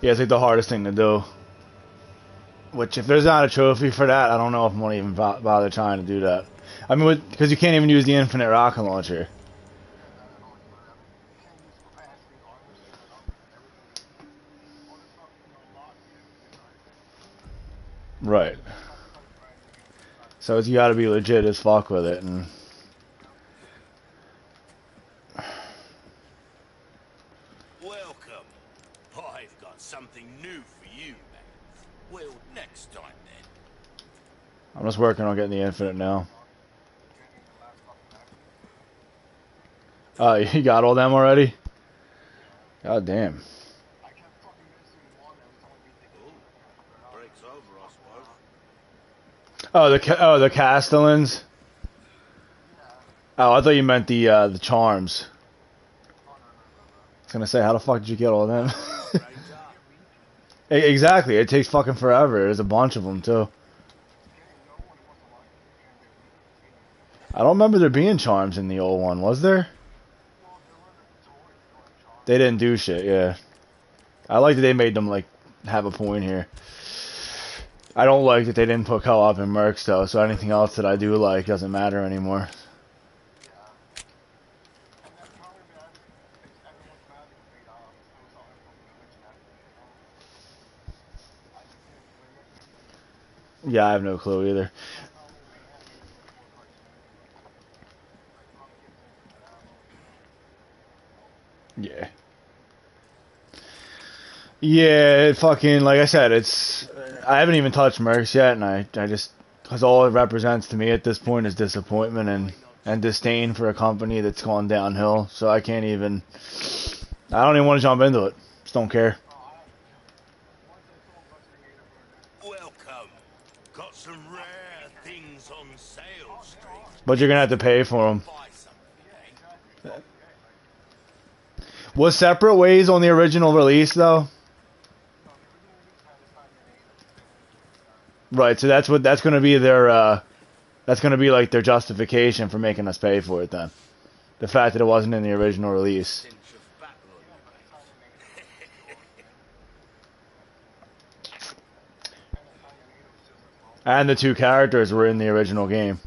Yeah, it's like the hardest thing to do. Which, if there's not a trophy for that, I don't know if I'm gonna even bother trying to do that. I mean, because you can't even use the infinite rocket launcher. Right. So you got to be legit as fuck with it, and Welcome. I've got something new for you, man. Well, next time then. I'm just working on getting the infinite now. You got all them already? God damn. Breaks over, I suppose. Oh, the Castellans. Oh, I thought you meant the charms. I was gonna say, how the fuck did you get all them? Exactly, it takes fucking forever. There's a bunch of them too. I don't remember there being charms in the old one, was there? They didn't do shit, yeah. I like that they made them like have a point here. I don't like that they didn't put co-op in Mercs though, so anything else that I do like doesn't matter anymore. Yeah, I have no clue either. Yeah. Yeah, it fucking, like I said, I haven't even touched Mercs yet, and I just, because all it represents to me at this point is disappointment and disdain for a company that's gone downhill, so I can't even, I don't even want to jump into it. Just don't care. Welcome. Got some rare things on sale, Street. But you're gonna have to pay for them. Buy something, eh? Was separate ways on the original release though? Right, so that's gonna be their that's gonna be like their justification for making us pay for it then. The fact that it wasn't in the original release. And the two characters were in the original game.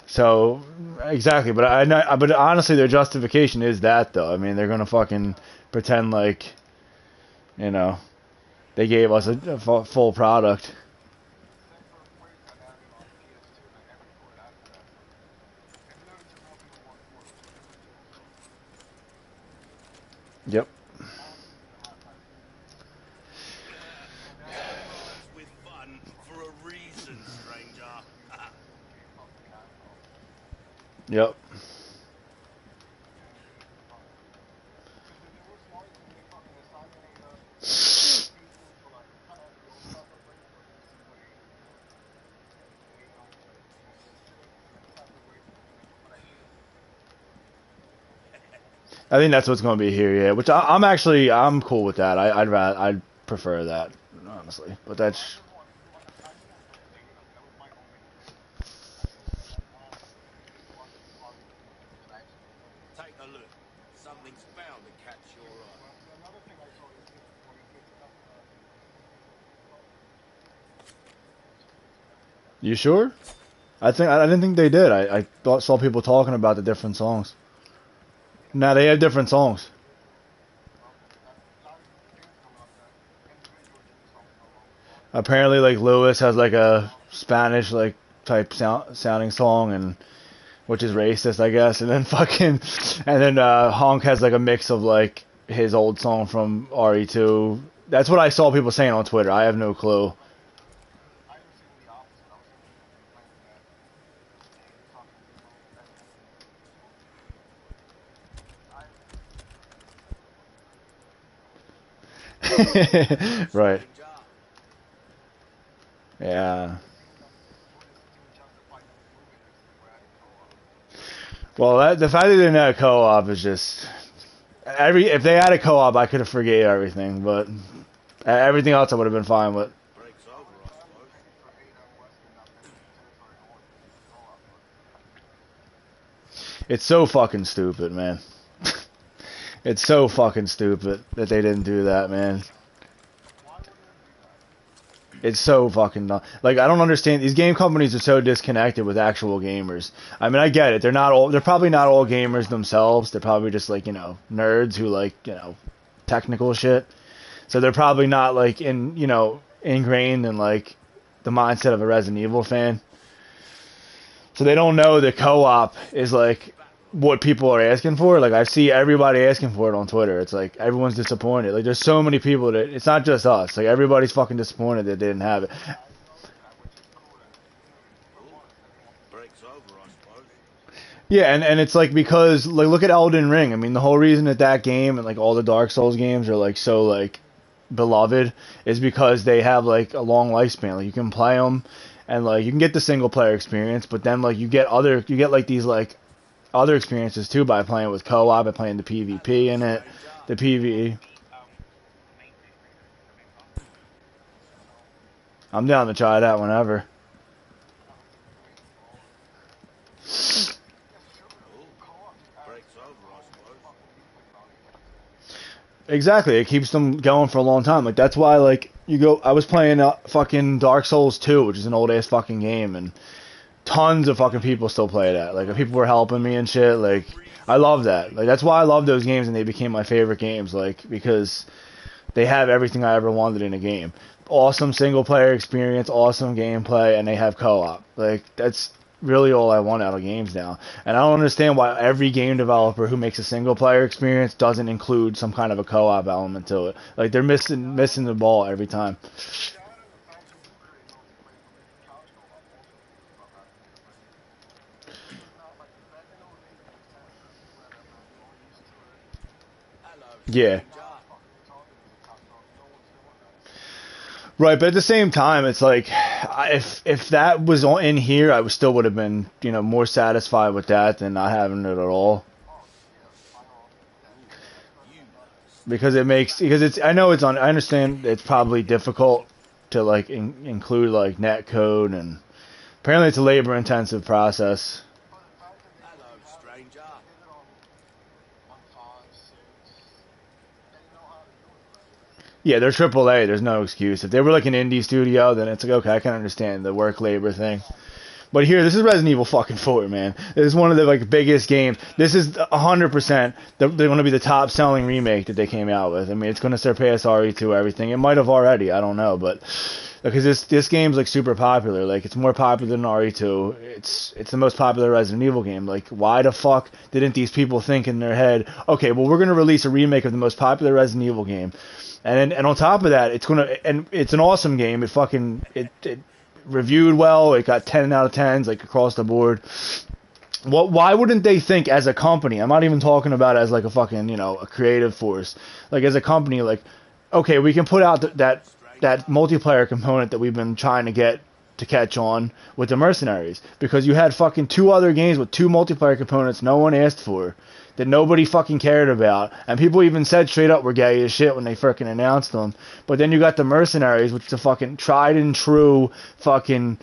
So exactly, but honestly, their justification is that though. I mean, they're gonna fucking pretend like, you know, they gave us a full product. Yep. With fun for a reason, stranger. Yep. I think that's what's going to be here, yeah. Which I'm cool with that. I'd prefer that, honestly. But that's Take a look. Something's bound to catch your eye. you sure? I didn't think they did. I saw people talking about the different songs. Now they have different songs. Apparently, like Lewis has like a Spanish like type sounding song, and which is racist, I guess. And then Honk has like a mix of like his old song from RE2. That's what I saw people saying on Twitter. I have no clue. Right. Yeah. Well, the fact that they didn't have a co-op is just if they had a co-op, I could have forgave everything, but everything else I would have been fine with. Breaks over, I suppose. It's so fucking stupid, man. It's so fucking stupid that they didn't do that, man. It's so fucking dumb. Like, I don't understand. These game companies are so disconnected with actual gamers. I mean, I get it. They're not all. They're probably not all gamers themselves. They're probably just like, nerds who like, technical shit. So they're probably not like ingrained in like the mindset of a Resident Evil fan. So they don't know that co-op is like what people are asking for. Like, I see everybody asking for it on Twitter. It's like everyone's disappointed. Like, there's so many people that it's not just us. Like, everybody's fucking disappointed that they didn't have it. Breaks over, I suppose. Yeah, and it's like, because like, look at Elden Ring. I mean, the whole reason that game and like all the Dark Souls games are like so like beloved is because they have like a long lifespan. Like, you can play them and like you can get the single player experience, but then like you get like these like other experiences too by playing with co-op, by playing the PvP in it, the PvE. I'm down to try that whenever. Breaks over, I suppose. Exactly, it keeps them going for a long time. Like, that's why like I was playing fucking Dark Souls 2, which is an old ass fucking game, and tons of fucking people still play that. Like, people were helping me and shit. Like, I love that. Like, that's why I love those games, and they became my favorite games. Like, because they have everything I ever wanted in a game. Awesome single player experience, awesome gameplay, and they have co-op. Like, that's really all I want out of games now. And I don't understand why every game developer who makes a single player experience doesn't include some kind of a co-op element to it. Like, they're missing the ball every time. Hello, Yeah. stranger. Right, but at the same time, it's like, if that was in here, I still would have been more satisfied with that than not having it at all. Because it's, I know it's on. I understand it's probably difficult to like include like net code, and apparently it's a labor intensive process. Hello, stranger. Yeah, they're AAA. There's no excuse. If they were like an indie studio, then it's like, okay, I can understand the work labor thing. But here, this is Resident Evil fucking 4, man. This is one of the like biggest games. This is 100%. They're going to be the top selling remake that they came out with. I mean, it's going to surpass RE2, everything. It might have already. I don't know, but because this game's like super popular. Like, it's more popular than RE2. It's the most popular Resident Evil game. Like, why the fuck didn't these people think in their head, okay, well, we're going to release a remake of the most popular Resident Evil game, and on top of that, it's an awesome game. It reviewed well. It got 10 out of 10s like across the board. Why wouldn't they think as a company? I'm not even talking about as like a fucking a creative force. Like, as a company, like, okay, we can put out that multiplayer component that we've been trying to get to catch on with the Mercenaries, because you had fucking 2 other games with 2 multiplayer components no one asked for, that nobody fucking cared about, and people even said straight up we're gay as shit when they freaking announced them. But then you got the Mercenaries, which is a fucking tried and true fucking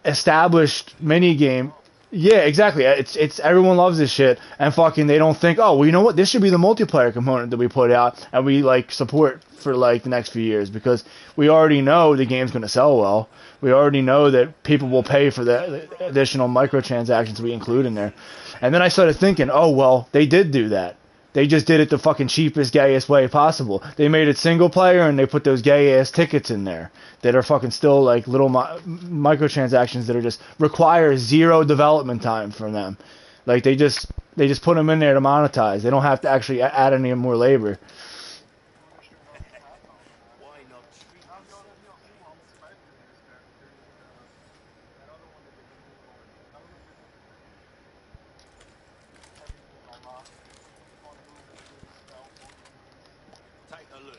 established mini game. Yeah, exactly. It's everyone loves this shit, and fucking they don't think, oh, well, you know what? This should be the multiplayer component that we put out and we like support for like the next few years, because we already know the game's going to sell well. We already know that people will pay for the additional microtransactions we include in there. And then I started thinking, oh well, they did do that. They just did it the fucking cheapest, gayest way possible. They made it single player, and they put those gay ass tickets in there that are fucking still like little microtransactions that are just require 0 development time from them. Like, they just put them in there to monetize. They don't have to actually add any more labor. Why not treat yourself? Take a look.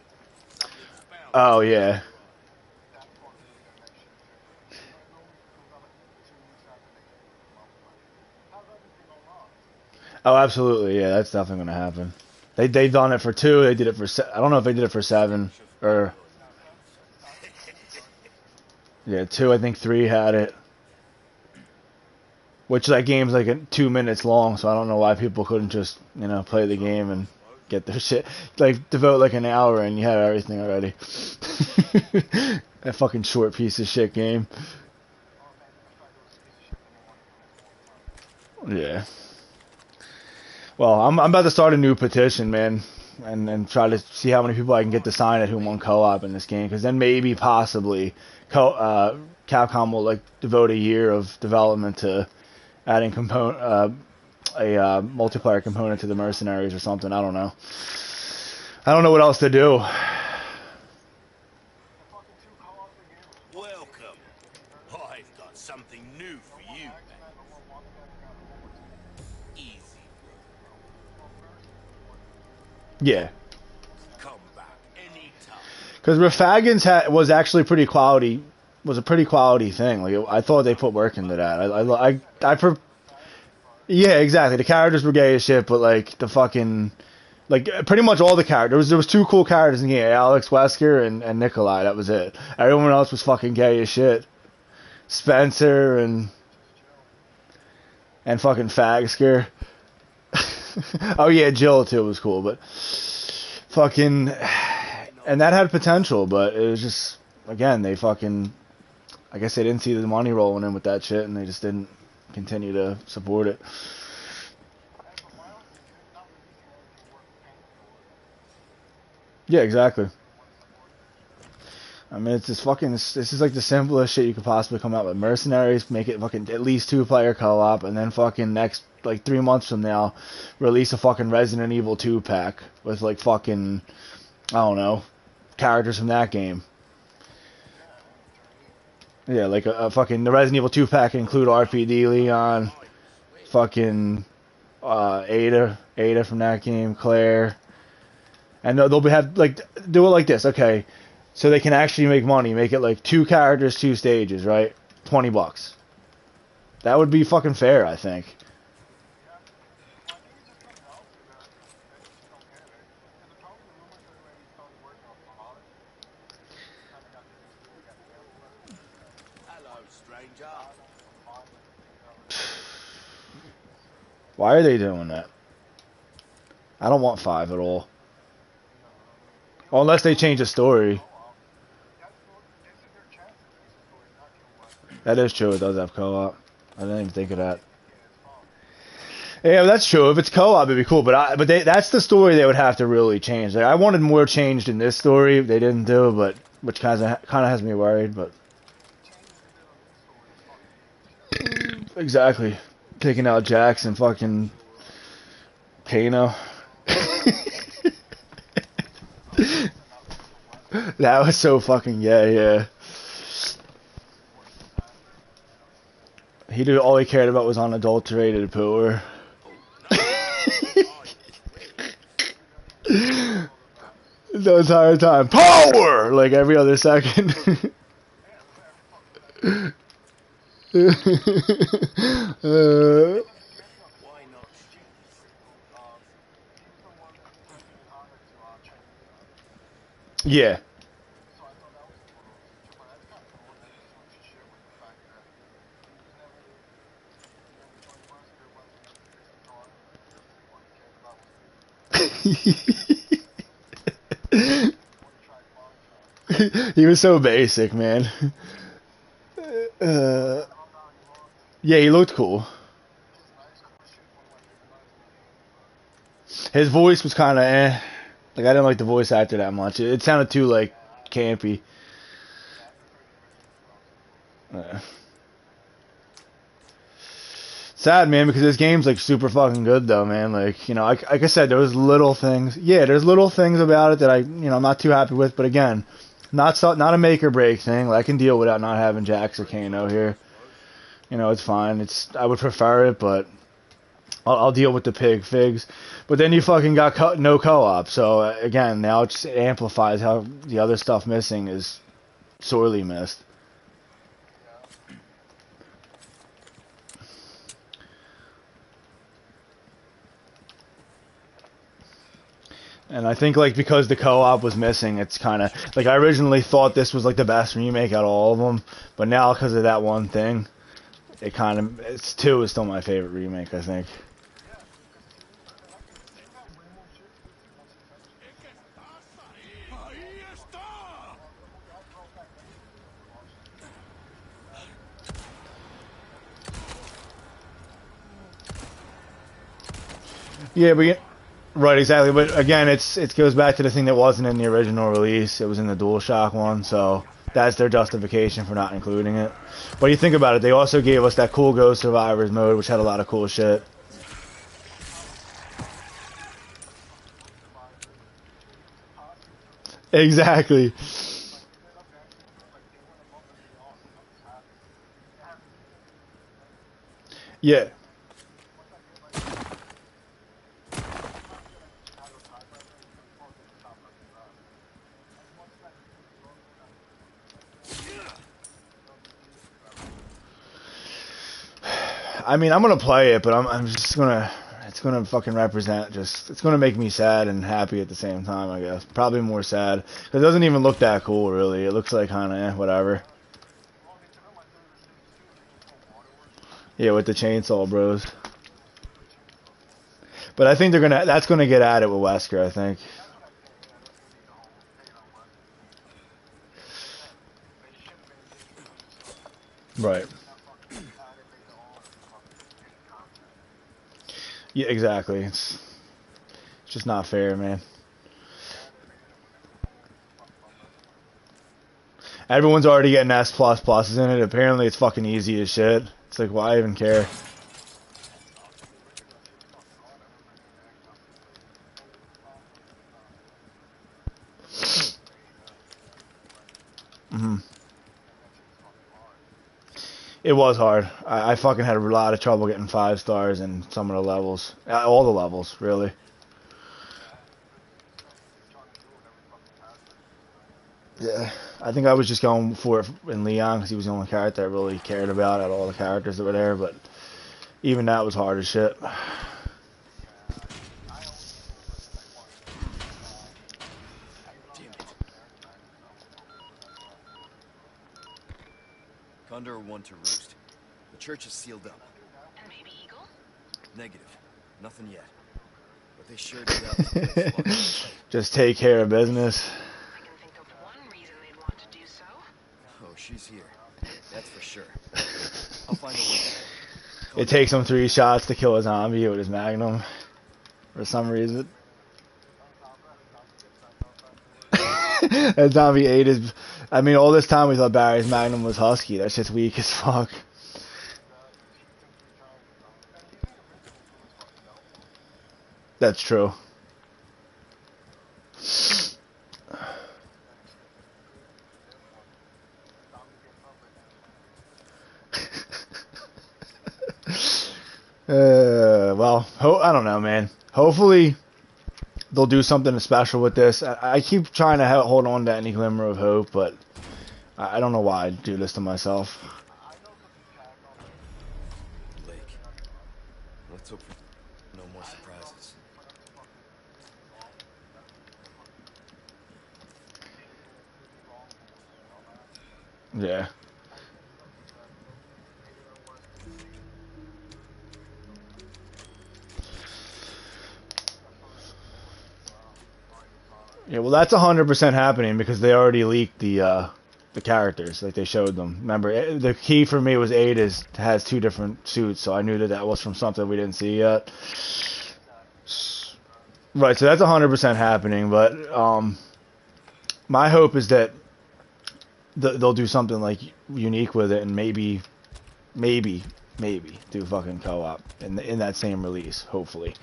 Something's found Oh this yeah. time. Oh, absolutely. Yeah, that's definitely gonna happen. They've done it for 2. They did it for I don't know if they did it for 7 or yeah, 2. I think 3 had it. which that game's like 2 minutes long, so I don't know why people couldn't just play the game and get their shit, like devote like an hour and you have everything already. That fucking short piece of shit game. Yeah. Well, I'm about to start a new petition, man, and try to see how many people I can get to sign it who want co-op in this game, because then maybe possibly Capcom will like devote a year of development to adding a multiplayer component to the mercenaries or something. I don't know. I don't know what else to do. Welcome. I've got something new for you, man. Easy. Yeah. Come back anytime. Because Rafagans was actually pretty quality. Was a pretty quality thing. Like I thought they put work into that. Yeah, exactly. The characters were gay as shit, but like the fucking like pretty much all the characters. There was two cool characters in the game: Alex Wesker and Nikolai. That was it. Everyone else was fucking gay as shit. Spencer and fucking Fagsker. Oh yeah, Jill too was cool, but fucking and that had potential, but it was just again they fucking. I guess they didn't see the money rolling in with that shit, and they just didn't continue to support it. Yeah, exactly. I mean, it's just fucking. This is like the simplest shit you could possibly come out with. Mercenaries, make it fucking at least 2-player co-op, and then fucking next like 3 months from now, release a fucking Resident Evil 2 pack with like fucking I don't know characters from that game. Yeah, like a fucking the Resident Evil 2 pack include RPD Leon, fucking Ada from that game, Claire, and they'll have like do it like this, okay? So they can actually make money. Make it like 2 characters, 2 stages, right? $20. That would be fucking fair, I think. Hello, stranger. Why are they doing that? I don't want 5 at all. Well, unless they change the story. That is true. It does have co-op. I didn't even think of that. Yeah, that's true. If it's co-op, it'd be cool. But that's the story they would have to really change. Like, I wanted more changed in this story. They didn't do, but which kind of has me worried. But exactly, taking out Jax and fucking Kano. That was so fucking yeah. He did all he cared about was unadulterated power. The entire time, power like every other second. Why not? Yeah. He was so basic, man. Yeah, he looked cool. His voice was kind of eh. Like, I didn't like the voice actor that much. It sounded too, like, campy. Sad, man, because this game's, like, super fucking good, though, man. Like, like I said, there was little things. Yeah, there's little things about it that I'm not too happy with. But again, not a make or break thing. Like, I can deal without not having Jax or Kano here. It's fine. I would prefer it, but I'll deal with the figs. But then you fucking got no co-op. So, again, now it just amplifies how the other stuff missing is sorely missed. And I think, like, because the co-op was missing, it's kind of... Like, I originally thought this was, like, the best remake out of all of them. But now, because of that one thing, it kind of, it's 2 is still my favorite remake, I think. Ahí está. Yeah, but right, exactly. But again, it goes back to the thing that wasn't in the original release. It was in the DualShock one, so that's their justification for not including it. But you think about it, they also gave us that cool Ghost Survivors mode, which had a lot of cool shit. Exactly. Yeah. I mean, I'm gonna play it, but I'm just gonna. It's gonna fucking represent just. It's gonna make me sad and happy at the same time. I guess probably more sad because it doesn't even look that cool. Really, it looks like kind of whatever. Yeah, with the chainsaw bros. But I think they're gonna. That's gonna get at it with Wesker. I think. Right. Yeah, exactly. It's just not fair, man. Everyone's already getting S plus pluses in it. Apparently, it's fucking easy as shit. It's like, why even care? Hmm. It was hard. I fucking had a lot of trouble getting 5 stars in some of the levels. All the levels, really. Yeah. I think I was just going for it in Leon because he was the only character I really cared about out of all the characters that were there, but even that was hard as shit. Damn it. Condor 1 to Roost. The church is sealed up. And Baby Eagle? Negative. Nothing yet. But they sure did out the place long as Just take care of business. I can think of one reason they'd want to do so. Oh, she's here. That's for sure. I'll find a way. It takes him 3 shots to kill a zombie with his magnum. For some reason. That zombie ate his... I mean, all this time we thought Barry's magnum was husky. That shit's weak as fuck. That's true. Well, I don't know, man. Hopefully, they'll do something special with this. I keep trying to hold on to any glimmer of hope, but I don't know why I do this to myself. Lake. Let's hope for no more surprises. Yeah. Yeah, well, that's 100% happening because they already leaked the characters, like they showed them. Remember, the key for me was has 2 different suits, so I knew that was from something we didn't see yet. Right, so that's 100% happening, but my hope is that they'll do something like unique with it, and maybe do fucking co-op in that same release. Hopefully,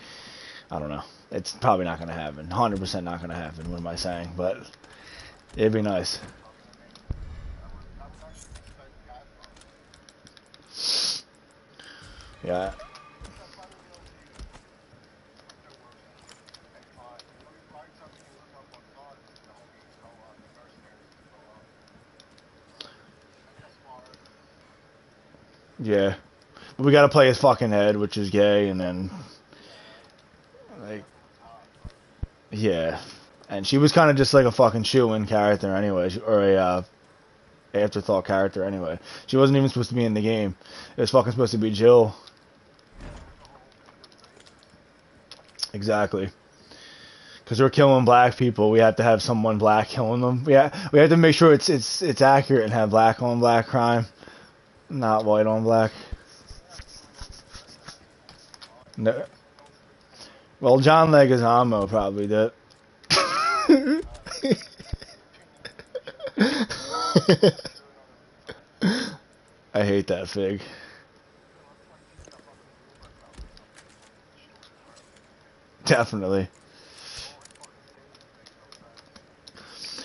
I don't know. It's probably not gonna happen. 100% not gonna happen. What am I saying? But it'd be nice. Yeah. Yeah. But we gotta play his fucking head, which is gay, and then like, yeah. And she was kind of just like a fucking shoe-in character, anyways, or a afterthought character anyway. She wasn't even supposed to be in the game. It was fucking supposed to be Jill. Exactly. Because we're killing black people, we have to have someone black killing them. Yeah, we have to make sure it's accurate and have black on black crime, not white on black. No. Well, John Leguizamo probably did. I hate that fig. Definitely.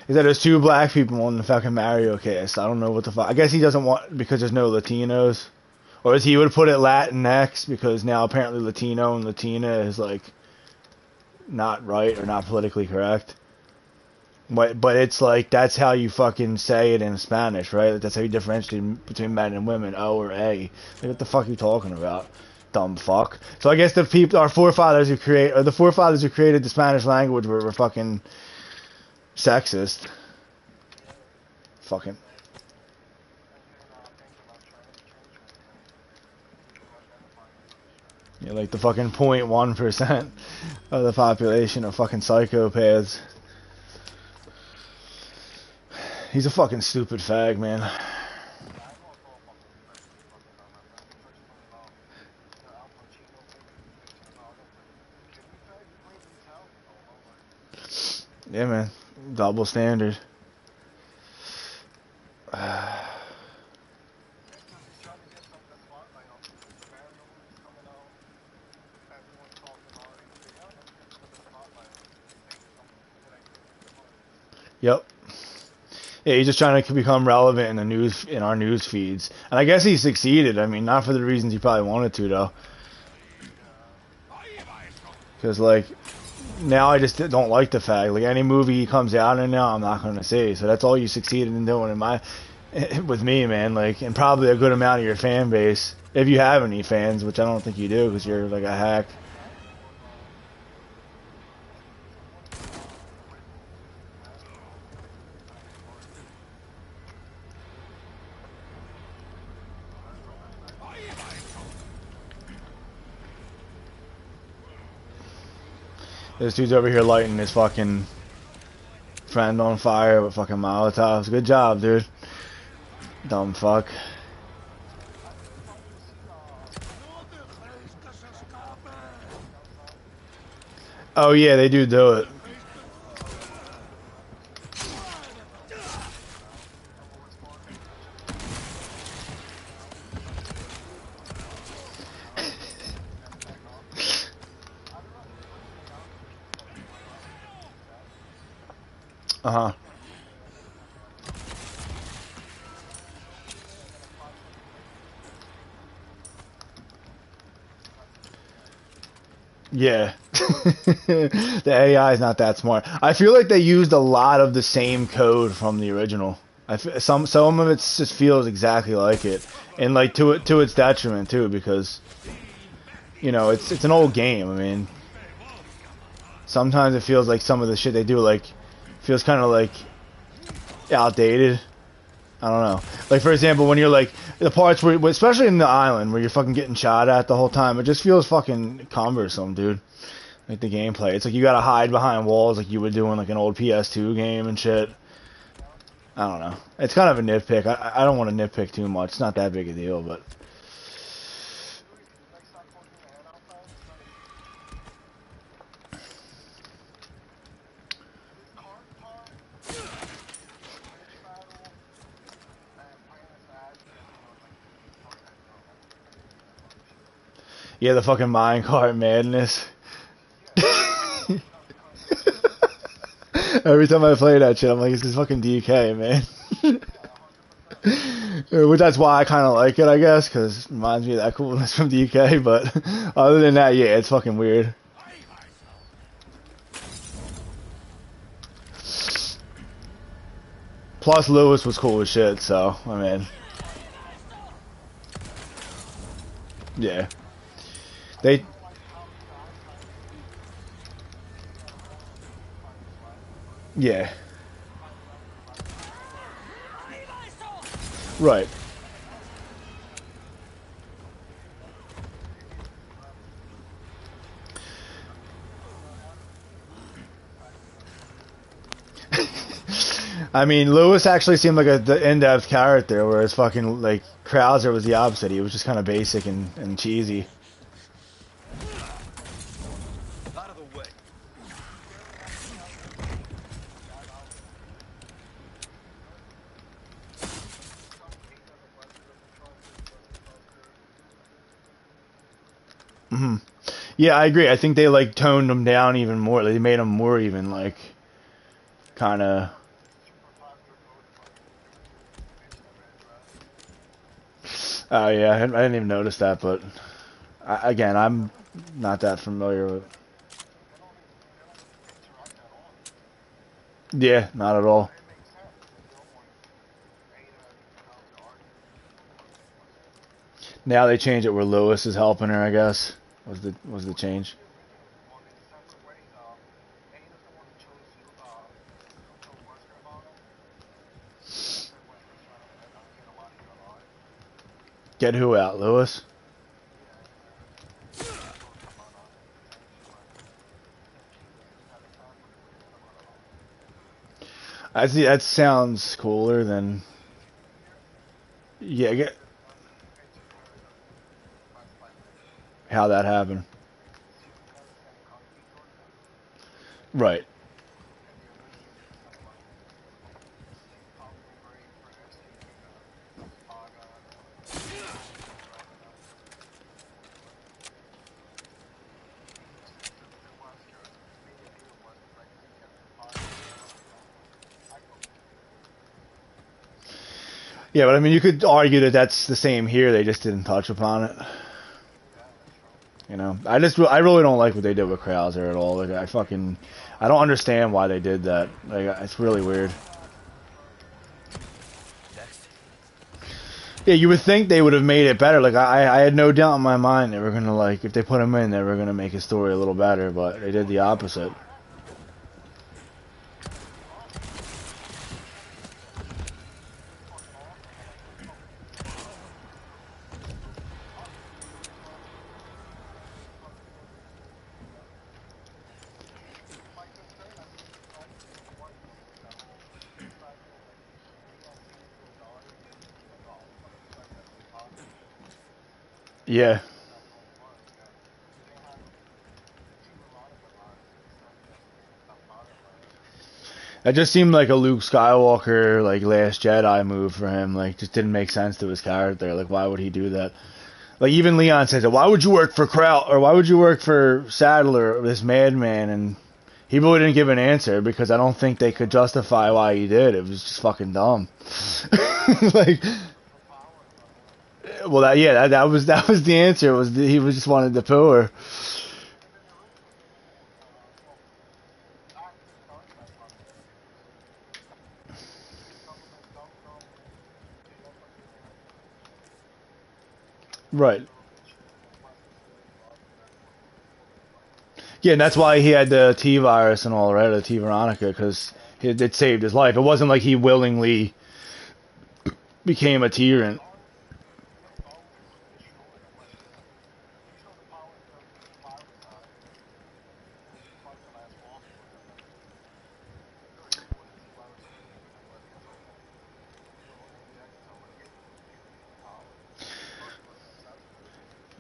Is that there's two black people on the fucking Mario cast. I don't know what the fuck. I guess he doesn't want, because there's no Latinos. Or as he would put it, Latinx, because now apparently Latino and Latina is like not right or not politically correct. But it's like, that's how you fucking say it in Spanish, right? That's how you differentiate between men and women, O or A. Like, what the fuck are you talking about? Dumb fuck. So I guess the people, our forefathers who the forefathers who created the Spanish language were fucking sexist. Fucking. Yeah, like the fucking 0.1% of the population of fucking psychopaths. He's a fucking stupid fag, man. Yeah, man. Double standard. Yep. Yeah, he's just trying to become relevant in the news, in our news feeds, and I guess he succeeded. I mean, not for the reasons he probably wanted to, though. Because like, now I just don't like the fact, like, any movie he comes out in now, I'm not going to see. So that's all you succeeded in doing with me, man. Like, and probably a good amount of your fan base, if you have any fans, which I don't think you do, because you're like a hack. This dude's over here lighting his fucking friend on fire with fucking Molotovs. Good job, dude. Dumb fuck. Oh yeah, they do it. Uh-huh. Yeah. The AI is not that smart. I feel like they used a lot of the same code from the original. Some of it just feels exactly like it, and like to its detriment too, because you know it's an old game. I mean, sometimes it feels like some of the shit they do like feels kind of like outdated. I don't know. Like, for example, when you're like the parts where, especially in the island, where you're fucking getting shot at the whole time, it just feels fucking cumbersome, dude. Like the gameplay, it's like you gotta hide behind walls like you would do in like an old PS2 game and shit. I don't know. It's kind of a nitpick. I don't want to nitpick too much. It's not that big a deal, but. Yeah, the fucking minecart madness. Every time I play that shit, I'm like, this is fucking DK, man. Which that's why I kind of like it, I guess, because it reminds me of that coolness from DK, but other than that, yeah, it's fucking weird. Plus, Lewis was cool as shit, so, I mean. Yeah. They... Yeah. Right. I mean, Lewis actually seemed like the in-depth character, whereas fucking like Krauser was the opposite. He was just kind of basic and cheesy. Out of the way. Hmm. Yeah, I agree. I think they like toned him down even more. They made him more even like kind of. Oh yeah, I didn't even notice that. But again, I'm not that familiar with. Yeah, not at all. Now they change it where Lewis is helping her. I guess was the change. Get who out, Lewis? I see. That sounds cooler than. Yeah, get how that happened. Right. Yeah, but I mean, you could argue that that's the same here. They just didn't touch upon it. You know, I really don't like what they did with Krauser at all. Like, I don't understand why they did that. Like, it's really weird. Next. Yeah, you would think they would have made it better. Like, I had no doubt in my mind they were gonna like if they put him in, they were gonna make his story a little better. But they did the opposite. Yeah, that just seemed like a Luke Skywalker like Last Jedi move for him. Like, just didn't make sense to his character. Like, why would he do that? Like, even Leon says it. Why would you work for Kraut or why would you work for Sadler, this madman? And he really didn't give an answer because I don't think they could justify why he did. It was just fucking dumb. Like, well, that was the answer. He was just wanted to poo her. Right. Yeah, and that's why he had the T virus and all, right? The T Veronica, because it saved his life. It wasn't like he willingly became a tyrant.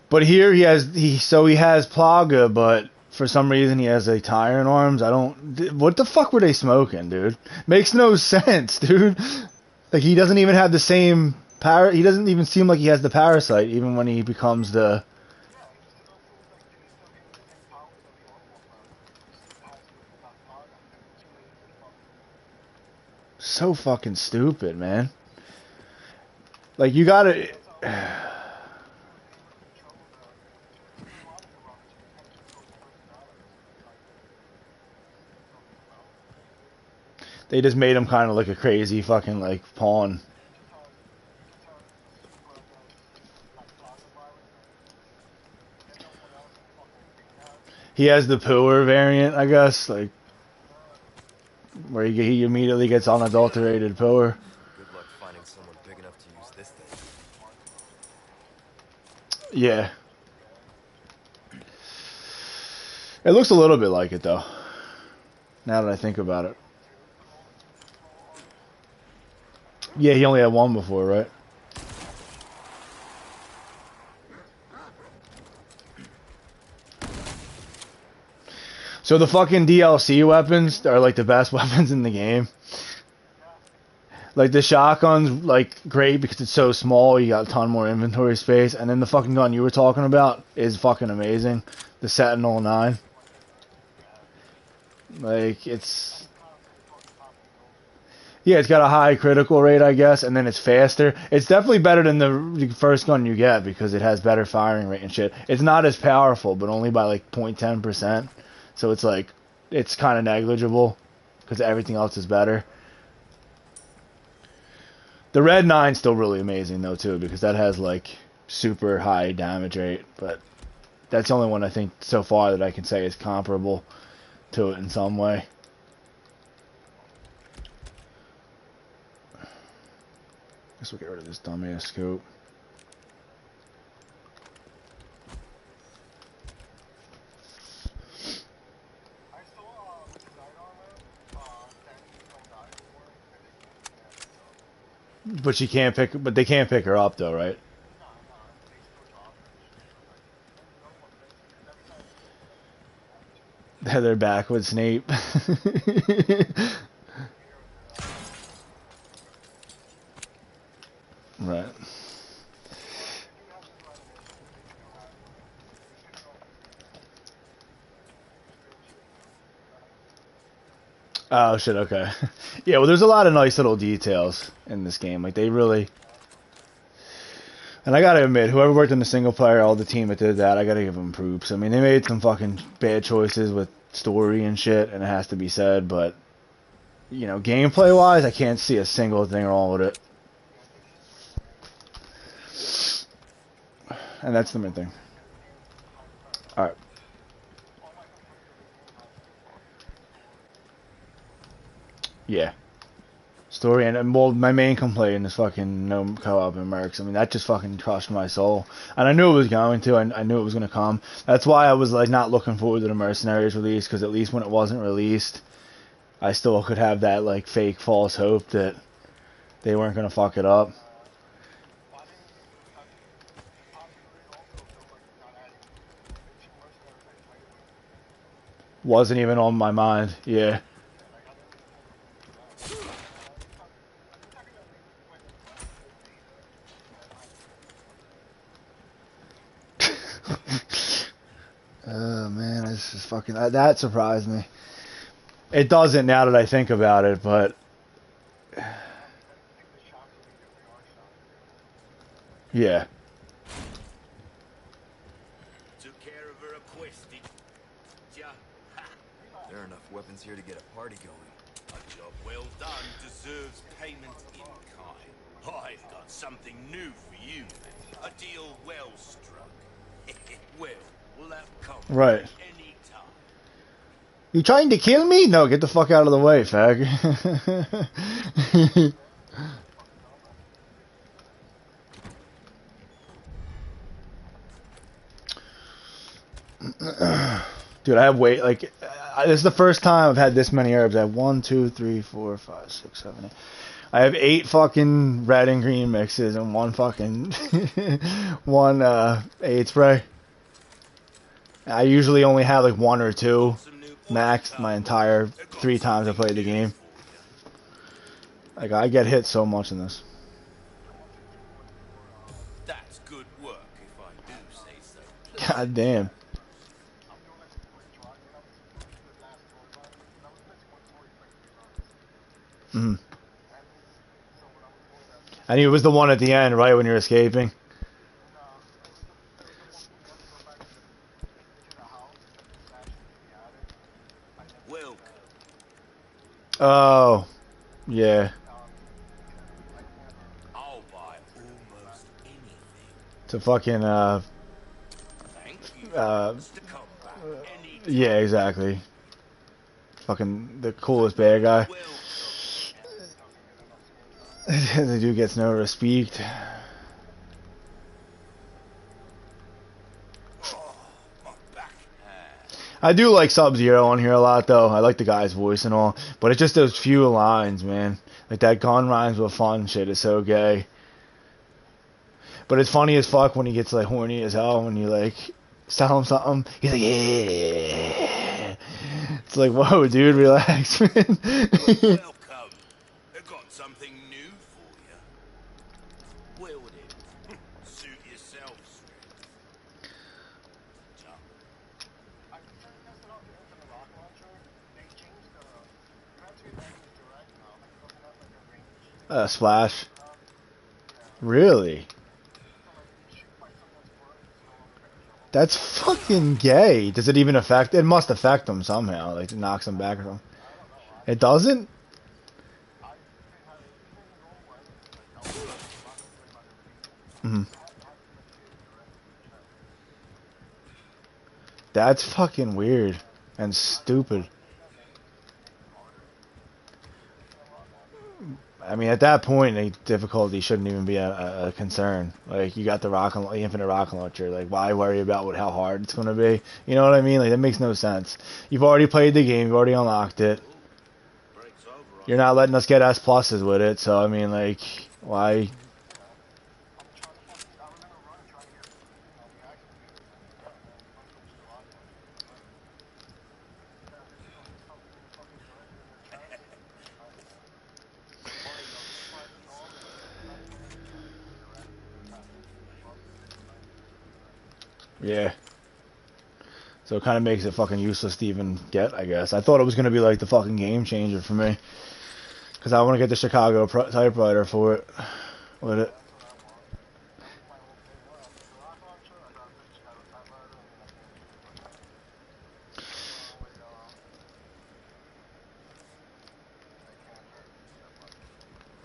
But here he has Plaga, but for some reason he has a tyrant arms. I don't. What the fuck were they smoking, dude? Makes no sense, dude. Like, he doesn't even have the same He doesn't even seem like he has the parasite, even when he becomes the. So fucking stupid, man. Like, you gotta. They just made him kind of like a crazy fucking like pawn. He has the pooer variant, I guess, like where he immediately gets unadulterated pooer. Good luck finding someone big enough to use Yeah. It looks a little bit like it though. Now that I think about it. Yeah, he only had one before, right? So the fucking DLC weapons are like the best weapons in the game. Like the shotgun's like great because it's so small, you got a ton more inventory space, and then the fucking gun you were talking about is fucking amazing. The Sentinel 9. Like it's yeah, it's got a high critical rate, I guess, and then it's faster. It's definitely better than the first gun you get because it has better firing rate and shit. It's not as powerful, but only by like 0.10%. So it's like it's kind of negligible because everything else is better. The Red 9's still really amazing though too because that has like super high damage rate, but that's the only one I think so far that I can say is comparable to it in some way. Guess we'll get rid of this dumbass scope. But she can't pick. But they can't pick her up though, right? They're back with Snape. Right. Oh shit. Okay. Yeah. Well, there's a lot of nice little details in this game. Like they really. And I gotta admit, whoever worked in the single player, all the team that did that, I gotta give them proofs. I mean, they made some fucking bad choices with story and shit, and it has to be said. But you know, gameplay wise, I can't see a single thing wrong with it. And that's the main thing. All right. Yeah. Story and well, my main complaint is fucking no co-op and Mercs. I mean, that just fucking crushed my soul. And I knew it was going to. I knew it was going to come. That's why I was like not looking forward to the Mercenaries release, because at least when it wasn't released, I still could have that like fake false hope that they weren't going to fuck it up. Wasn't even on my mind. Yeah. Oh man, this is fucking that surprised me. It doesn't now that I think about it, but yeah. Took care of her request, did ya? Ha! There are enough weapons here to get a party going. A job well done deserves payment in kind. I've got something new for you, man. A deal well struck. Well, we'll have company Right. any time. You trying to kill me? No, get the fuck out of the way, fag. Dude, I have weight like this is the first time I've had this many herbs. I have 1, 2, 3, 4, 5, 6, 7, 8. I have 8 fucking red and green mixes and one fucking one aid spray. I usually only have like 1 or 2 max my entire 3 times I played the game. Like I get hit so much in this. That's good work, if I do say so. God damn. Mm. And it was the one at the end, right when you're escaping. Welcome. Oh, yeah. I'll buy almost anything. To fucking Thank you. uh, To come back any yeah, exactly. Fucking the coolest bad guy. well. The dude gets no respect. I do like Sub-Zero on here a lot, though. I like the guy's voice and all, but it's just those few lines, man. Like that gun rhymes with fun shit is so gay. But it's funny as fuck when he gets like horny as hell when you like tell him something. He's like, yeah. It's like, whoa, dude, relax, man. Welcome. I've got something new for you. Wield it. Suit yourself, Strict. Jump. Splash. Really? That's fucking gay. Does it even affect? It must affect them somehow. Like it knocks them back or something. It doesn't? Mm-hmm. That's fucking weird and stupid. I mean, at that point, the difficulty shouldn't even be a concern. Like, you got the infinite rocket launcher. Like, why worry about how hard it's going to be? You know what I mean? Like, that makes no sense. You've already played the game. You've already unlocked it. Break's over. You're not letting us get S pluses with it. So, I mean, like, why? Yeah. So it kind of makes it fucking useless to even get, I guess. I thought it was going to be like the fucking game changer for me. Because I want to get the Chicago typewriter for it. With it.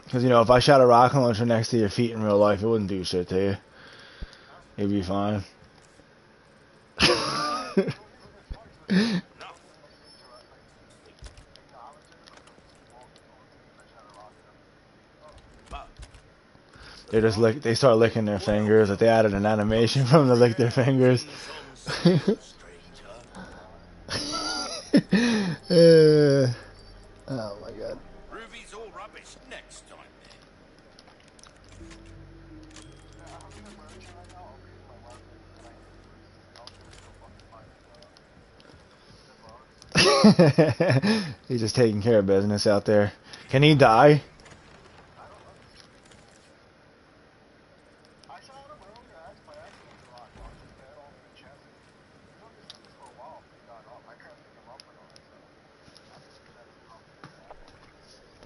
Because, you know, if I shot a rocket launcher next to your feet in real life, it wouldn't do shit to you. You'd be fine. They start licking their fingers. Like they added an animation from them to lick their fingers. Oh my god. Ruby's all rubbish next time, He's just taking care of business out there. Can he die?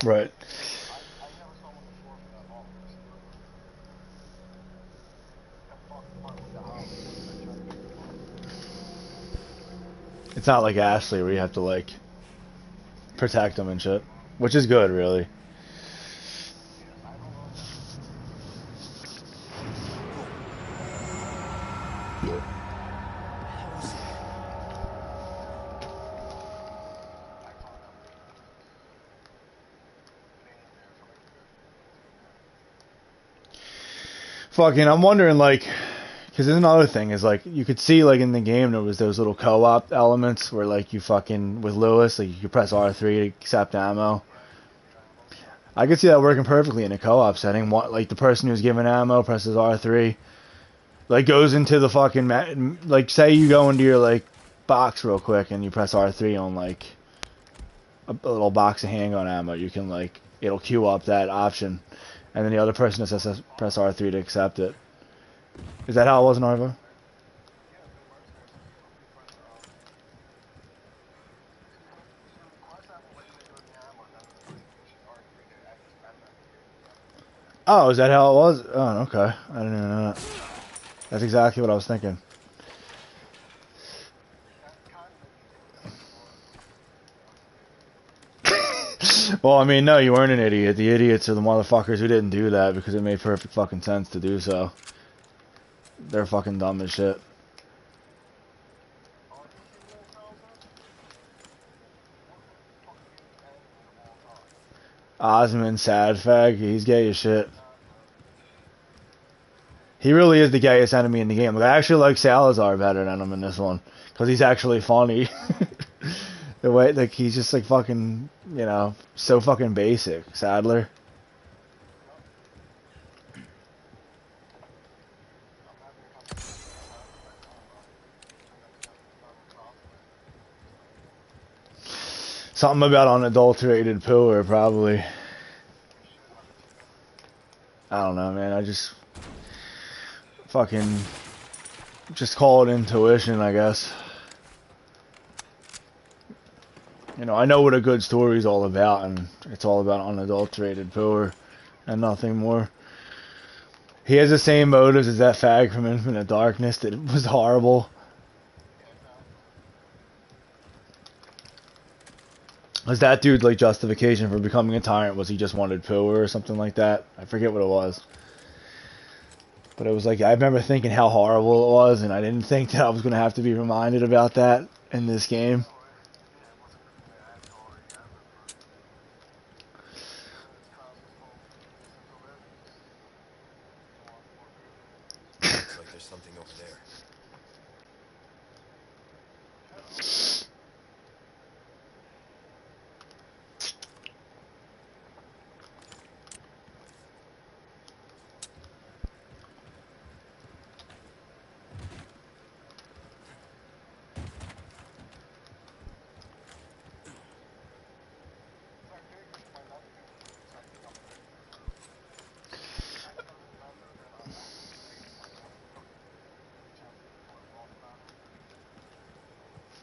Right. It's not like Ashley where you have to like protect them and shit, which is good, really. Fucking, I'm wondering like, because there's another thing is like you could see like in the game there was those little co-op elements where like you fucking with Lewis like you could press R3 to accept ammo. I could see that working perfectly in a co-op setting. Like the person who's giving ammo presses R3, like goes into the fucking like say you go into your like box real quick and you press R3 on like a little box of handgun ammo. You can like it'll queue up that option, and then the other person just has to press R3 to accept it. Is that how it was in Arvo? Oh, is that how it was? Oh, okay. I didn't even know that. That's exactly what I was thinking. Well, I mean, no, you weren't an idiot. The idiots are the motherfuckers who didn't do that because it made perfect fucking sense to do so. They're fucking dumb as shit. Osmond, sad fag, he's gay as shit. He really is the gayest enemy in the game. Like, I actually like Salazar better than him in this one because he's actually funny. The way, like, he's just like fucking, you know, so fucking basic. Sadler. Something about unadulterated pillar, probably. I don't know, man. I just fucking just call it intuition, I guess. You know, I know what a good story's all about, and it's all about unadulterated pillar and nothing more. He has the same motives as that fag from Infinite Darkness that was horrible. Was that dude's like justification for becoming a tyrant was he just wanted pillar or something like that? I forget what it was. But it was like, I remember thinking how horrible it was, and I didn't think that I was going to have to be reminded about that in this game. Looks like there's something over there.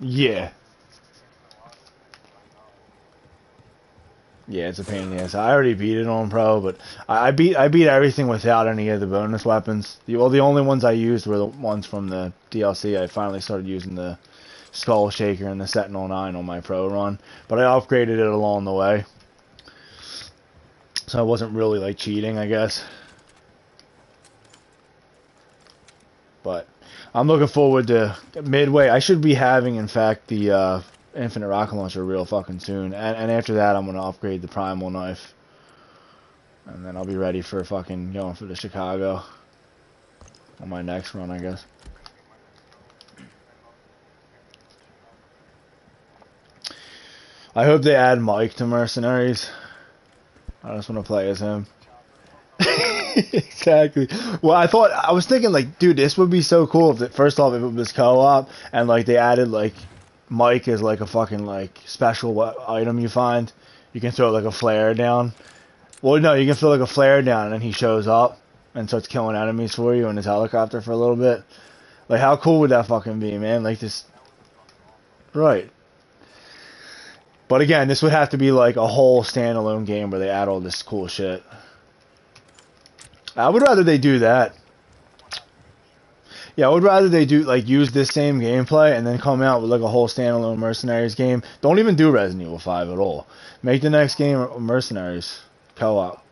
Yeah. Yeah, it's a pain in the ass. I already beat it on Pro, but I beat everything without any of the bonus weapons. The only ones I used were the ones from the DLC. I finally started using the Skull Shaker and the Sentinel 9 on my Pro run, but I upgraded it along the way. So I wasn't really like cheating, I guess. But I'm looking forward to Midway. I should be having, in fact, the Infinite Rocket Launcher real fucking soon. And after that, I'm going to upgrade the Primal Knife. And then I'll be ready for fucking going for the Chicago on my next run, I guess. I hope they add Mike to Mercenaries. I just want to play as him. Exactly. Well, I was thinking, like, dude, this would be so cool if first off, if it was co-op and like they added like Mike as like a fucking like special item you find. You can throw like a flare down. Well, no, you can throw like a flare down and then he shows up and starts killing enemies for you in his helicopter for a little bit. Like, how cool would that fucking be, man? Like this, right? But again, this would have to be like a whole standalone game where they add all this cool shit. I would rather they do that. Yeah, I would rather they do like use this same gameplay and then come out with like a whole standalone Mercenaries game. Don't even do Resident Evil 5 at all. Make the next game Mercenaries co-op.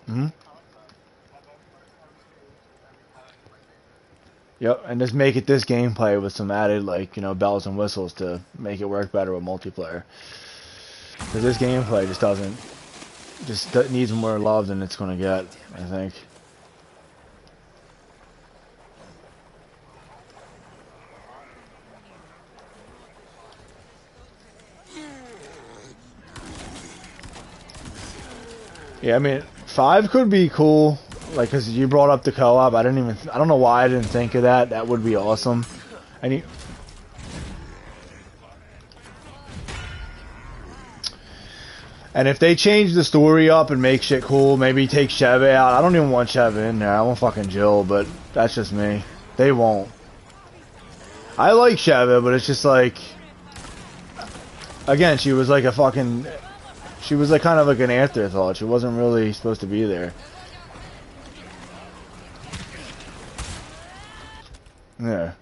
Hmm. Yep, and just make it this gameplay with some added like, you know, bells and whistles to make it work better with multiplayer. Because this gameplay just needs more love than it's gonna get, I think. Yeah, I mean, 5 could be cool, like, cause you brought up the co-op. I don't know why I didn't think of that. That would be awesome. And if they change the story up and make shit cool, maybe take Cheva out. I don't even want Cheva in there. I want fucking Jill, but that's just me. They won't. I like Cheva, but it's just like, again, she was like she was like kind of like an afterthought. She wasn't really supposed to be there. Yeah.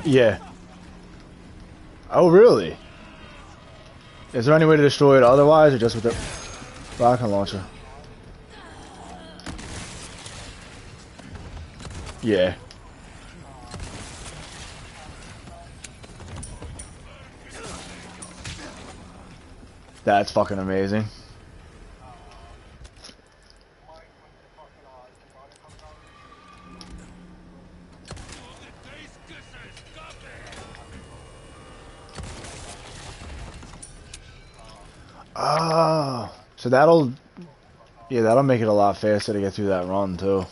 Yeah. Oh, really? Is there any way to destroy it otherwise, or just with the rocket launcher? Yeah. That's fucking amazing. Oh, so that'll make it a lot faster to get through that run too.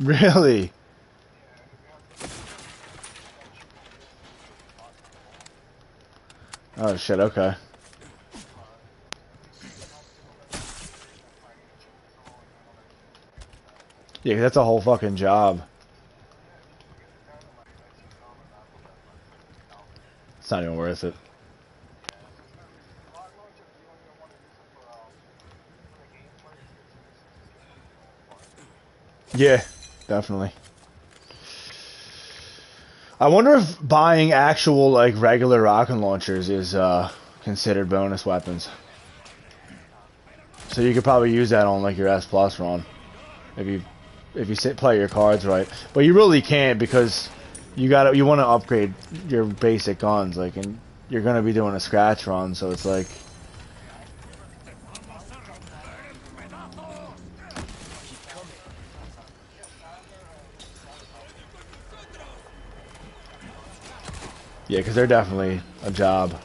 Really? Oh shit, okay. Yeah, 'cause that's a whole fucking job. It's not even worth it. Yeah, definitely. I wonder if buying actual like regular rocket launchers is considered bonus weapons. So you could probably use that on like your S Plus run if you play your cards right. But you really can't because you want to upgrade your basic guns like and you're gonna be doing a scratch run, so it's like yeah, because they're definitely a job.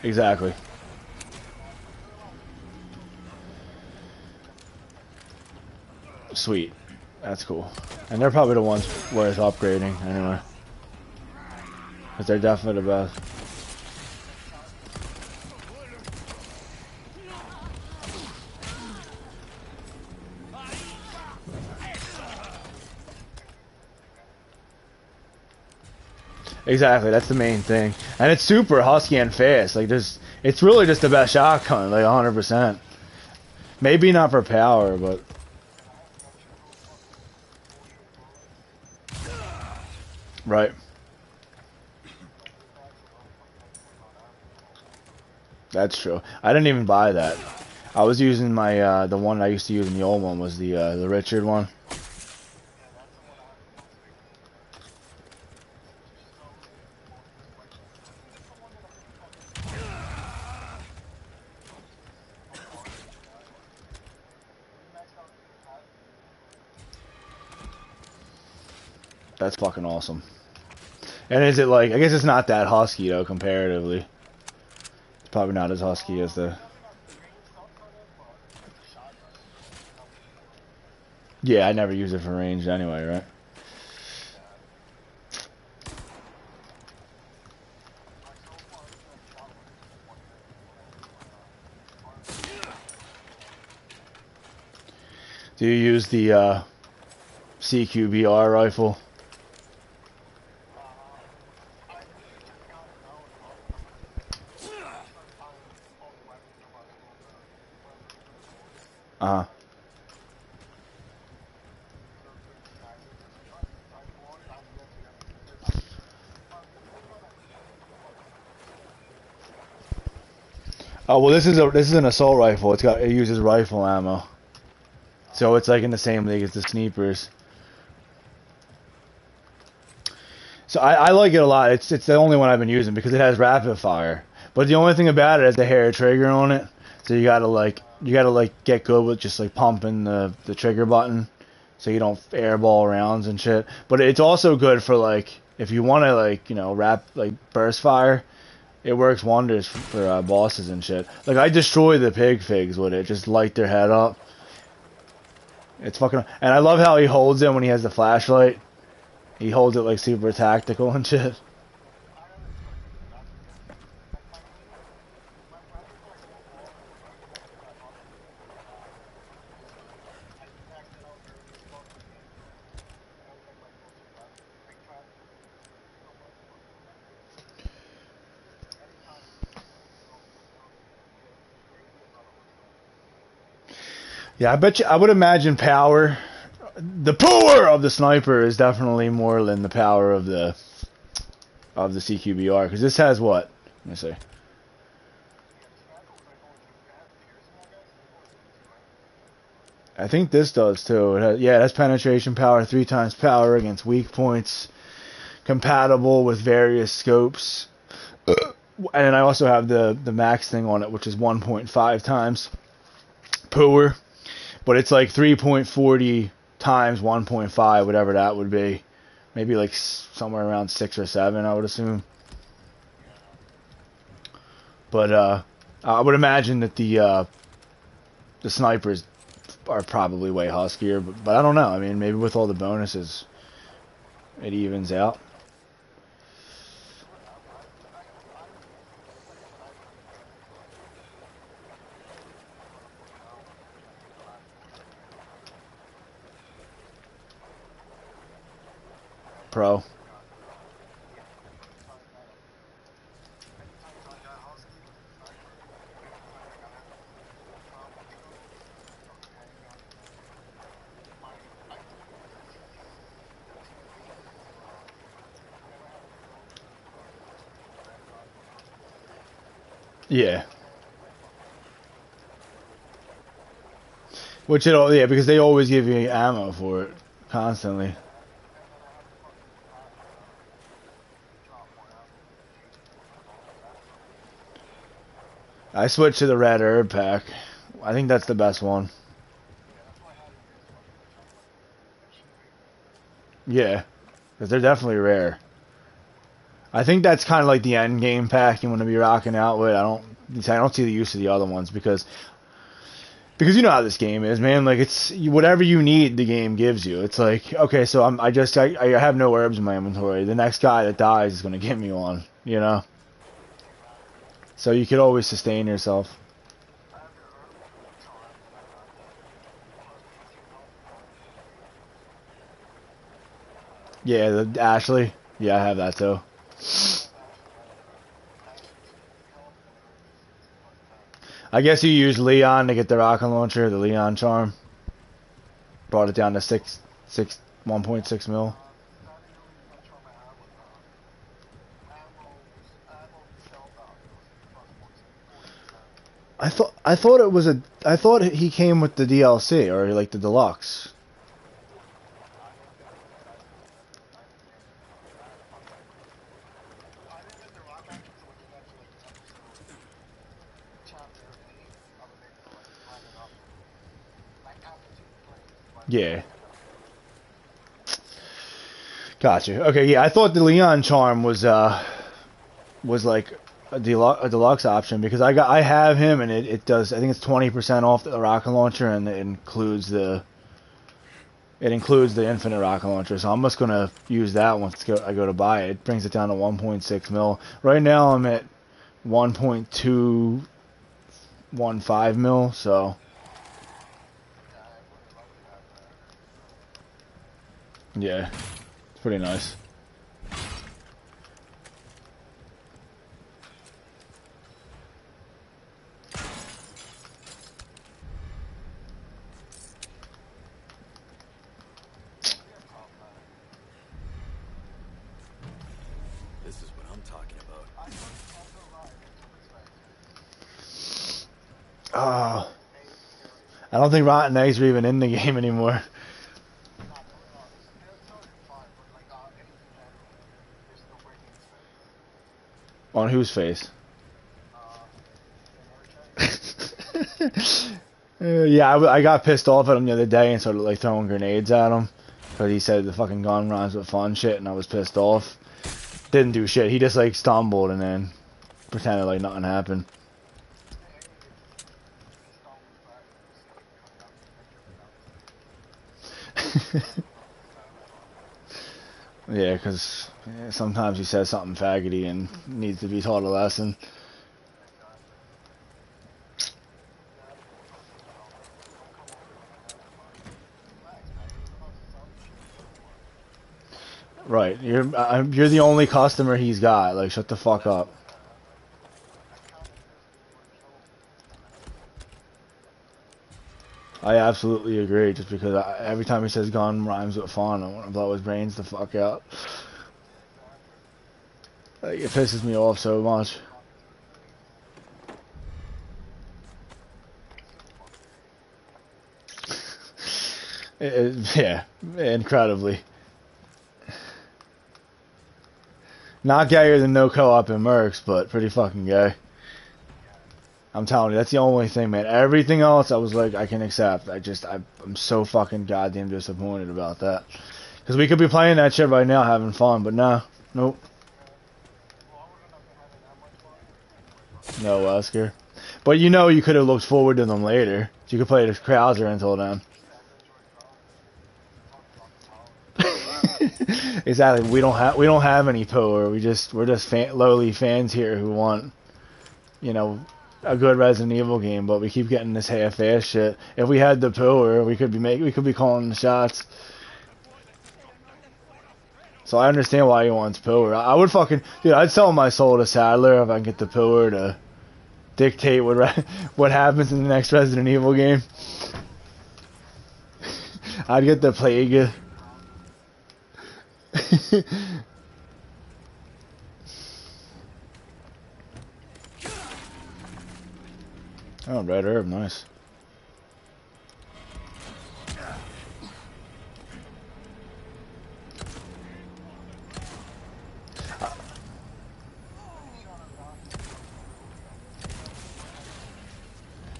Exactly. Sweet. That's cool. And they're probably the ones worth upgrading anyway. Because they're definitely the best. Exactly, that's the main thing. And it's super husky and fast. Like, it's really just the best shotgun, like 100%. Maybe not for power, but... Right. That's true. I didn't even buy that. I was using my, the one I used to use in the old one was the Richard one. That's fucking awesome. And is it like, I guess it's not that husky though, comparatively. It's probably not as husky as the... Yeah, I never use it for range anyway, right? Do you use the CQBR rifle? Uh-huh. Oh well, this is an assault rifle. It uses rifle ammo, so it's like in the same league as the snipers. So I like it a lot. It's the only one I've been using because it has rapid fire. But the only thing about it is the hair trigger on it. So you gotta like get good with just like pumping the trigger button, so you don't airball rounds and shit. But it's also good for like if you want to like burst fire. It works wonders for bosses and shit. Like I destroy the pig figs with it, just light their head up. It's fucking. And I love how he holds it when he has the flashlight. He holds it like super tactical and shit. Yeah, I bet you. I would imagine power. The power of the sniper is definitely more than the power of the CQBR, because this has what? Let me see. I think this does too. It has, yeah, it has penetration power, 3 times power against weak points, compatible with various scopes. And I also have the max thing on it, which is 1.5 times power, but it's like 3.40 times 1.5, whatever that would be. Maybe like somewhere around 6 or 7, I would assume. But I would imagine that the snipers are probably way huskier, but I don't know. I mean, maybe with all the bonuses, it evens out. Pro. Yeah. Which yeah, because they always give you ammo for it constantly. I switched to the red herb pack. I think that's the best one. Yeah, because they're definitely rare. I think that's kind of like the end game pack you want to be rocking out with. I don't see the use of the other ones because you know how this game is, man. Like it's whatever you need, the game gives you. It's like, okay, so I have no herbs in my inventory. The next guy that dies is gonna get me one, you know. So you could always sustain yourself. Yeah, the Ashley. Yeah, I have that too. I guess you use Leon to get the rocket launcher, the Leon charm. Brought it down to 1.6 mil. I thought he came with the DLC or like the deluxe. Yeah. Gotcha. Okay, yeah, I thought the Leon charm was like a deluxe option because I have him and it does, I think it's 20% off the rocket launcher, and it includes the infinite rocket launcher. So I'm just gonna use that once I go to buy it. It brings it down to 1.6 mil. Right now I'm at 1.215 mil. So yeah, it's pretty nice. This is what I'm talking about. Oh, I don't think rotten eggs are even in the game anymore. On whose face? Yeah, I got pissed off at him the other day and started like throwing grenades at him because he said the fucking gun rhymes with fun shit, and I was pissed off. Didn't do shit. He just like stumbled and then pretended like nothing happened. Yeah, because sometimes he says something faggoty and needs to be taught a lesson. Right, you're the only customer he's got. Like, shut the fuck up. I absolutely agree. Just because every time he says gun rhymes with fun, I want to blow his brains the fuck out. Like, it pisses me off so much. Yeah, incredibly. Not gayer than no co-op in Mercs, but pretty fucking gay. I'm telling you, that's the only thing, man. Everything else, I was like, I can accept. I'm so fucking goddamn disappointed about that. Because we could be playing that shit right now, having fun, but no, nope. No, Wesker. But you know, you could have looked forward to them later. You could play the Krauser until then. Exactly. We don't have any power. We're just lowly fans here who want, you know, a good Resident Evil game, but we keep getting this half-ass shit. If we had the power, we could be calling the shots. So I understand why he wants power. I would fucking, dude, I'd sell my soul to Sadler if I can get the power to dictate what happens in the next Resident Evil game. I'd get the plague. Oh, red herb, nice.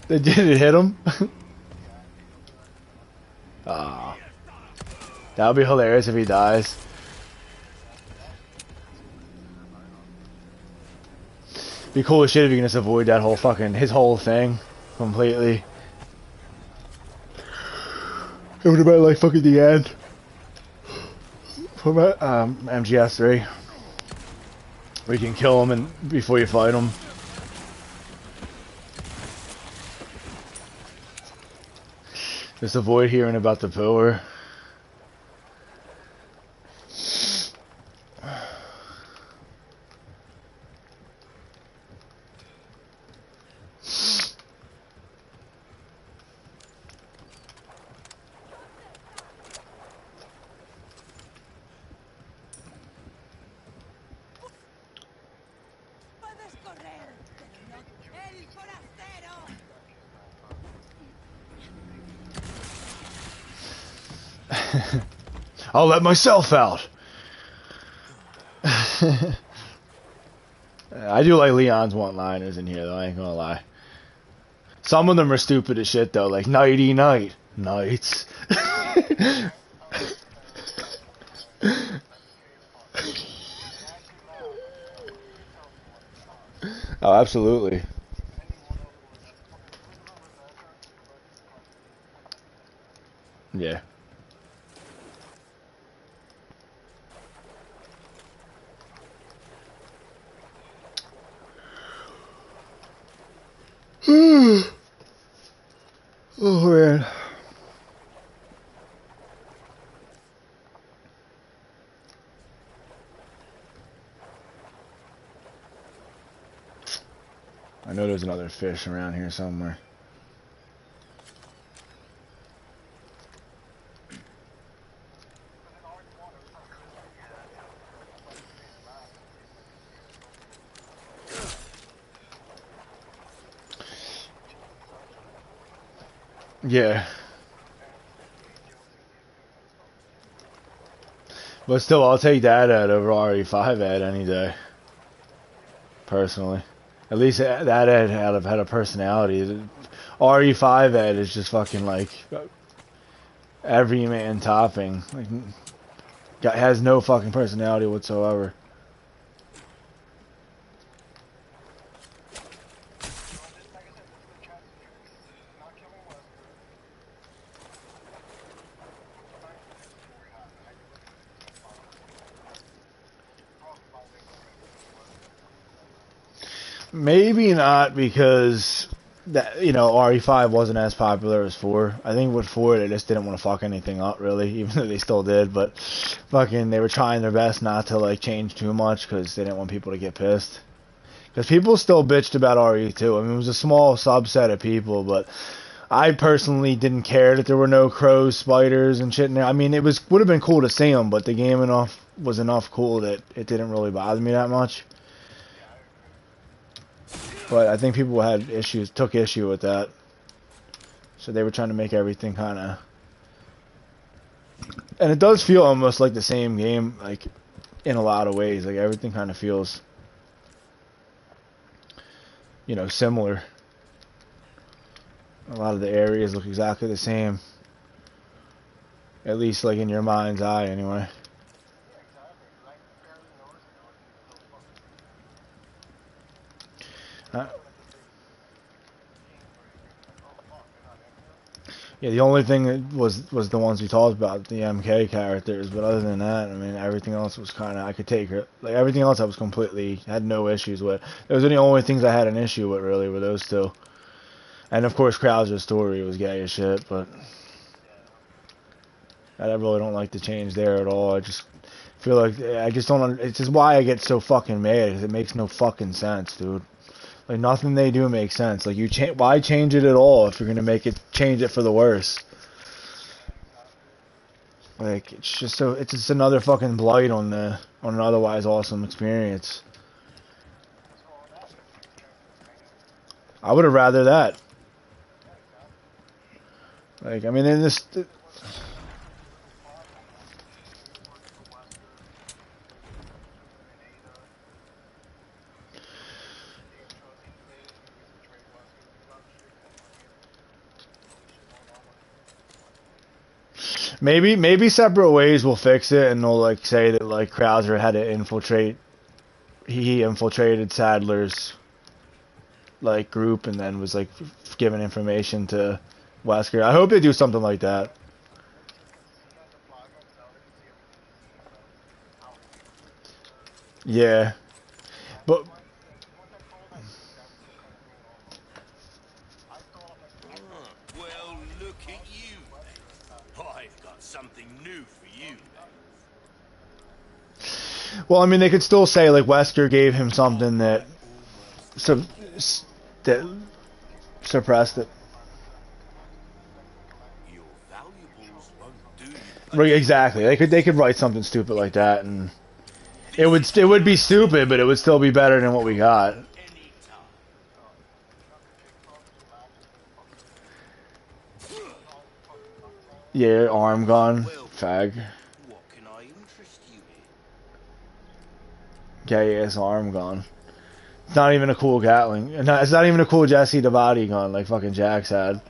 Did it hit him? Ah, that would be hilarious if he dies. Be cool as shit if you can just avoid that whole his whole thing completely. It would have been like fucking the end from MGS3. Where you can kill him before you fight him. Just avoid hearing about the power. I'll let myself out. I do like Leon's one-liners in here, though. I ain't gonna lie. Some of them are stupid as shit, though. Like nighty night, nights. Oh, absolutely. Yeah. Oh man. I know there's another fish around here somewhere. Yeah. But still, I'll take that ad over RE5 ad any day. Personally. At least that ad had a personality. RE5 ad is just fucking like every man topping. Like, has no fucking personality whatsoever. Maybe not, because that, you know, RE5 wasn't as popular as 4. I think with 4 they just didn't want to fuck anything up really, even though they still did, but fucking they were trying their best not to like change too much because they didn't want people to get pissed. Because people still bitched about RE2. I mean, it was a small subset of people, but I personally didn't care that there were no crows, spiders, and shit in there. I mean, it would have been cool to see them, but the game was enough cool that it didn't really bother me that much. But I think people took issue with that. So they were trying to make everything kind of... And it does feel almost like the same game, like, in a lot of ways. Like, everything kind of feels, similar. A lot of the areas look exactly the same. At least, like, in your mind's eye, anyway. Yeah, the only thing that was the ones we talked about, the MK characters, but other than that, I mean, everything else was kind of, I could take it. Like, everything else I was had no issues with. Those are the only things I had an issue with, really, were those two. And, of course, Krauser's story was gay as shit, but I really don't like the change there at all. I just feel like, I just don't, it's just why I get so fucking mad, because it makes no fucking sense, dude. Like, nothing they do makes sense. Like, why change it at all if you're gonna change it for the worse? Like, it's just another fucking blight on an otherwise awesome experience. I would have rather that. Like, I mean, in this... Maybe Separate Ways will fix it, and they'll like say that like Krauser had to infiltrate. He infiltrated Sadler's like group, and then was like giving information to Wesker. I hope they do something like that. Yeah, but Well, look at you. I've got something new for you. well, I mean, they could still say like Wesker gave him something that that suppressed it. Your valuables won't do you. Right, exactly. They could write something stupid like that, and it would be stupid, but it would still be better than what we got. Anytime. Yeah, arm gone, fag. What can I interest you in? Gay ass arm gone. It's not even a cool Gatling. No, it's not even a cool Jesse the Body gun like fucking Jax had.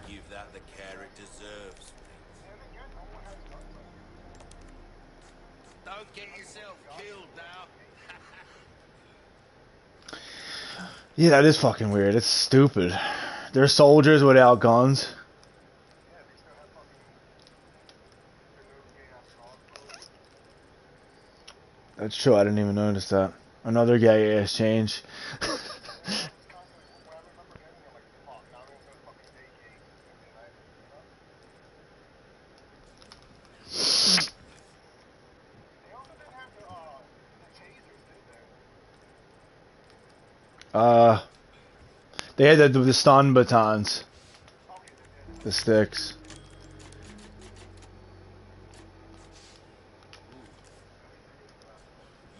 Give that the care it deserves. Don't get yourself killed now. Yeah, that is fucking weird. It's stupid. They're soldiers without guns. That's true, I didn't even notice that. Another gay ass change. They had the stun batons. The sticks.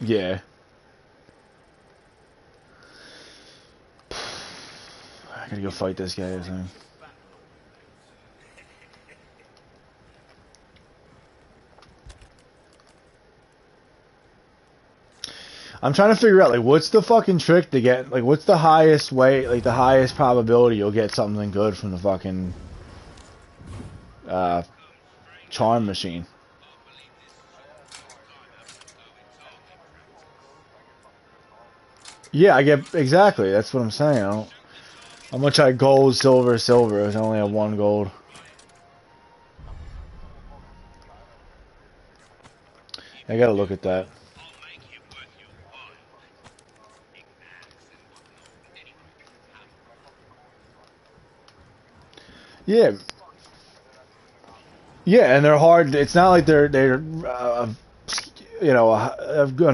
Yeah. I gotta go fight this guy or something. I'm trying to figure out, like, what's the fucking trick to get, like, what's the highest way, like, the highest probability you'll get something good from the fucking, charm machine. Yeah, I get, exactly, that's what I'm saying. How much I gold, silver, silver, I only have one gold. I gotta look at that. Yeah. Yeah, and they're hard. It's not like they're an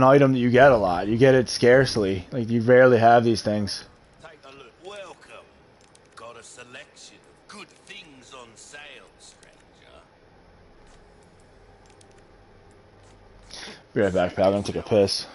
item that you get a lot. You get it scarcely. Like, you rarely have these things. Take a look. Welcome. Got a selection of good Be right back, pal. I'm gonna take a piss.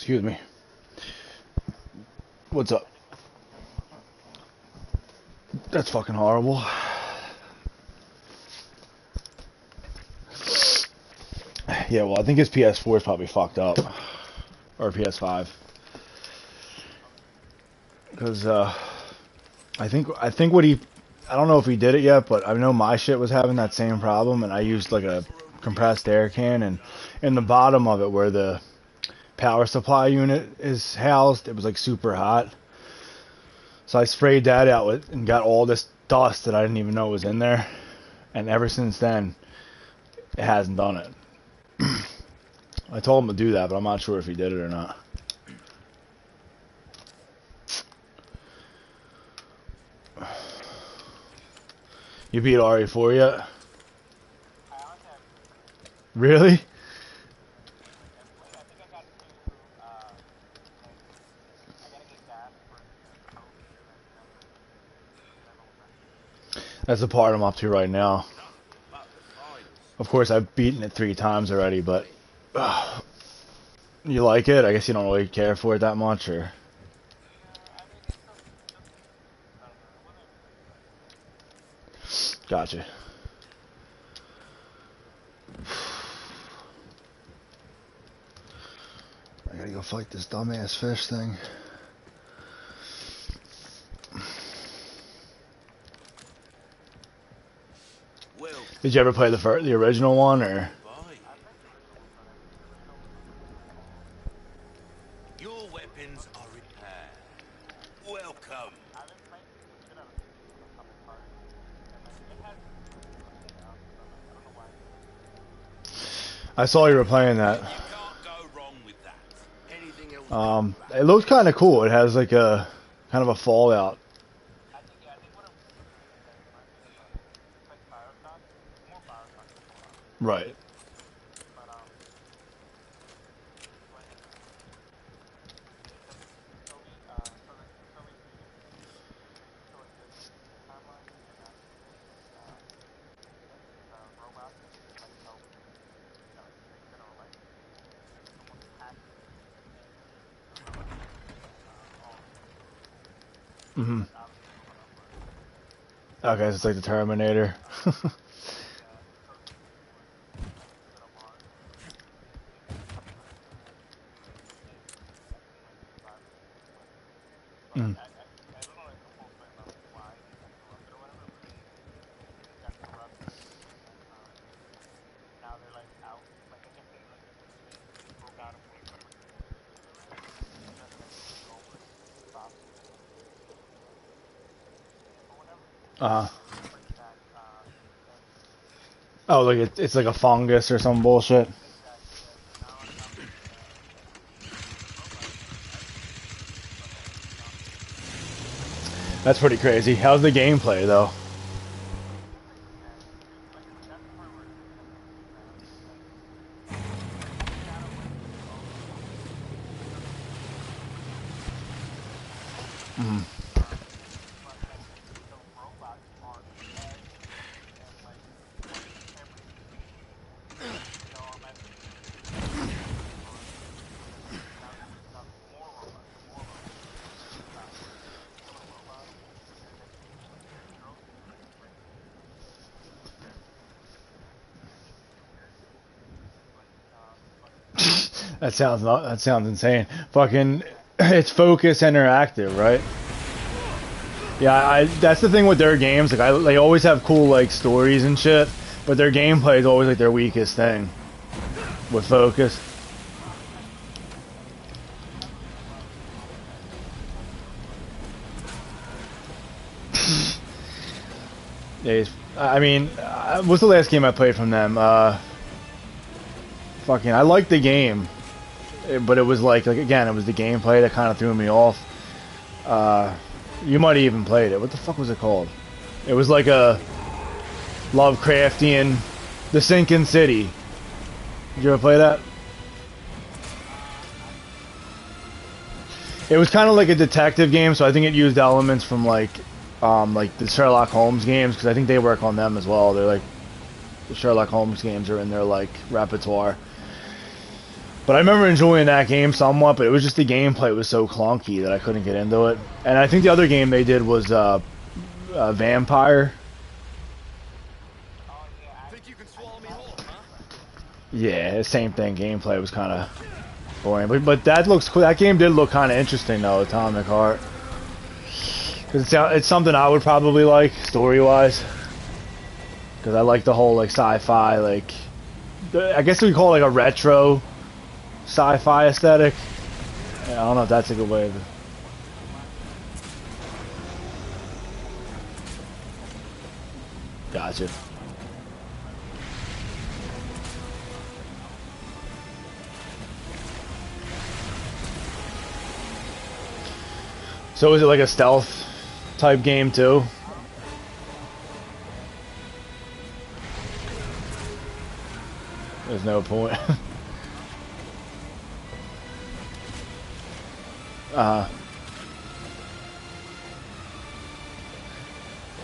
Excuse me. What's up? That's fucking horrible. Yeah, well, I think his PS4 is probably fucked up. Or PS5. Because, I think what he... I don't know if he did it yet, but I know my shit was having that same problem, and I used, like, a compressed air can, and in the bottom of it, where the power supply unit is housed, it was, like, super hot. So I sprayed that out with, and got all this dust that I didn't even know was in there. And ever since then, it hasn't done it. I told him to do that, but I'm not sure if he did it or not. You beat RE4 yet? Really? That's the part I'm up to right now. Of course, I've beaten it 3 times already, but... you like it? I guess you don't really care for it that much, or... Gotcha. I gotta go fight this dumbass fish thing. Did you ever play the original one, or? Your weapons are repaired. Welcome. I saw you were playing that. You can't go wrong with that. Anything else? It looks kind of cool. It has like a kind of a Fallout. Right. Mhm. Okay, so it's like the Terminator. Mm. Uh-huh. Oh, like it's like a fungus or some bullshit. That's pretty crazy. How's the gameplay though? Mm. That sounds insane. Fucking, it's focus interactive, right? Yeah, that's the thing with their games. Like, they always have cool like stories and shit, but their gameplay is always like their weakest thing. With focus. I mean, what's the last game I played from them? Fucking, I liked the game, but it was like again, it was the gameplay that kind of threw me off. You might have even played it. What the fuck was it called? It was like a Lovecraftian, The Sinking City. Did you ever play that? It was kind of like a detective game, so I think it used elements from like the Sherlock Holmes games, because I think they work on them as well. They're like, the Sherlock Holmes games are in their like repertoire. But I remember enjoying that game somewhat, but it was just the gameplay was so clunky that I couldn't get into it. And I think the other game they did was Vampire. Think you can swallow me whole, huh? Yeah, same thing. Gameplay was kind of boring, but that looks cool. That game did look kind of interesting though, Atomic Heart. Cause it's something I would probably like story wise. Cause I like the whole like sci-fi like, I guess we call it like a retro sci-fi aesthetic. Yeah, I don't know if that's a good way of. Gotcha. So is it like a stealth type game too? There's no point.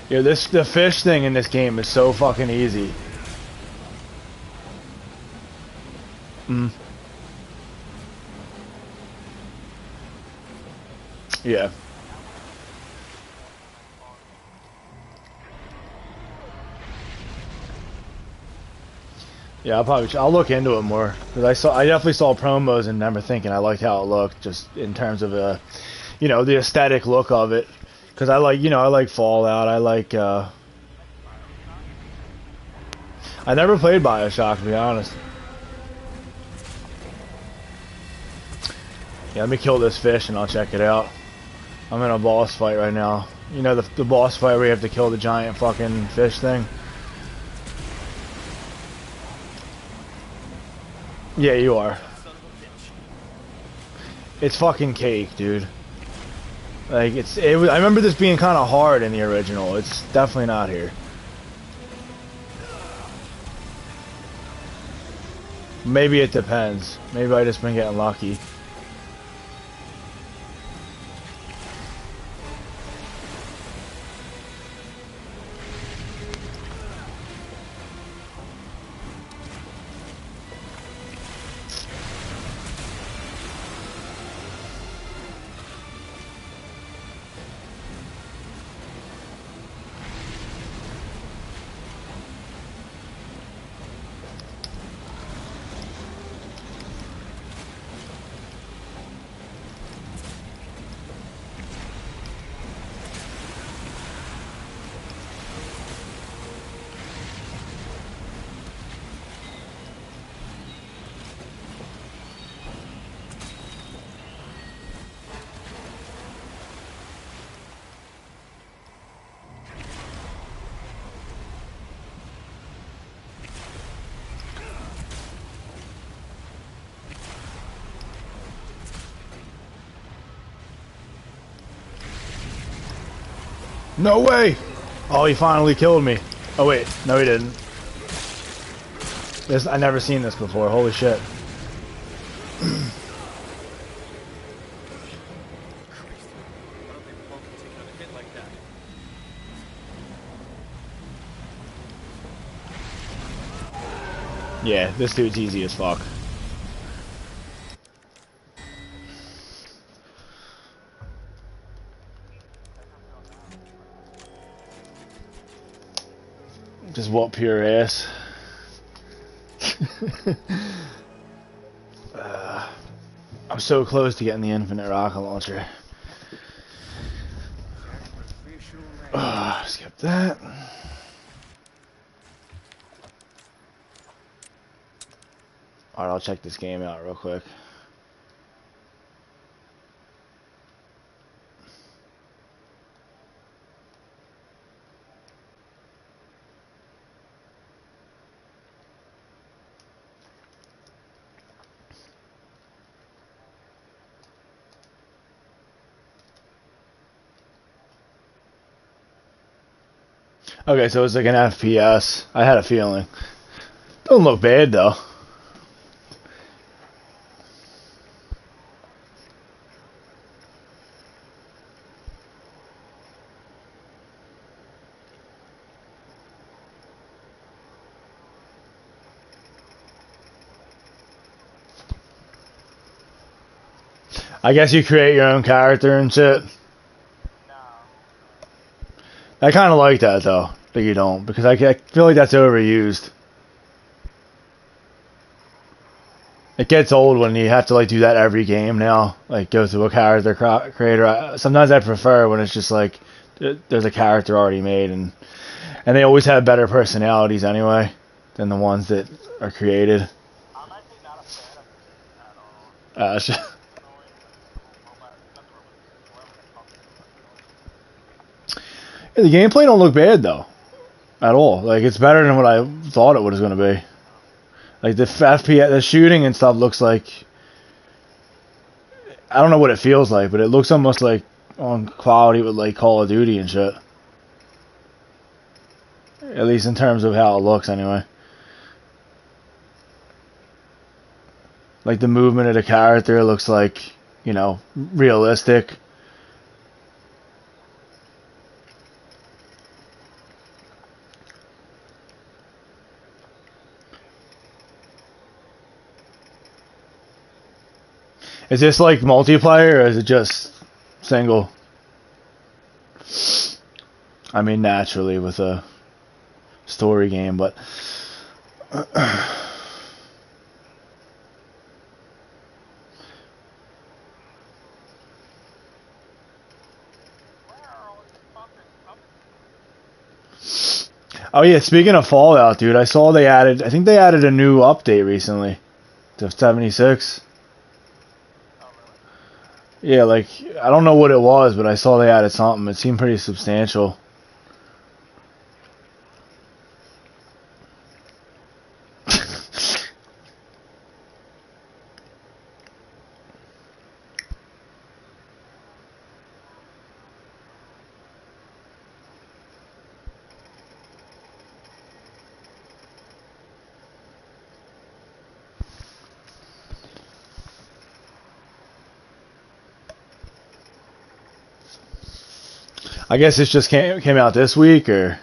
Yeah, the fish thing in this game is so fucking easy. Mm. Yeah. Yeah, I'll look into it more because I definitely saw promos and remember thinking I liked how it looked just in terms of the aesthetic look of it. Because I like Fallout. I never played BioShock to be honest. Yeah, let me kill this fish and I'll check it out. I'm in a boss fight right now. You know the boss fight where you have to kill the giant fucking fish thing. Yeah, you are. It's fucking cake, dude. Like I remember this being kind of hard in the original. It's definitely not here. Maybe it depends. Maybe I just been getting lucky. No way! Oh, he finally killed me. Oh wait, no he didn't. I never seen this before. Holy shit. Yeah, this dude's easy as fuck. Just whoop your ass. I'm so close to getting the infinite rocket launcher. Skip that. Alright, I'll check this game out real quick. Okay, so it's like an FPS. I had a feeling. Don't look bad though. I guess you create your own character and shit. I kind of like that though, but you don't because I feel like that's overused. It gets old when you have to like do that every game now. Like go through a character creator. Sometimes I prefer when it's just like there's a character already made and they always have better personalities anyway than the ones that are created. Uh, the gameplay don't look bad though at all. Like it's better than what I thought it was going to be. Like the FPS, the shooting and stuff looks like I don't know what it feels like, but it looks almost like on quality with like Call of Duty and shit. At least in terms of how it looks, anyway. Like the movement of the character looks like, you know, realistic. Is this like multiplayer or is it just single? I mean, naturally with a story game, but oh yeah, speaking of Fallout, dude, I saw I think they added a new update recently to 76. Yeah, like I don't know what it was, but I saw they added something. It seemed pretty substantial. I guess this just came out this week, or.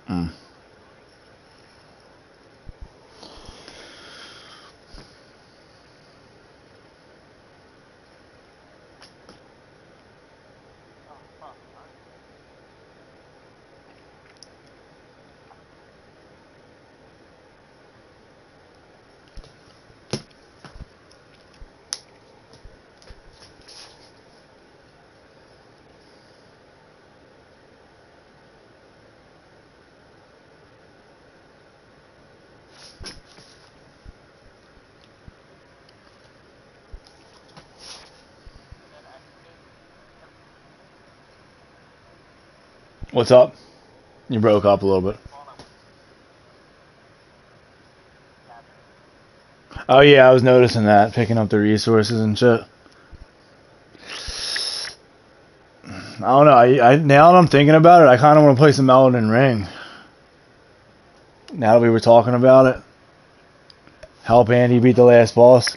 Hmm. What's up? You broke up a little bit. Oh yeah, I was noticing that, picking up the resources and shit. I don't know. I now that I'm thinking about it, I kind of want to play some Elden Ring. Now that we were talking about it, help Andy beat the last boss.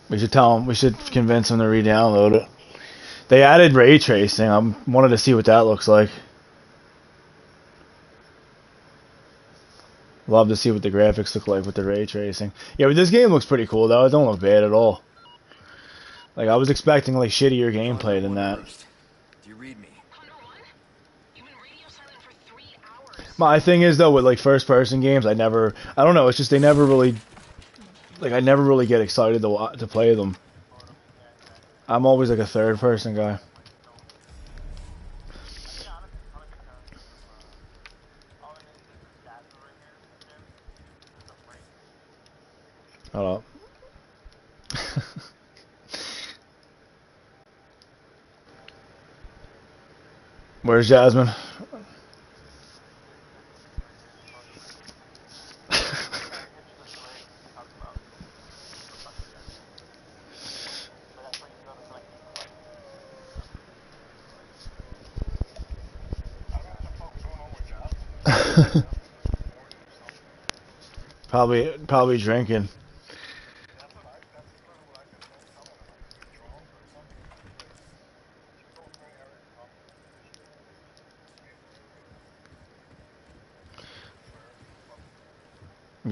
We should tell him. We should convince him to re-download it. They added ray tracing. I wanted to see what that looks like. Love to see what the graphics look like with the ray tracing. Yeah, but this game looks pretty cool though. It don't look bad at all. Like I was expecting like shittier Conduit gameplay than one that. first. Do you read me? Condor One? You've been radio silent for 3 hours. My thing is though with like first person games, I don't know. It's just they never really like I never really get excited to play them. I'm always like a third person guy. Hold up. Where's Jasmine? Probably drinking.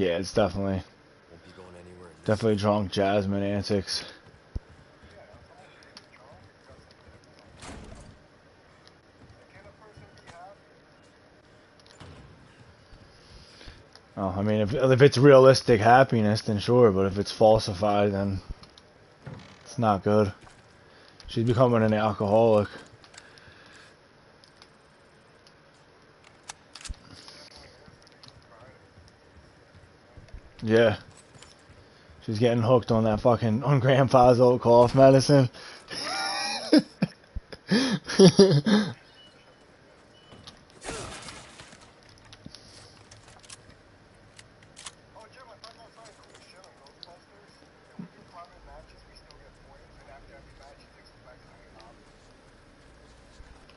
Yeah, it's definitely Won't be going anywhere in this. definitely drunk Jasmine antics. Oh, I mean, if it's realistic happiness, then sure. But if it's falsified, then it's not good. She's becoming an alcoholic. Yeah. She's getting hooked on that fucking on Grandpa's old cough medicine.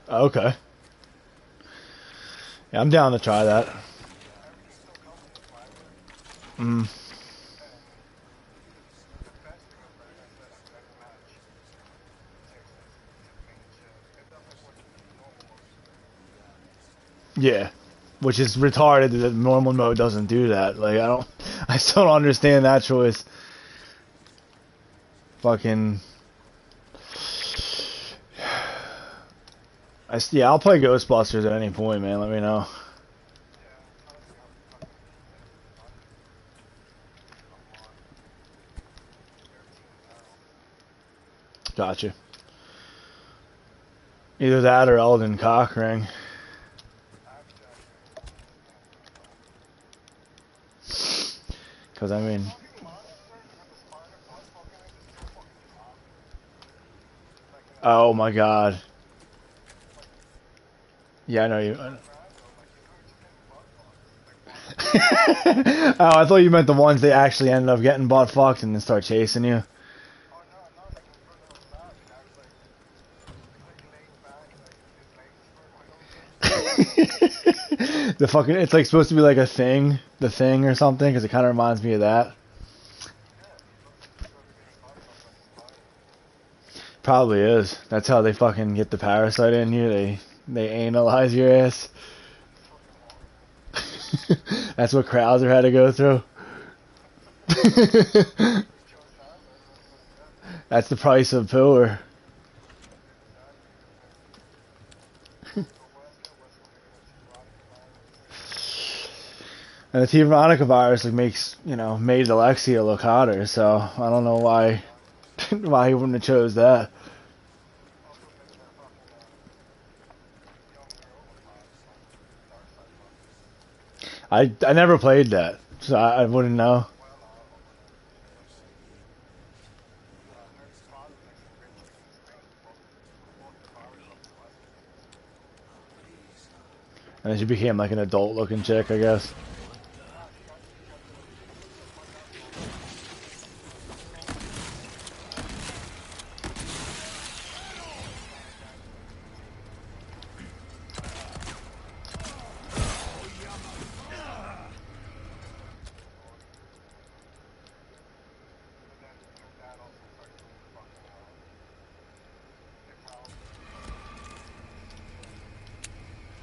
Okay. Yeah, I'm down to try that. Mm. Yeah. Which is retarded that normal mode doesn't do that. Like, I still don't understand that choice. Fucking. Yeah, I'll play Ghostbusters at any point, man. Let me know. Gotcha. Either that or Elden Cockring. Because, I mean... Oh my god. Yeah, I know you... Oh, I thought you meant the ones that actually ended up getting butt fucked and then start chasing you. The fucking... It's like supposed to be like a thing. The Thing or something, because it kind of reminds me of that. Probably is. That's how they fucking get the parasite in you. They analyze your ass. That's what Krauser had to go through. That's the price of poor. And the T. Veronica virus like makes, made Alexia look hotter, so I don't know why why he wouldn't have chose that. I never played that, so I wouldn't know. And then she became like an adult looking chick, I guess.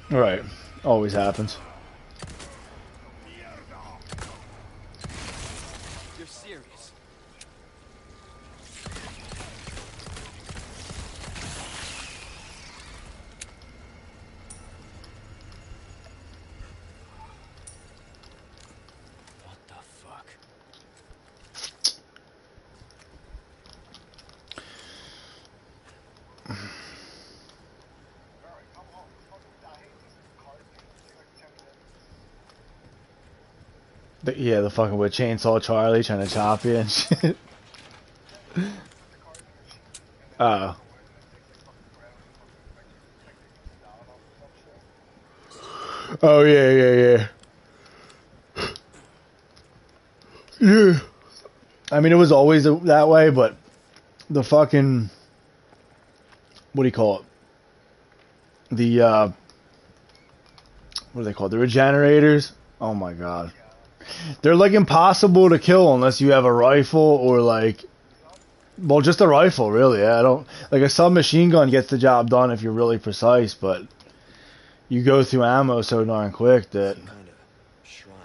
Right. Always happens. You're serious. What the fuck? Yeah, the fucking with Chainsaw Charlie trying to chop you and shit. Oh. Oh yeah. Yeah. I mean, it was always that way, but the fucking what do you call it? The what are they called? The regenerators. Oh my god, they're like impossible to kill unless you have a rifle or like, well, just a rifle, really. I don't like a submachine gun gets the job done if you're really precise, but you go through ammo so darn quick that. Some kind of shrine.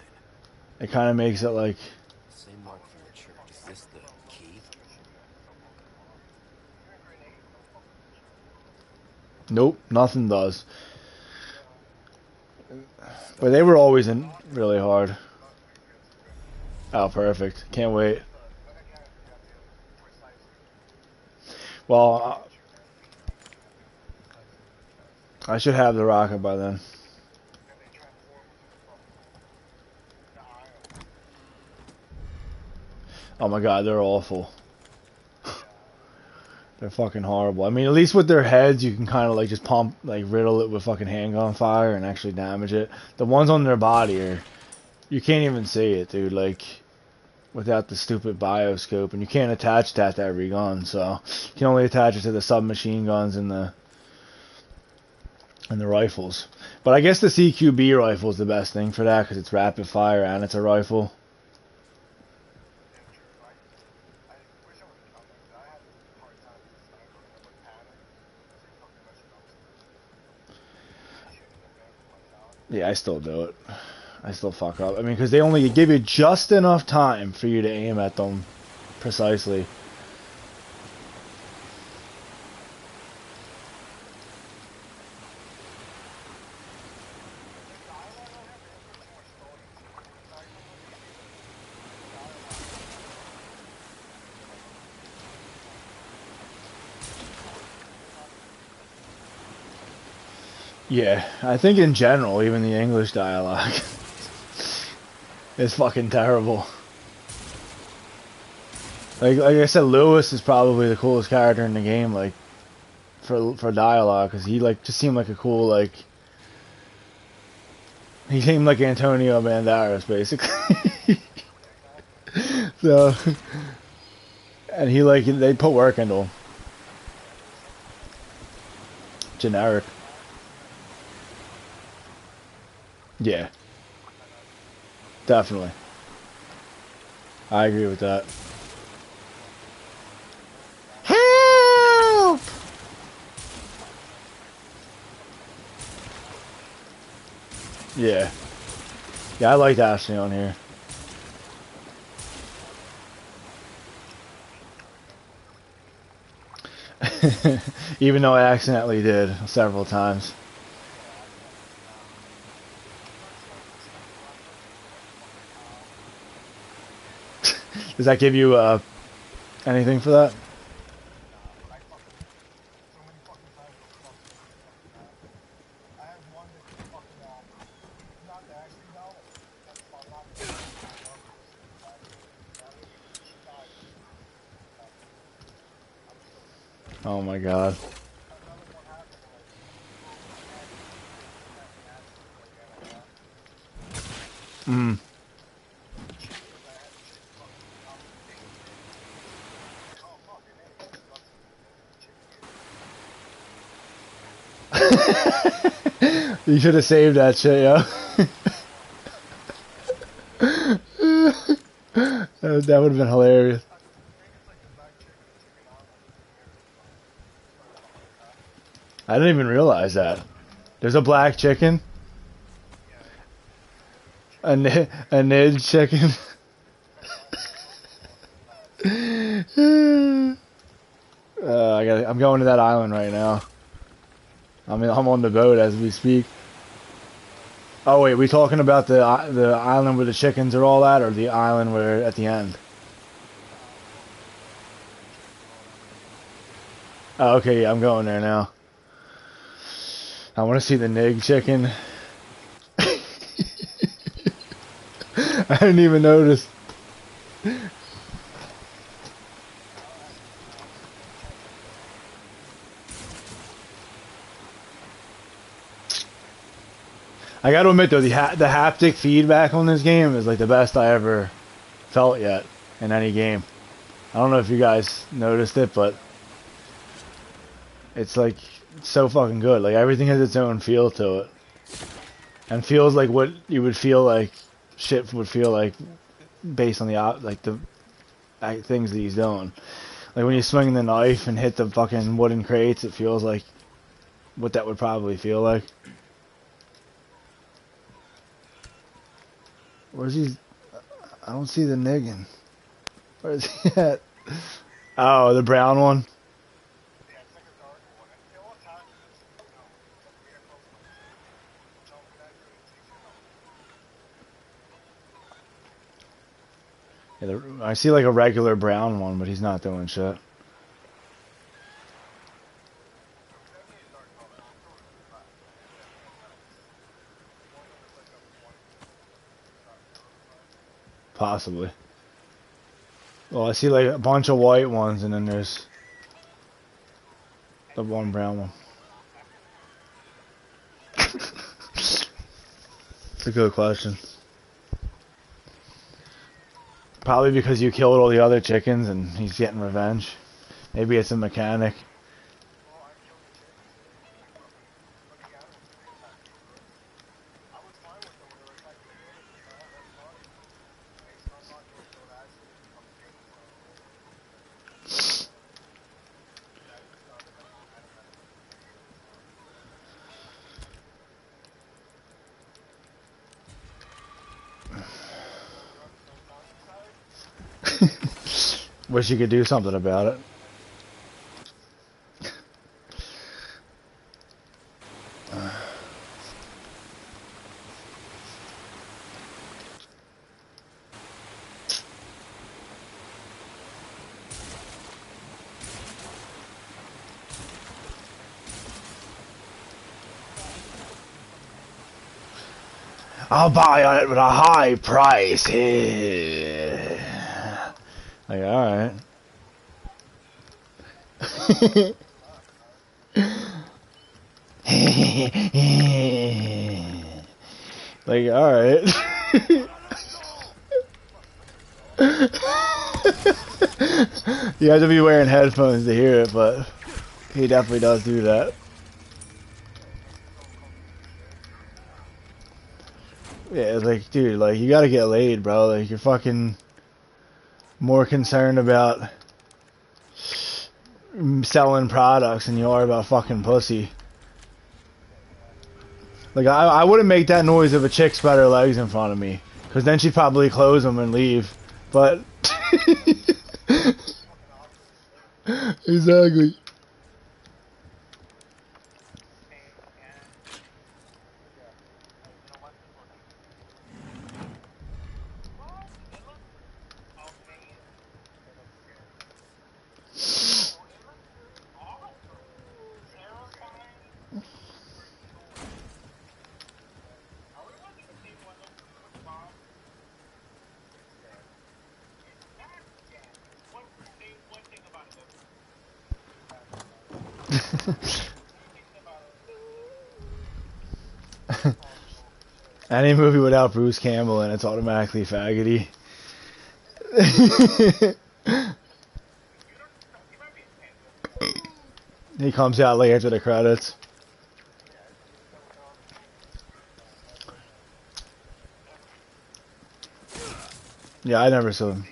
It kind of makes it like, Same mark from the church. Is this the key? nope, nothing does. But they were always in really hard. Oh, perfect. Can't wait. Well, I should have the rocket by then. Oh my god, they're awful. They're fucking horrible. I mean, at least with their heads, you can kind of like just pump, like riddle it with fucking handgun fire and actually damage it. The ones on their body are, you can't even see it, dude. Like, without the stupid bioscope, and you can't attach that to every gun, so you can only attach it to the submachine guns and the rifles. But I guess the CQB rifle is the best thing for that because it's rapid fire and it's a rifle. Yeah, I still do it. I still fuck up. I mean, because they only give you just enough time for you to aim at them precisely. Yeah, I think in general, even the English dialogue is fucking terrible. Like I said, Lewis is probably the coolest character in the game, like for dialogue, because he like just seemed like a cool like he seemed like Antonio Banderas basically. So, and he like they put work into him. Generic. Yeah, definitely. I agree with that. Help! Yeah. Yeah, I like Ashley on here. Even though I accidentally did several times. Does that give you anything for that? Oh my god. Mm. You should have saved that shit, yo. That would have been hilarious. I didn't even realize that. There's a black chicken. A Nid chicken. I'm going to that island right now. I'm on the boat as we speak. Oh wait, we talking about the island where the chickens are all at, or the island where at the end? Oh, okay, yeah, I'm going there now. I want to see the Nig chicken. I didn't even notice. I gotta admit though, the haptic feedback on this game is like the best I ever felt yet in any game. I don't know if you guys noticed it, but it's like it's so fucking good. Like everything has its own feel to it, and feels like what you would feel like shit would feel like based on the things that he's doing. Like when you swing the knife and hit the fucking wooden crates, it feels like what that would probably feel like. Where's he? I don't see the niggin. Where is he at? Oh, the brown one. Yeah, I see like a regular brown one, but he's not doing shit. Possibly. Well, I see like a bunch of white ones, and then there's the one brown one. It's a good question. Probably because you killed all the other chickens and he's getting revenge. Maybe it's a mechanic. Wish you could do something about it. I'll buy on it with a high price. Like, alright. Like, alright. You have to be wearing headphones to hear it, but he definitely does do that. Yeah, it's like, dude, like, you gotta get laid, bro. Like, you're fucking more concerned about selling products than you are about fucking pussy. Like, I wouldn't make that noise if a chick spread her legs in front of me, because then she'd probably close them and leave. But exactly. Any movie without Bruce Campbell and it's automatically faggoty. He comes out later to the credits. Yeah, I never saw him.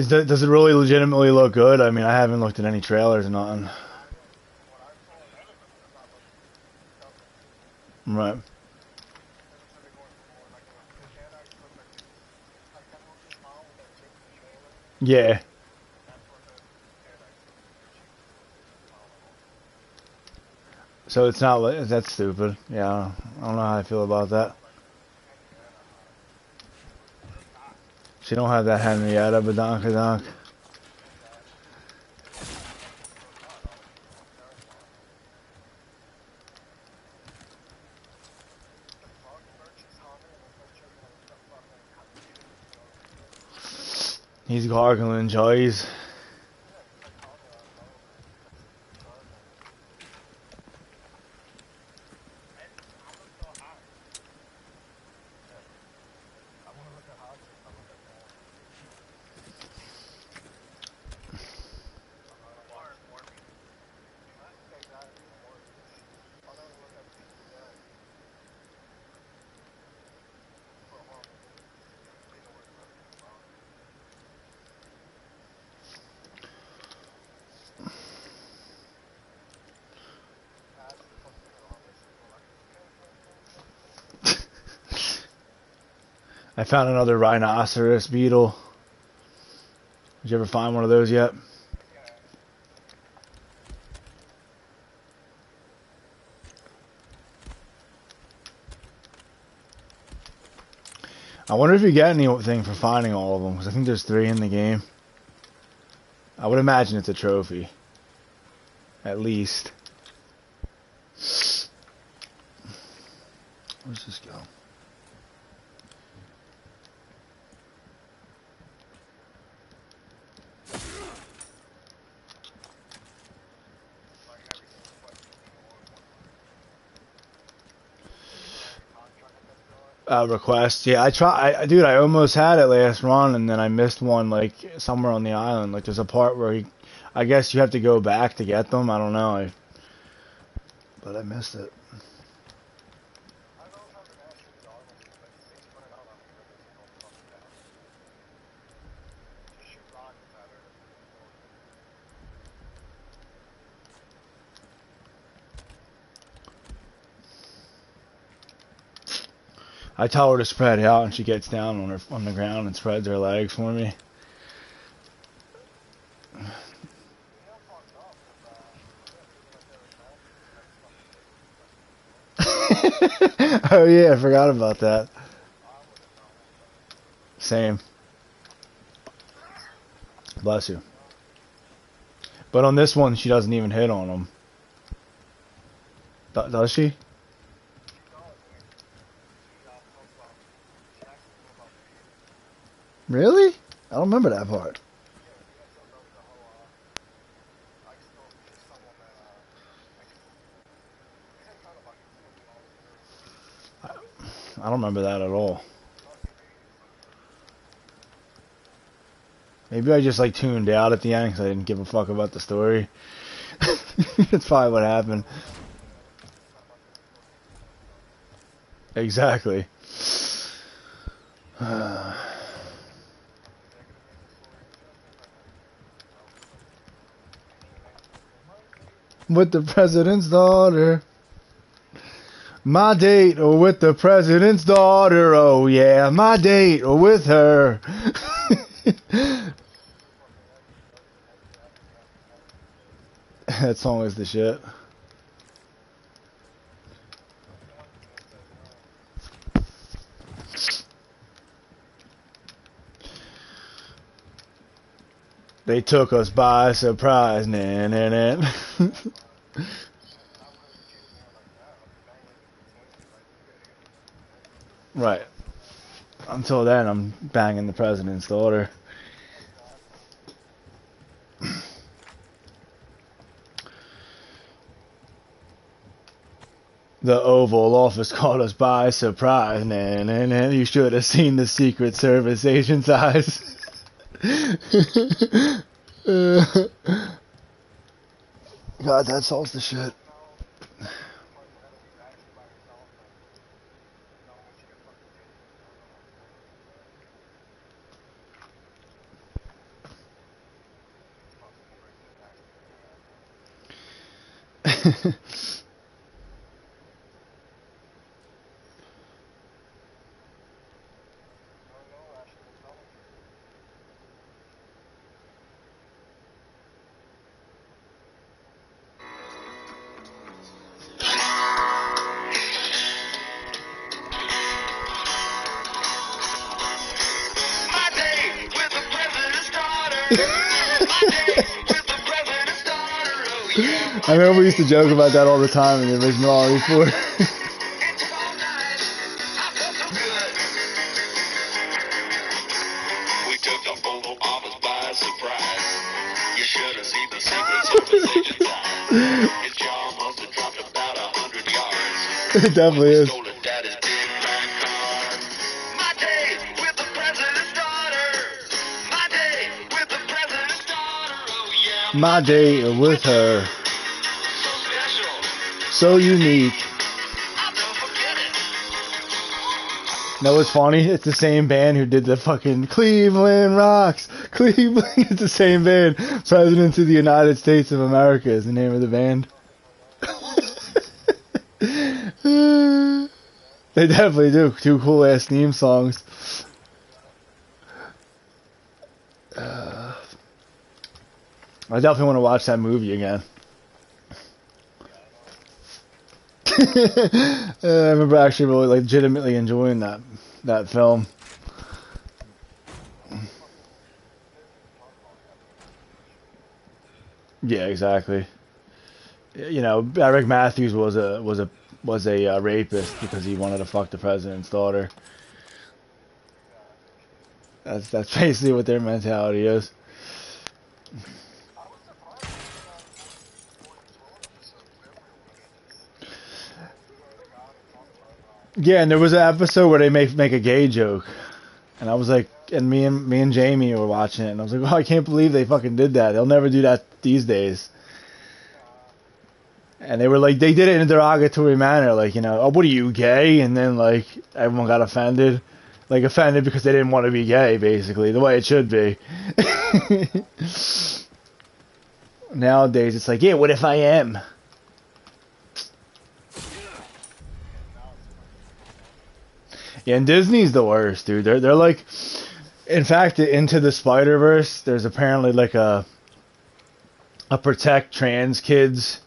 Does it really legitimately look good? I mean, I haven't looked at any trailers or nothing. Right. Yeah. So it's not like that's stupid. Yeah, I don't know how I feel about that. She don't have that Henrietta Badonkadonk. He's gargling joys. I found another rhinoceros beetle. Did you ever find one of those yet? I wonder if you get anything for finding all of them, because I think there's 3 in the game. I would imagine it's a trophy. At least. Where's this go? Request. Yeah, dude, I almost had it last run, and then I missed one, like, somewhere on the island. Like, there's a part where I guess you have to go back to get them. I don't know. But I missed it. I tell her to spread out, and she gets down on the ground and spreads her legs for me. Oh yeah, I forgot about that. Same. Bless you. But on this one, she doesn't even hit on them. Does she? Really? I don't remember that part. I don't remember that at all. Maybe I just like tuned out at the end because I didn't give a fuck about the story. That's probably what happened. Exactly. With the president's daughter. My date with the president's daughter. Oh yeah, my date with her. That song is the shit. They took us by surprise. Nah, nah, nah. Right. Until then, I'm banging the president's daughter. The Oval Office caught us by surprise. Nah, nah, nah. You should have seen the Secret Service agent's eyes. God, that song's the shit. I remember we used to joke about that all the time in the original RE4. We took the Oval Office by surprise. You should have seen the Secret Service agent's eyes. His jaw must have dropped about 100 yards. It definitely is. Stole it, that is big black car. My day with the president's daughter. My day with the president's daughter. Oh yeah. My day with her. So special. So unique. I'll never forget it. Know what's funny? It's the same band who did the fucking Cleveland Rocks. Cleveland. It's the same band. Presidents of the United States of America is the name of the band. They definitely do. 2 cool ass theme songs. I definitely want to watch that movie again. I remember actually really like, legitimately enjoying that film. Yeah, exactly. You know, Eric Matthews was a rapist because he wanted to fuck the president's daughter. That's basically what their mentality is. Yeah, and there was an episode where they make a gay joke, and I was like, and me and Jamie were watching it, and I was like, oh, I can't believe they fucking did that. They'll never do that these days. And they were like, they did it in a derogatory manner, like, you know, oh, what are you, gay? And then like everyone got offended, like offended because they didn't want to be gay, basically, the way it should be. Nowadays, it's like, yeah, what if I am? Yeah, and Disney's the worst, dude. They're like, in fact, Into the Spider-Verse, there's apparently like a protect trans kids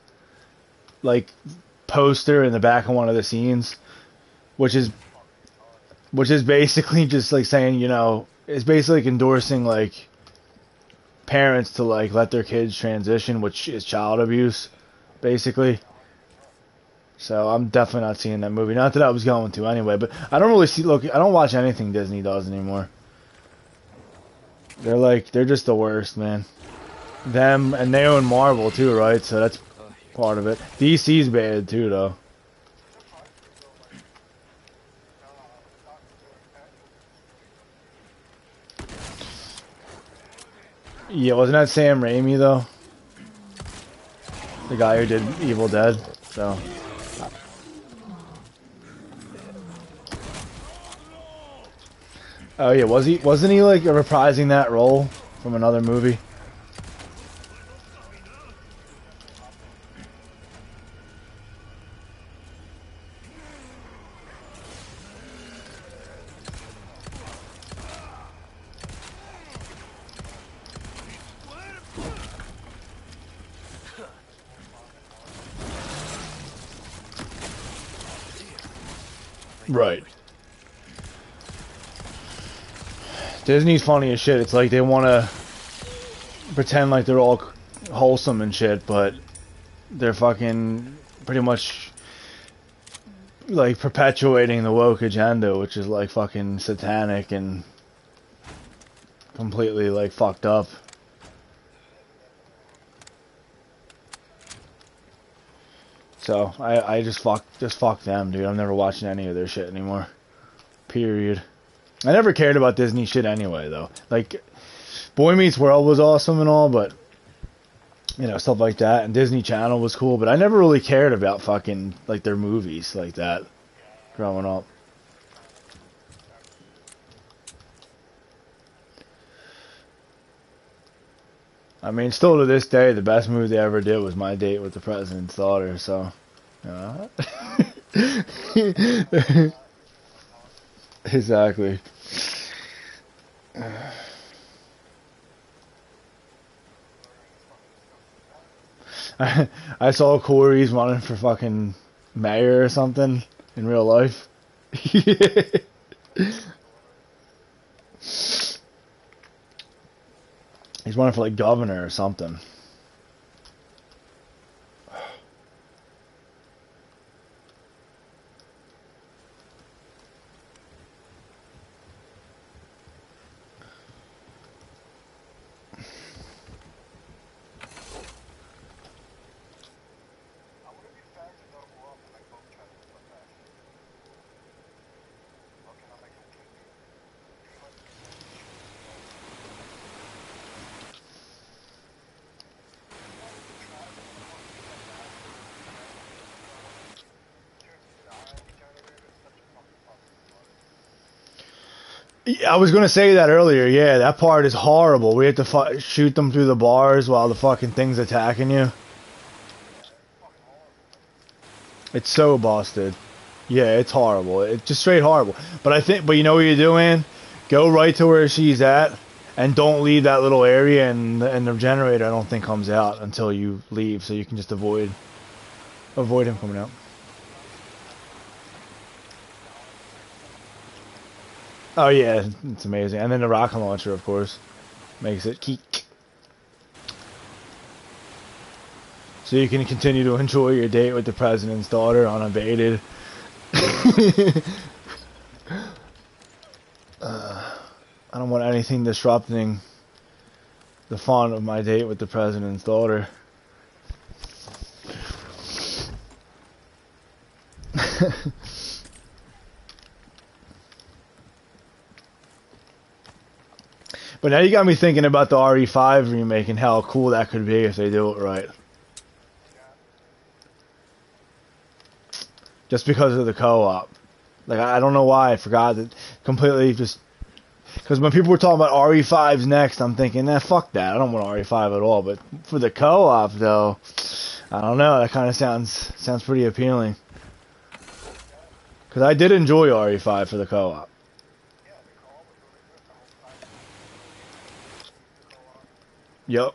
like poster in the back of one of the scenes, which is basically just like saying, you know, it's basically like endorsing like parents to like let their kids transition, which is child abuse, basically. So I'm definitely not seeing that movie. Not that I was going to anyway, but I don't really see. Look, I don't watch anything Disney does anymore. They're just the worst, man. Them, and they own Marvel too, right? So that's part of it. DC's bad too, though. Yeah, wasn't that Sam Raimi though? The guy who did Evil Dead. So. Oh yeah, wasn't he like reprising that role from another movie? Right. Disney's funny as shit. It's like they want to pretend like they're all wholesome and shit, but they're fucking pretty much like perpetuating the woke agenda, which is like fucking satanic and completely like fucked up. So I just fuck them, dude. I'm never watching any of their shit anymore. Period. I never cared about Disney shit anyway, though. Like, Boy Meets World was awesome and all, but you know, stuff like that. And Disney Channel was cool, but I never really cared about fucking like their movies like that growing up. I mean, still to this day, the best movie they ever did was My Date with the President's Daughter. So, exactly. I saw Corey's running for fucking mayor or something in real life. He's running for like governor or something. I was gonna say that earlier. Yeah, that part is horrible. We have to shoot them through the bars while the fucking thing's attacking you. It's so busted. Yeah, it's horrible. It's just straight horrible. But you know what you're doing? Go right to where she's at, And don't leave that little area, and the generator I don't think comes out until you leave, so you can just avoid him coming out. Oh yeah, it's amazing. And then the rocket launcher, of course, makes it keek. So you can continue to enjoy your date with the president's daughter unabated. I don't want anything disrupting the fun of my date with the president's daughter. But now you got me thinking about the RE5 remake and how cool that could be if they do it right. Just because of the co-op. Like, I don't know why I forgot that completely just... Because when people were talking about RE5's next, I'm thinking, fuck that. I don't want RE5 at all. But for the co-op, though, I don't know. That kind of sounds pretty appealing. Because I did enjoy RE5 for the co-op. Yep.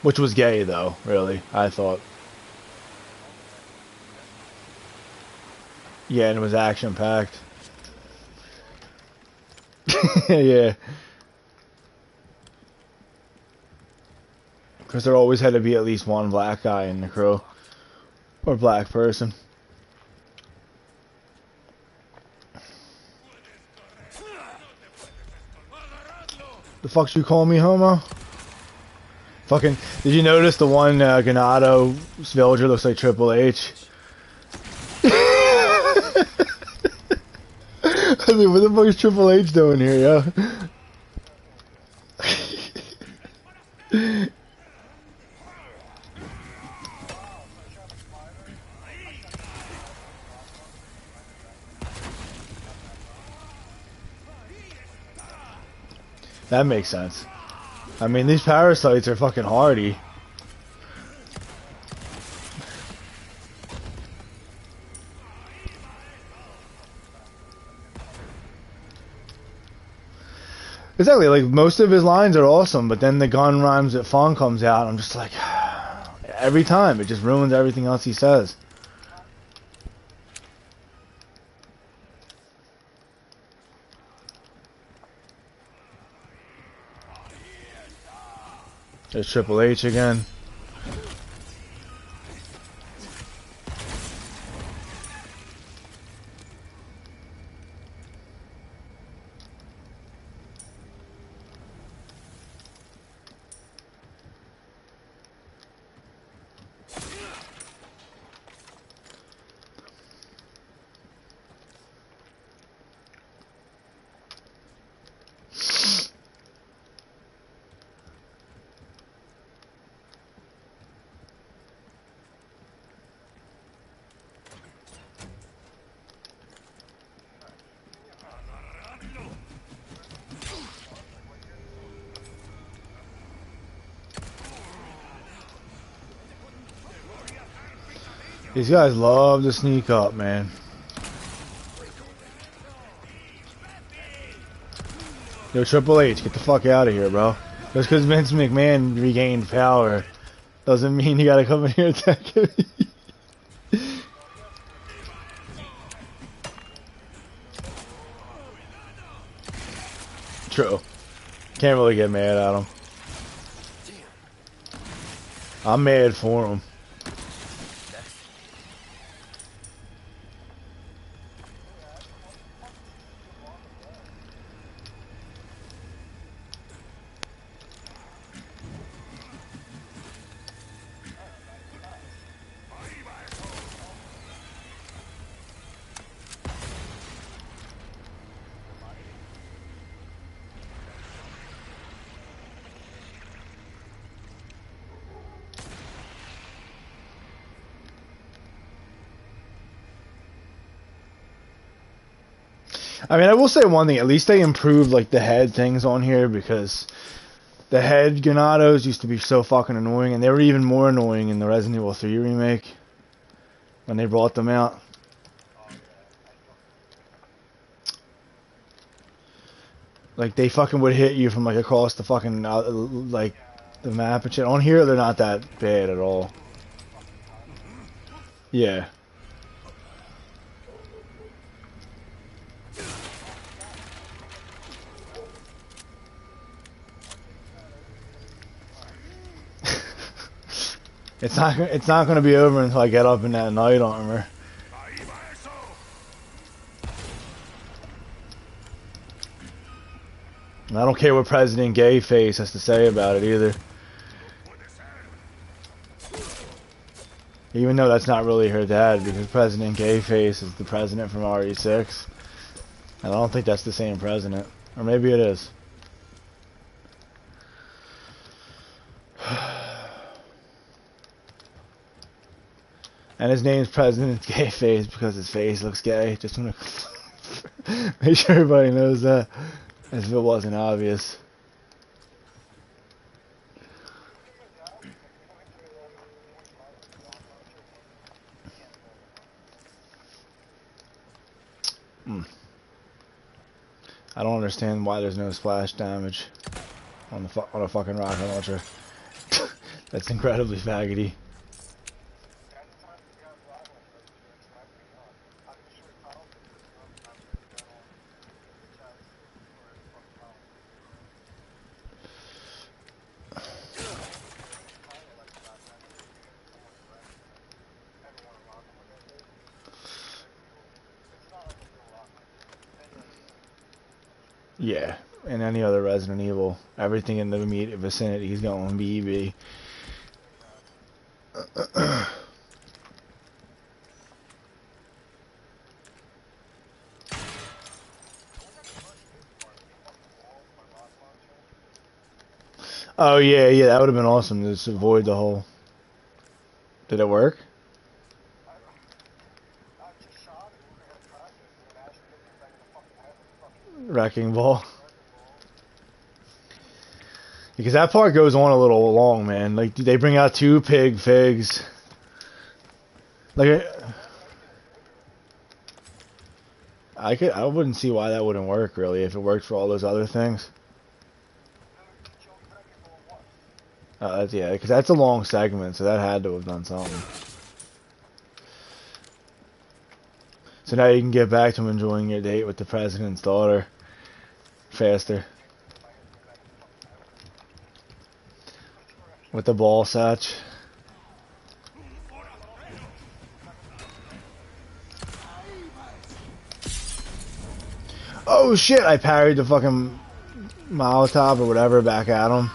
Which was gay, though, really, I thought. Yeah, and it was action-packed. Yeah. Because there always had to be at least one black guy in the crew. Or black person. The fuck you call me, homo? Fucking, did you notice the one Ganado villager looks like Triple H? I mean, what the fuck is Triple H doing here, yo? That makes sense. I mean, these parasites are fucking hardy. Exactly, like, most of his lines are awesome, but then the gun rhymes that Fong comes out, I'm just like, every time, it just ruins everything else he says. There's Triple H again. These guys love to sneak up, man. Yo, Triple H, get the fuck out of here, bro. Just because Vince McMahon regained power doesn't mean you gotta come in here and attack me. True. Can't really get mad at him. I'm mad for him. I mean, I will say one thing. At least they improved, like, the head things on here, because the head Ganados used to be so fucking annoying, and they were even more annoying in the Resident Evil 3 remake when they brought them out. Like they fucking would hit you from like across the fucking like the map and shit. On here, they're not that bad at all. Yeah. It's not gonna be over until I get up in that night armor. And I don't care what President Gayface has to say about it either. Even though that's not really her dad, because President Gayface is the president from RE6. And I don't think that's the same president. Or maybe it is. And his name's President Gayface because his face looks gay. Just want to make sure everybody knows that. As if it wasn't obvious. I don't understand why there's no splash damage on a fucking rocket launcher. That's incredibly faggoty. Yeah, and any other Resident Evil, everything in the immediate vicinity is going BB. Oh yeah, yeah, that would have been awesome to just avoid the whole. Did it work? Wrecking ball. Because that part goes on a little long, man. Like they bring out two pig figs. Like I wouldn't see why that wouldn't work really if it worked for all those other things. Yeah, because that's a long segment, so that had to have done something. So now you can get back to enjoying your date with the president's daughter faster. With the ball satch. Oh shit, I parried the fucking Molotov or whatever back at him.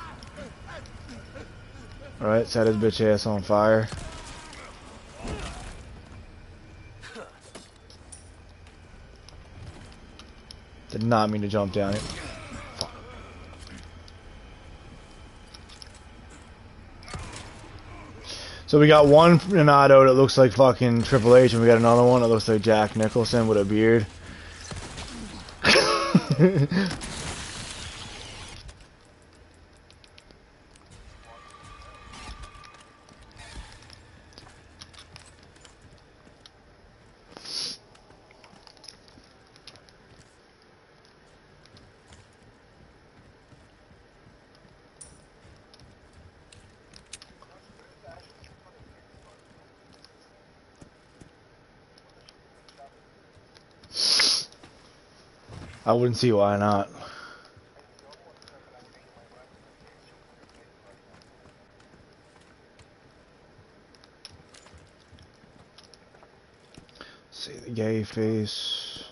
Alright, set his bitch ass on fire. Did not mean to jump down it. Fuck. So we got one Renato that looks like fucking Triple H, and we got another one that looks like Jack Nicholson with a beard. I wouldn't see why not. See the gay face.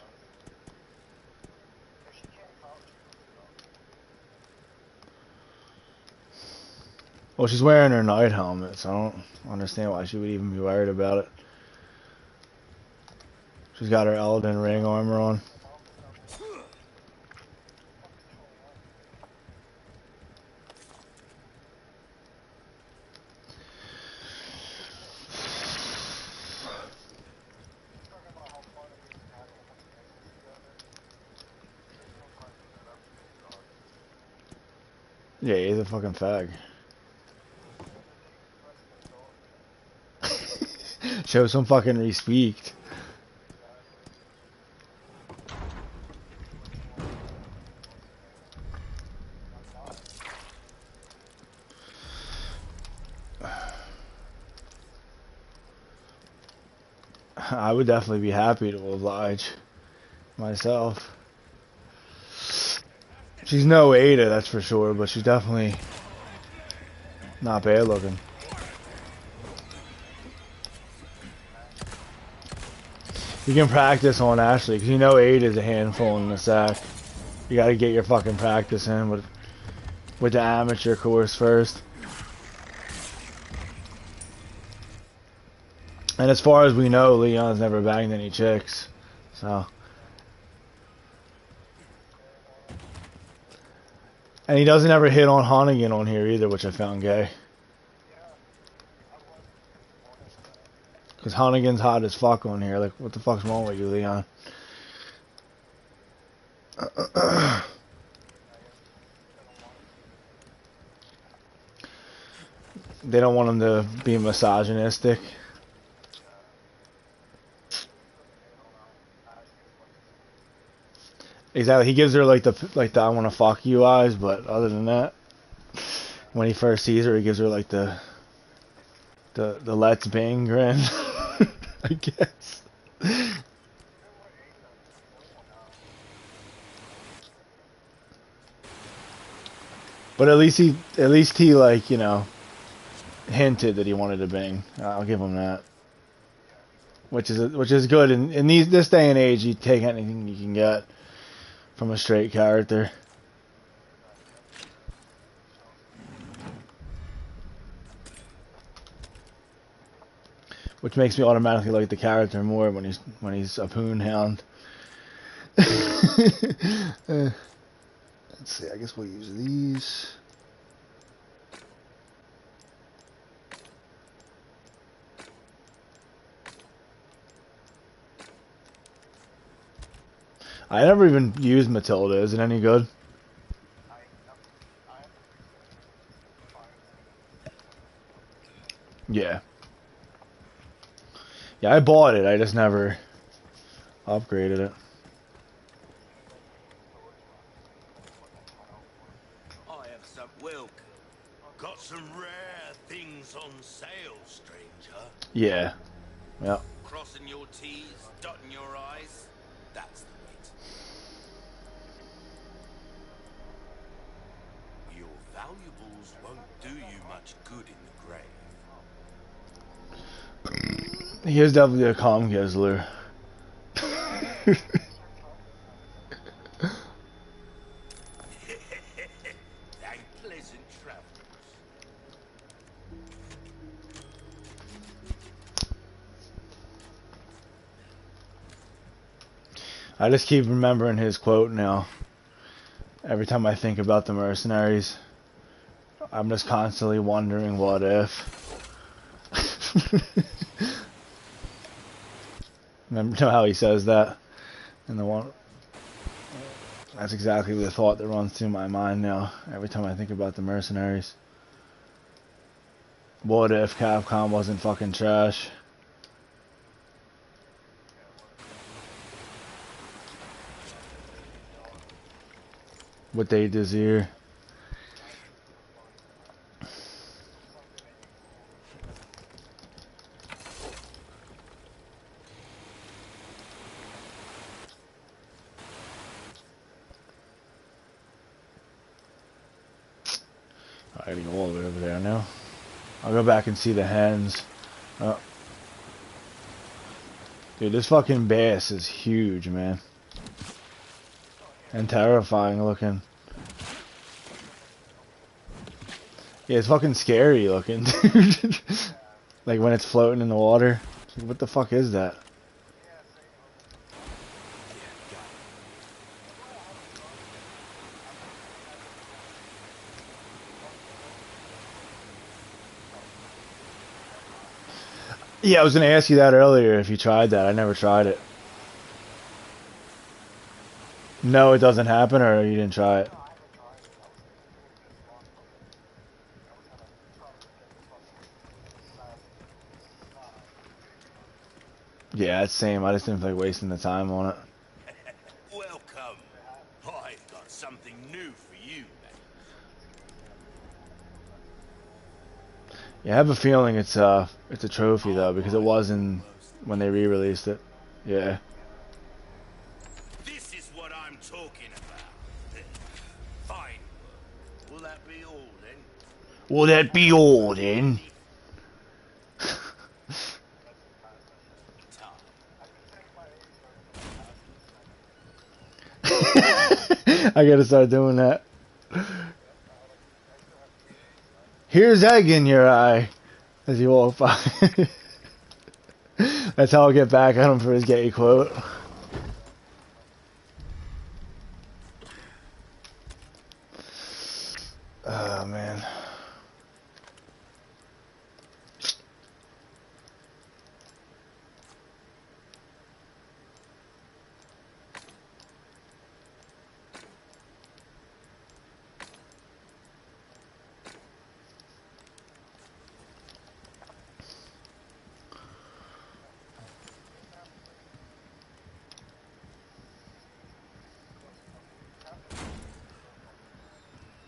Well, she's wearing her night helmet, so I don't understand why she would even be worried about it. She's got her Elden Ring armor on. Yeah, he's a fucking fag. Show some fucking respect. I would definitely be happy to oblige myself. She's no Ada, that's for sure, but she's definitely not bad looking. You can practice on Ashley, because you know Ada's a handful in the sack. You gotta get your fucking practice in with the amateur course first. And as far as we know, Leon's never banged any chicks. So. And he doesn't ever hit on Hannigan on here either, which I found gay. Because Hannigan's hot as fuck on here. Like, what the fuck's wrong with you, Leon? They don't want him to be misogynistic. Exactly. He gives her like the I want to fuck you eyes, but other than that, when he first sees her, he gives her like the let's bang grin. I guess. But at least he like, you know, hinted that he wanted to bang. I'll give him that. Which is good in this day and age. You take anything you can get from a straight character. Which makes me automatically like the character more when he's a poon hound. Let's see, I guess we'll use these. I never even used Matilda. Is it any good? Yeah. Yeah, I bought it. I just never upgraded it. I have some welcome. Got some rare things on sale, stranger. Yeah. Yeah. Crossing your T's, dotting your I's. That's the way to. Your valuables won't do you much good in the grave. He is definitely a calm guzzler. And pleasant travels. I just keep remembering his quote now. Every time I think about the mercenaries, I'm just constantly wondering what if. Remember how he says that in the one? That's exactly the thought that runs through my mind now. Every time I think about the mercenaries. What if Capcom wasn't fucking trash? What they desire. I gotta go all the way over there now. I'll go back and see the hens. Oh. Dude, this fucking bass is huge, man. And terrifying looking. Yeah, it's fucking scary looking, dude. Like when it's floating in the water. Like, what the fuck is that? Yeah, I was gonna ask you that earlier if you tried that. I never tried it. No, it doesn't happen, or you didn't try it? Yeah, it's same. I just didn't feel like wasting the time on it. Welcome. I've got something new for you, mate. Yeah, I have a feeling it's a trophy though, because it was in when they re-released it. Yeah. This is what I'm talking about. Fine work. Will that be all then? Will that be all then? Time. I gotta start doing that. Here's egg in your eye as you walk by. That's how I'll get back at him for his gay quote. Oh man.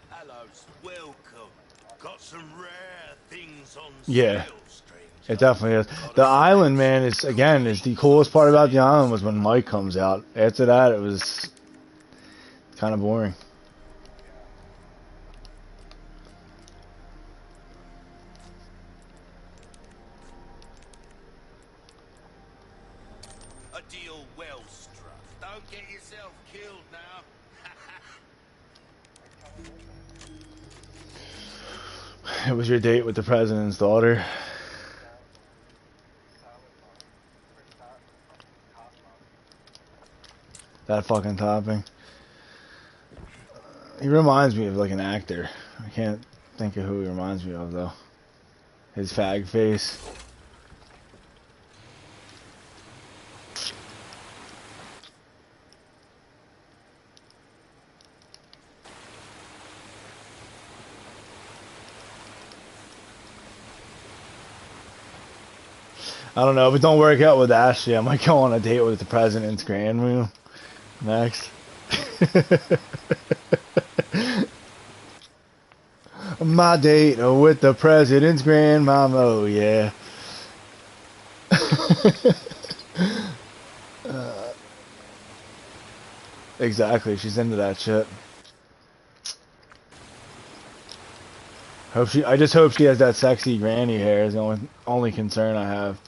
Hello's welcome. Got some rare things on Yeah. sale, stranger. It definitely is. The island, man, is the coolest part about the island was when Mike comes out. After that, it was kind of boring. A deal well struck. Don't get yourself killed now. It was your date with the president's daughter. That fucking topping. He reminds me of like an actor. I can't think of who he reminds me of though. His fag face. I don't know, if it don't work out with Ashley, I might go on a date with the president's grandma next. My date with the president's grandmama, oh yeah. Exactly, she's into that shit. I just hope she has that sexy granny hair is the only concern I have.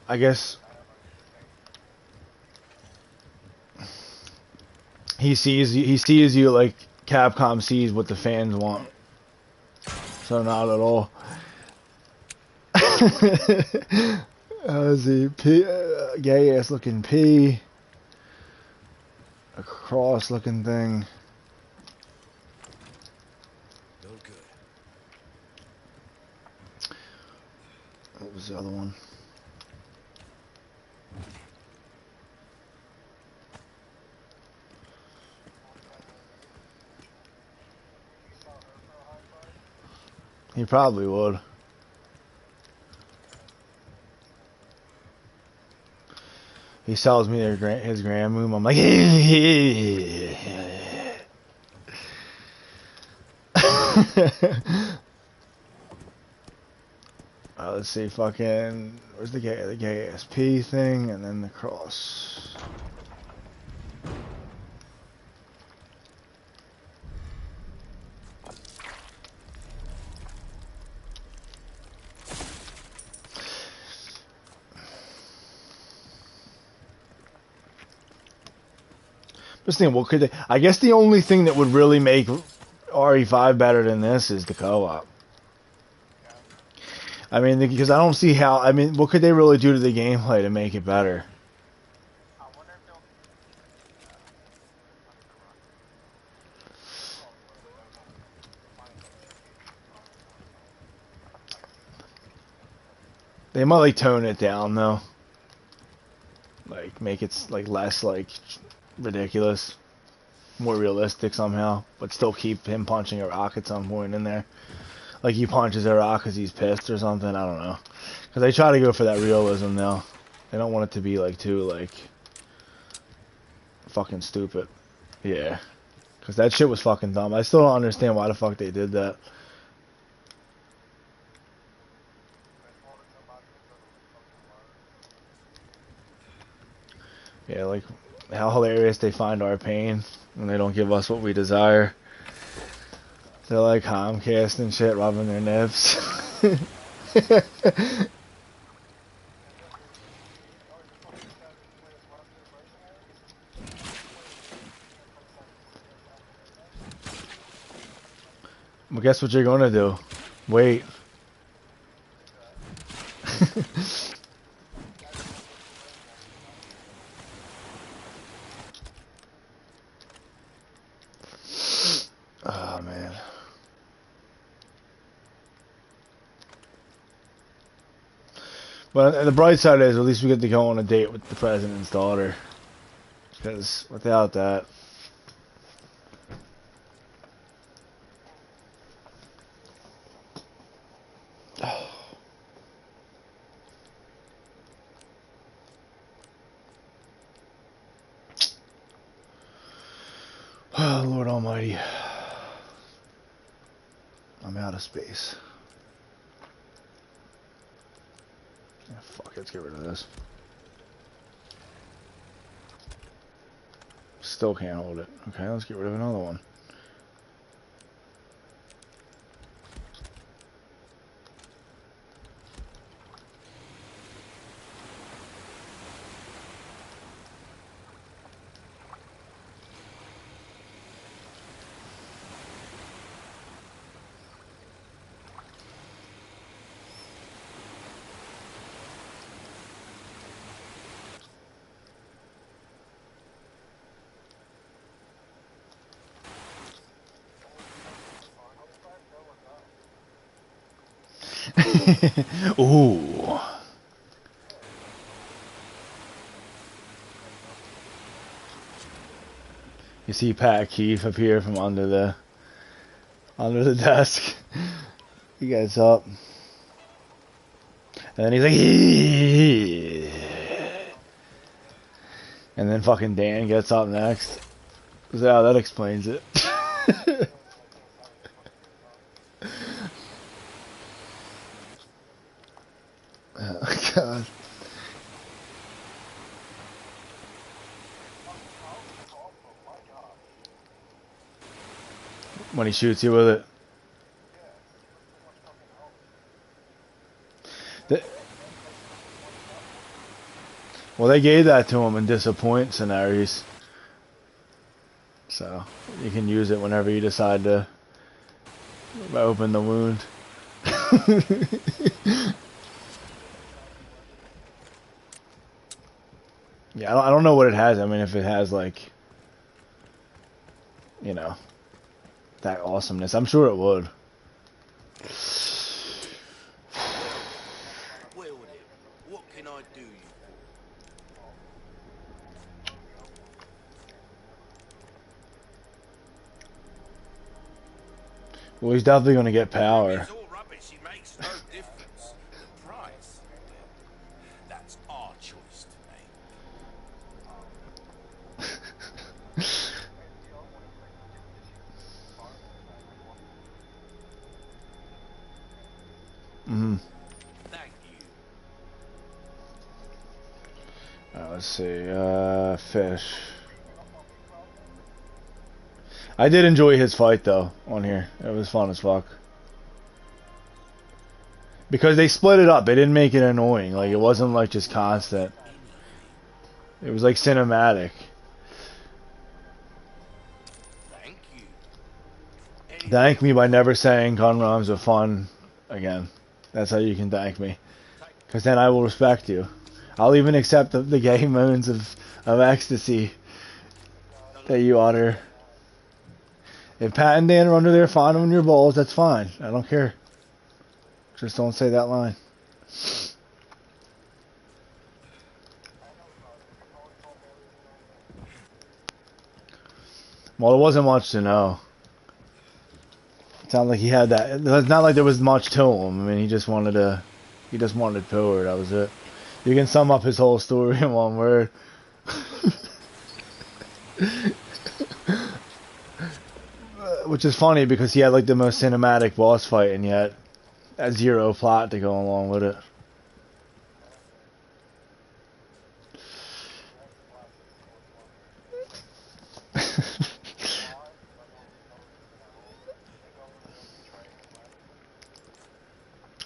I guess he sees you like Capcom sees what the fans want. So not at all. The gay ass looking P, a cross looking thing. No good. What was the other one? He probably would. He sells me his grand room. I'm like, let's see, fucking, where's the gay SP thing, and then the cross. Just thinking, what could they? I guess the only thing that would really make RE5 better than this is the co-op. I mean, because I don't see how. I mean, what could they really do to the gameplay to make it better? They might like tone it down though. Like make it like less like ridiculous, more realistic somehow, but still keep him punching a rock at some point in there. Like he punches a rock because he's pissed or something. I don't know. Because they try to go for that realism now. They don't want it to be like too like fucking stupid. Yeah. Because that shit was fucking dumb. I still don't understand why the fuck they did that. Yeah, like how hilarious they find our pain when they don't give us what we desire. They're like Comcast and shit, rubbing their nips. Well, guess what you're gonna do? Wait. Oh man. But the bright side is, at least we get to go on a date with the president's daughter. Because without that, oh Lord Almighty, I'm out of space. Yeah, fuck, let's get rid of this. Still can't hold it. Okay, let's get rid of another one. Ooh. You see Pat Keefe appear from under the desk. He gets up. And then he's like, and then fucking Dan gets up next. So that explains it. Oh, God. When he shoots you with it. Well, they gave that to him in disappoint scenarios. So, you can use it whenever you decide to open the wound. Yeah, I don't know what it has. I mean, if it has, like, you know, that awesomeness. I'm sure it would. Well then, what can I do you Well, he's definitely going to get for? power. It's all rubbish, it makes no difference. The price, that's our choice to make. Mm-hmm. Thank you. Let's see. Fish. I did enjoy his fight, though, on here. It was fun as fuck. Because they split it up. They didn't make it annoying. Like, it wasn't, like, just constant. It was, like, cinematic. Thank you. Thank me by never saying gun runs are fun again. That's how you can thank me. Because then I will respect you. I'll even accept the gay moans of ecstasy that you utter. If Pat and Dan are under there fondling your balls, that's fine. I don't care. Just don't say that line. Well, there wasn't much to know. It sounded like he had that. It's not like there was much to him. I mean, he just wanted power. That was it. You can sum up his whole story in one word. Which is funny because he had like the most cinematic boss fight and yet had zero plot to go along with it.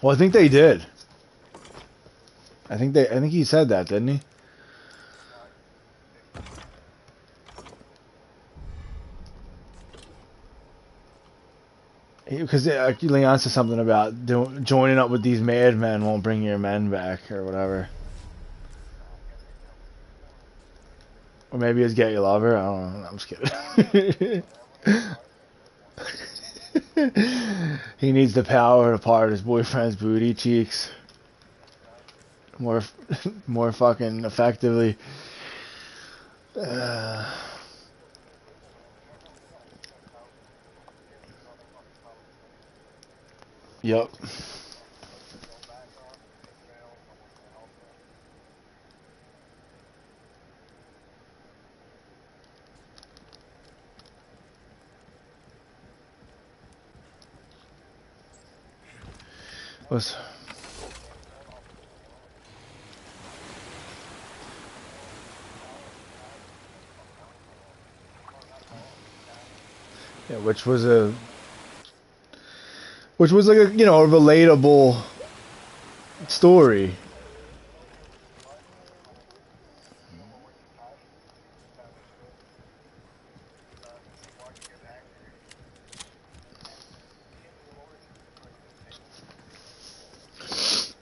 Well, I think they did. I think he said that, didn't he? Because Leon said something about joining up with these madmen won't bring your men back or whatever. Or maybe it's get your lover. I don't know. I'm just kidding. He needs the power to part his boyfriend's booty cheeks more, more fucking effectively. Uh, yep. Was yeah, which was like a a relatable story.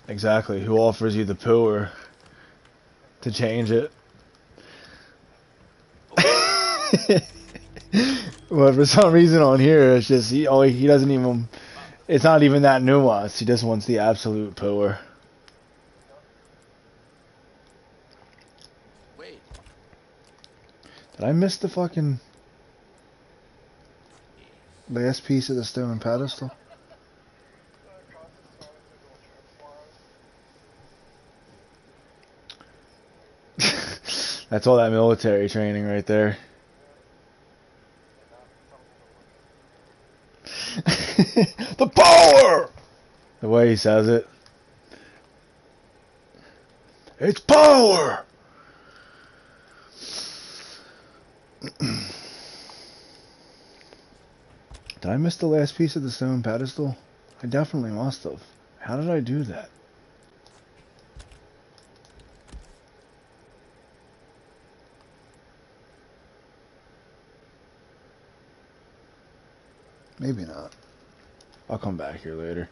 Exactly. Who offers you the power to change it? But for some reason on here, it's just he doesn't even. It's not even that nuanced. He just wants the absolute power. Wait. Did I miss the fucking last piece of the stone pedestal? That's all that military training right there. The power! The way he says it. It's power! Did I miss the last piece of the stone pedestal? I definitely must have. How did I do that? Maybe not. I'll come back here later.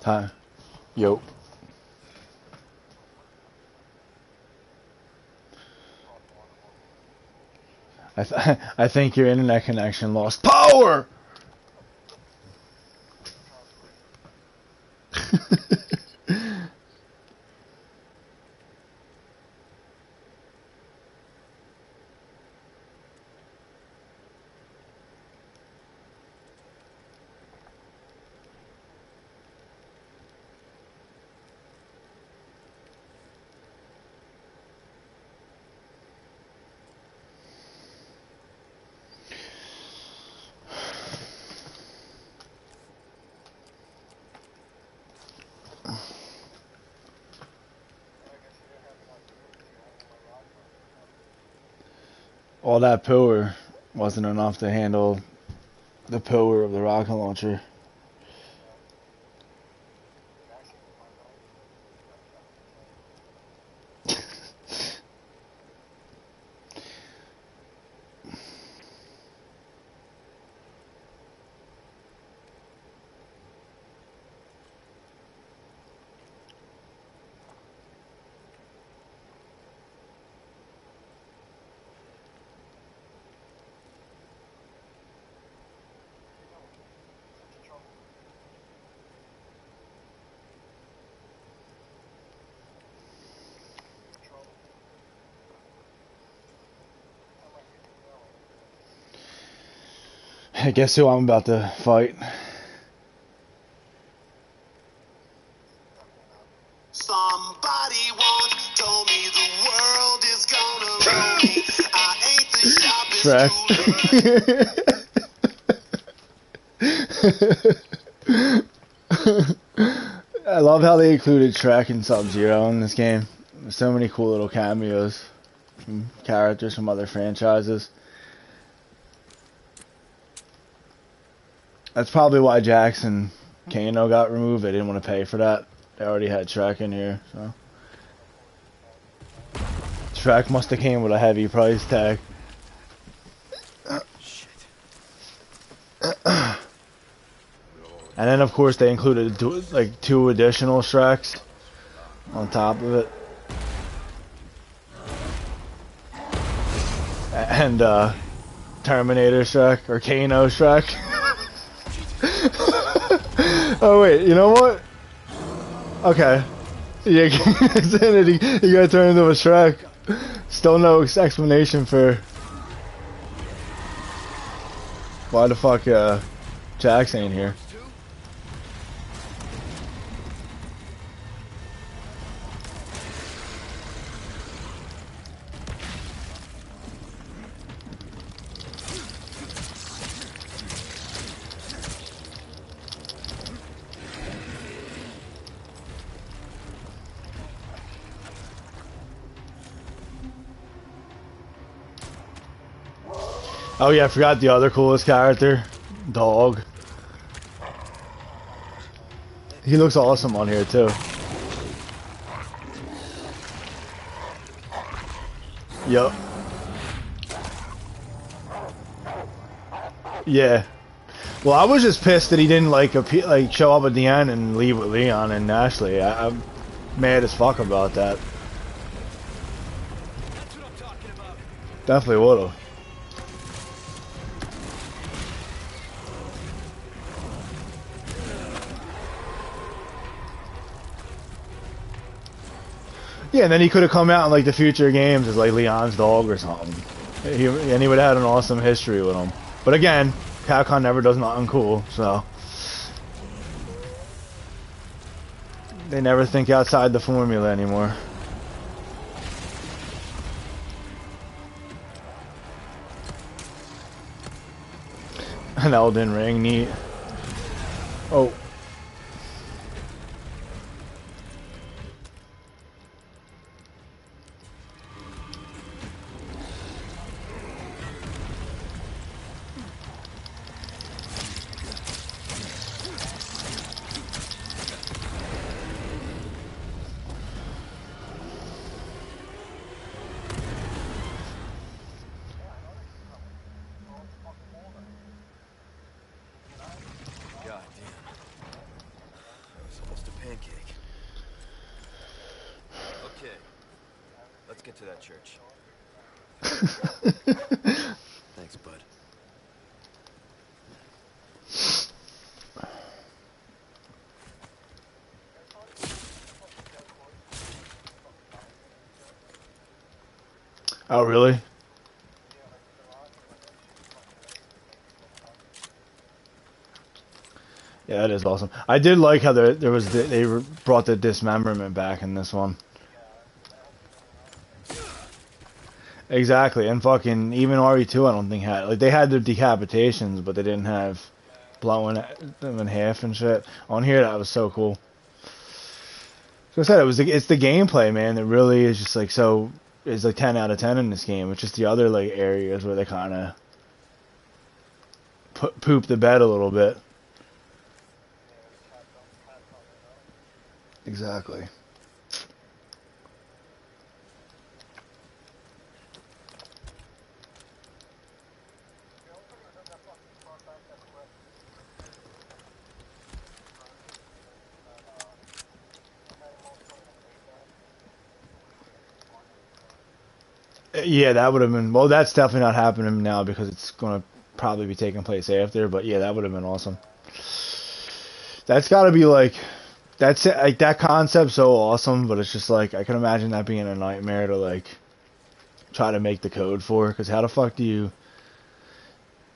Time. Yo. I think your internet connection lost power! All that power wasn't enough to handle the power of the rocket launcher. Guess who I'm about to fight? Somebody once told me the world is gonna roll me. I ain't the Shrek. I love how they included Shrek and Sub-Zero in this game. There's so many cool little cameos from characters from other franchises. That's probably why Jax and Kano got removed. They didn't want to pay for that. They already had Shrek in here, so. Shrek must have came with a heavy price tag. Shit. And then, of course, they included like 2 additional Shreks on top of it. And Terminator Shrek, or Kano Shrek. Oh wait, you know what? Okay. Yeah, you gotta turn into a Shrek. Still no explanation for why the fuck Jax ain't here. Oh yeah, I forgot the other coolest character, Dog. He looks awesome on here too. Yup. Yeah. Well, I was just pissed that he didn't like show up at the end and leave with Leon and Ashley. I'm mad as fuck about that. That's what I'm talking about. Definitely would've. Yeah, and then he could have come out in like the future games as like Leon's dog or something. And he would have had an awesome history with him. But again, Capcom never does nothing cool, so they never think outside the formula anymore. An Elden Ring, neat. Oh. God damn. That was almost a pancake. Okay. Let's get to that church. Thanks, bud. Oh, really? Yeah, that is awesome. I did like how there was they brought the dismemberment back in this one. Exactly, and fucking even RE2 I don't think had, like, they had their decapitations, but they didn't have blowing them in half and shit. On here, that was so cool. So I said, it's the gameplay, man, that really is just like so is like 10 out of 10 in this game. It's just the other like areas where they kind of poop the bed a little bit. Exactly. Yeah, that would have been, well, that's definitely not happening now because it's going to probably be taking place after, but yeah, that would have been awesome. That's got to be like, that's it, like that concept's so awesome, but it's just like, I can imagine that being a nightmare to like try to make the code for, because how the fuck do you,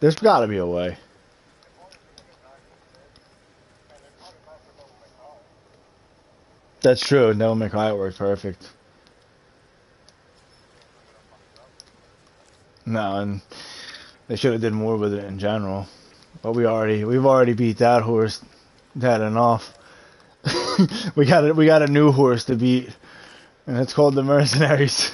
there's got to be a way. That's true. Devil May Cry worked perfect. No, and they should have did more with it in general. But we've already beat that horse. That enough. We got a new horse to beat, and it's called the Mercenaries.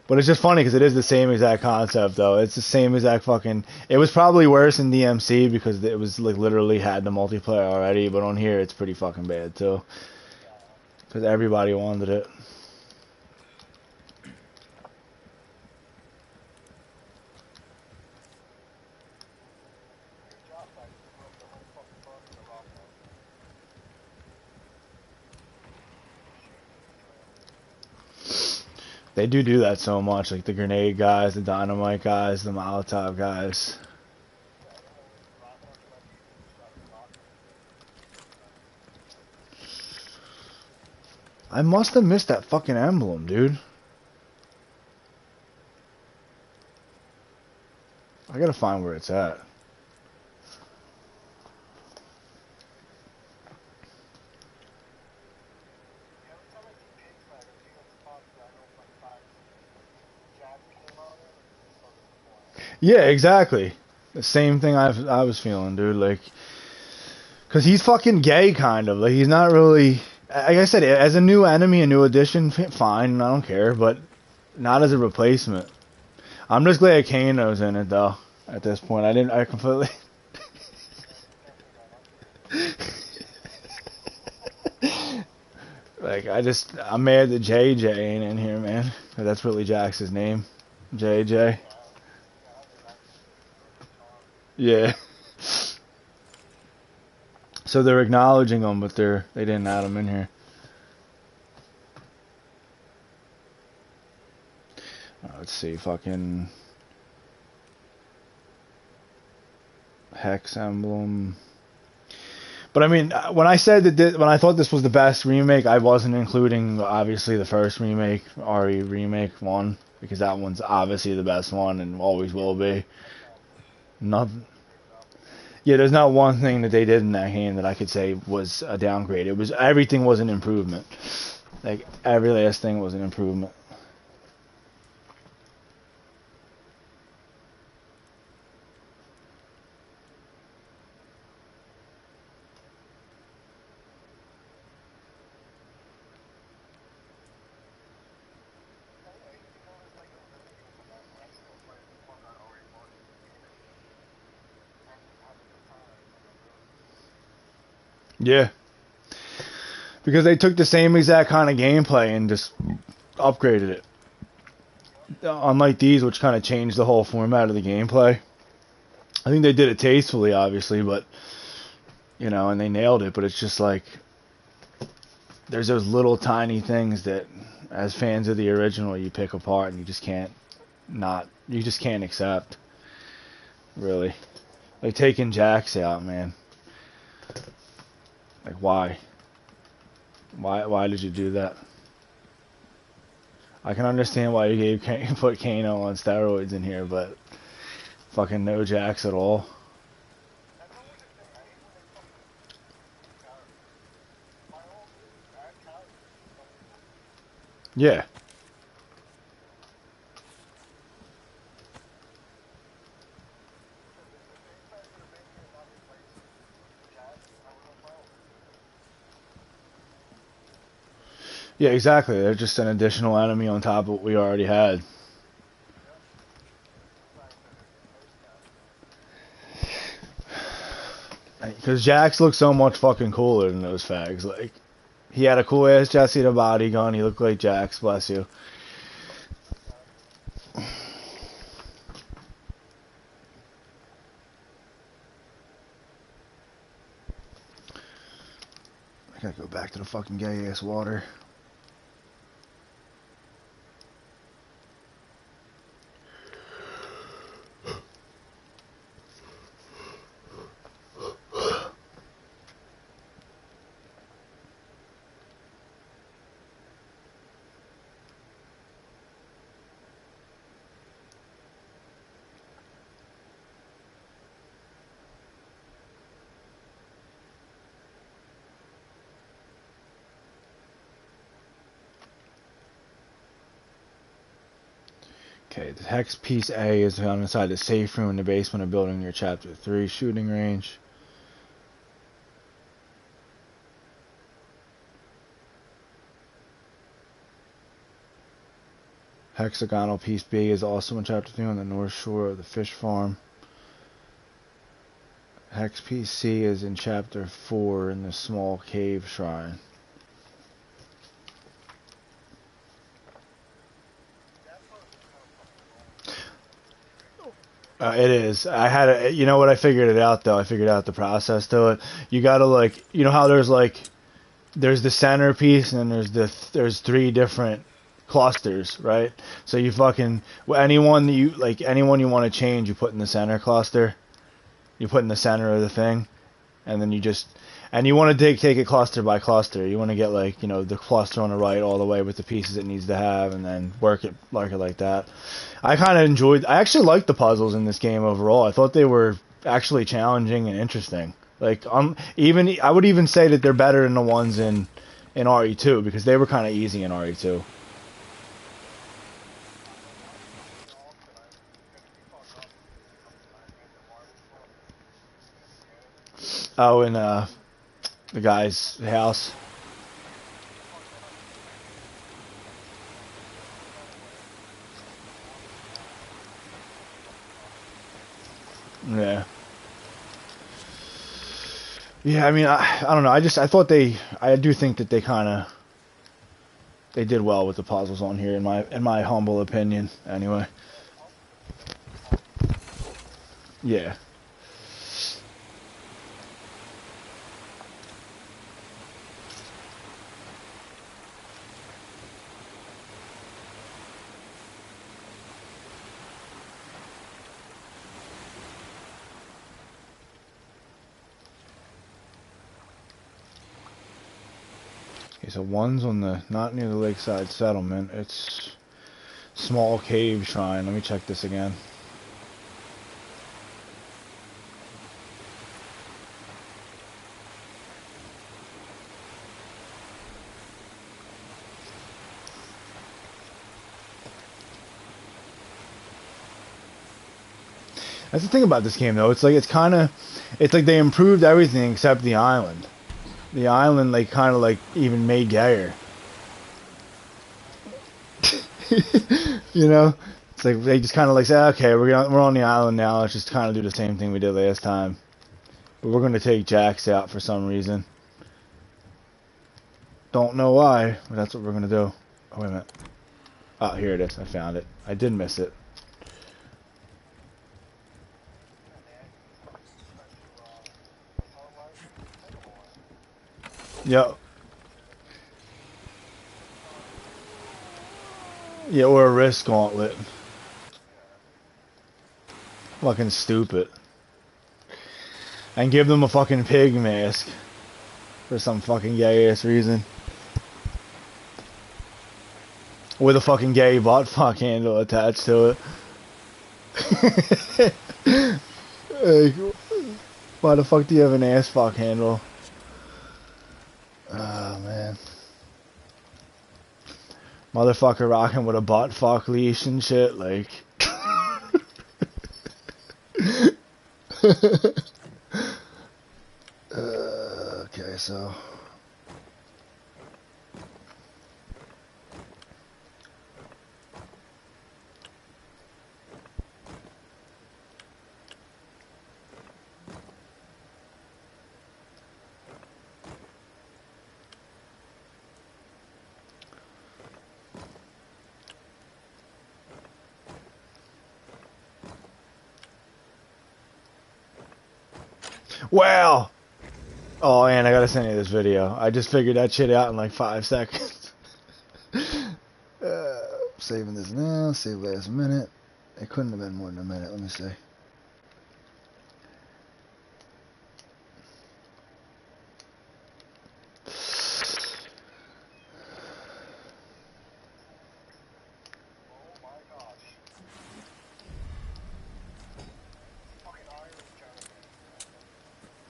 But it's just funny because it is the same exact concept, though. It's the same exact fucking. It was probably worse in DMC because it was like literally had the multiplayer already, but on here it's pretty fucking bad too. Because everybody wanted it. They do that so much, like the grenade guys, the dynamite guys, the Molotov guys. I must have missed that fucking emblem, dude. I gotta find where it's at. Yeah, exactly. The same thing I was feeling, dude. Like, cause he's fucking gay, kind of. Like, he's not really. Like I said, as a new enemy, a new addition, fine. I don't care, but not as a replacement. I'm just glad Kano's in it, though. At this point, I didn't. I completely. Like, I'm mad that JJ ain't in here, man. That's really Jax's name. JJ. Yeah. So they're acknowledging him, but they didn't add him in here. Let's see, fucking hex emblem. But I mean, when I said when I thought this was the best remake, I wasn't including obviously the first remake, RE remake one, because that one's obviously the best one and always will be. Nothing. Yeah, there's not one thing that they did in that game that I could say was a downgrade. Everything was an improvement. Like every last thing was an improvement. Yeah. Because they took the same exact kind of gameplay and just upgraded it. Unlike these, which kind of changed the whole format of the gameplay. I think they did it tastefully, obviously, but, and they nailed it, but it's just like, there's those little tiny things that, as fans of the original, you pick apart and you just can't accept. Really. Like taking Jax out, man. Like, why? Why did you do that? I can understand why you put Kano on steroids in here, but fucking no Jax at all. Yeah. Yeah, exactly. They're just an additional enemy on top of what we already had. Because Jax looked so much fucking cooler than those fags. Like, he had a cool ass Jesse the body gun. He looked like Jax. Bless you. I gotta go back to the fucking gay ass water. Okay, the hex piece A is found inside the safe room in the basement of building near Chapter 3 shooting range. Hexagonal piece B is also in Chapter 3 on the north shore of the fish farm. Hex piece C is in Chapter 4 in the small cave shrine. It is. I had a, you know what? I figured it out though. I figured out the process to it. You gotta like, you know how there's the centerpiece and then there's three different clusters, right? So you fucking anyone you want to change, you put in the center cluster. You put in the center of the thing, and then you want to take it cluster by cluster. You want to get like, the cluster on the right all the way with the pieces it needs to have, and then work it like that. I actually liked the puzzles in this game overall. I thought they were actually challenging and interesting. Like I would even say that they're better than the ones in RE2 because they were kind of easy in RE2. Oh, in the guy's house. Yeah. Yeah, I mean, I don't know. I thought I do think that they did well with the puzzles on here in my humble opinion. Anyway. Yeah. Okay, so one's not near the lakeside settlement. It's small cave shrine. Let me check this again. That's the thing about this game, though. It's like they improved everything except the island. The island, like, kind of like even made gayer. It's like they just kind of like say, okay, we're on the island now. Let's just kind of do the same thing we did last time, but we're gonna take Jax out for some reason. Don't know why, but that's what we're gonna do. Oh, wait a minute. Oh, here it is. I found it. I did miss it. Yep. Yeah, or a wrist gauntlet. Fucking stupid. And give them a fucking pig mask. For some fucking gay ass reason. With a fucking gay butt fuck handle attached to it. Like, why the fuck do you have an ass fuck handle? Oh man. Motherfucker rocking with a butt fuck leash and shit, like. Okay, so. Wow! Oh, and I gotta send you this video. I just figured that shit out in like 5 seconds. Saving this now, save last minute. It couldn't have been more than a minute, let me see.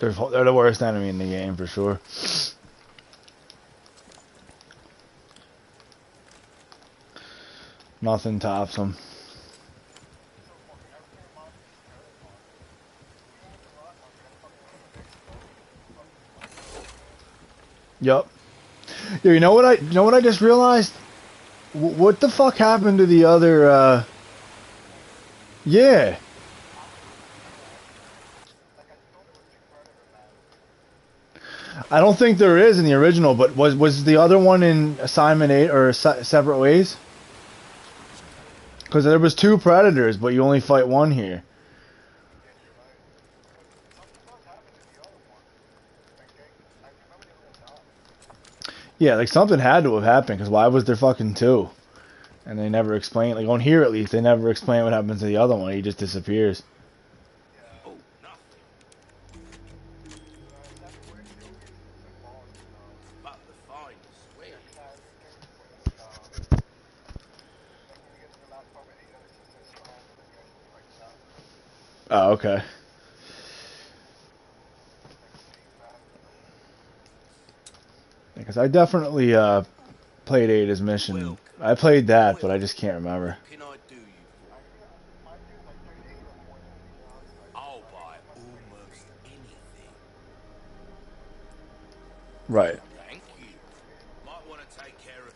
They're the worst enemy in the game for sure. Nothing tops them. Yup. Yo, you know what I just realized? What the fuck happened to the other? Yeah. I don't think there is in the original, but was the other one in Assignment 8 or Separate Ways? Because there was two predators, but you only fight one here. Yeah, like something had to have happened, because why was there fucking two? And they never explain, like on here at least, they never explain what happens to the other one. He just disappears. Oh, nothing but the finest swear. Oh, okay. Because I definitely played Ada's mission. Welcome. I played that, but I Well, just can't remember. what can I do you for? I'll buy almost anything. Right. Thank you. Might want to take care of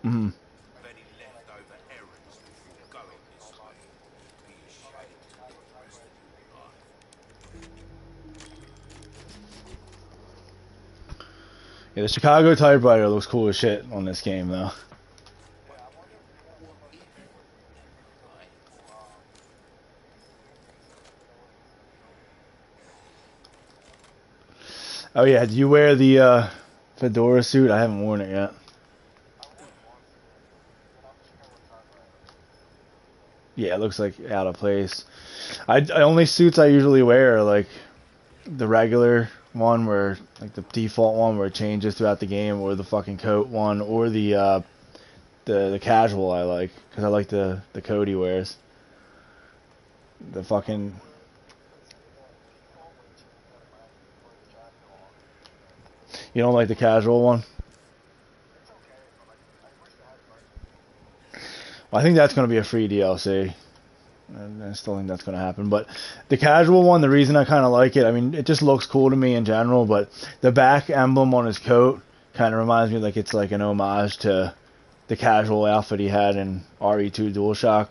Hmm. any leftover errands before going this way. Be ashamed to live the rest of your life. Yeah, the Chicago typewriter looks cool as shit on this game, though. What if, right? Oh yeah, do you wear the fedora suit? I haven't worn it yet. Yeah, it looks like out of place. I only suits I usually wear are like the regular one where like the default one where it changes throughout the game, or the fucking coat one, or the casual I like because I like the coat he wears. The fucking you don't like the casual one? Well, I think that's gonna be a free DLC. And I still think that's going to happen. But the casual one, the reason I kind of like it, I mean, it just looks cool to me in general, but the back emblem on his coat kind of reminds me like it's like an homage to the casual outfit he had in RE2 DualShock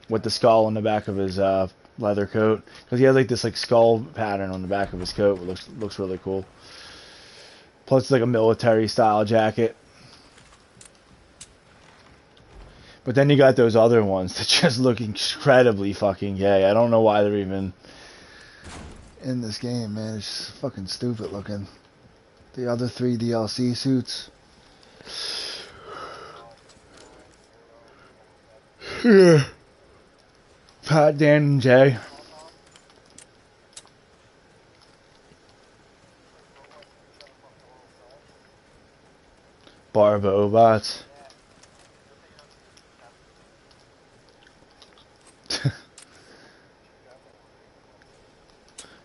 with the skull on the back of his leather coat. Because he has like this like skull pattern on the back of his coat. It looks really cool. Plus, it's like a military style jacket. But then you got those other ones that just look incredibly fucking gay. I don't know why they're even in this game, man. It's just fucking stupid looking. The other three DLC suits. Yeah. Pat, Dan, and Jay. Barbo bots.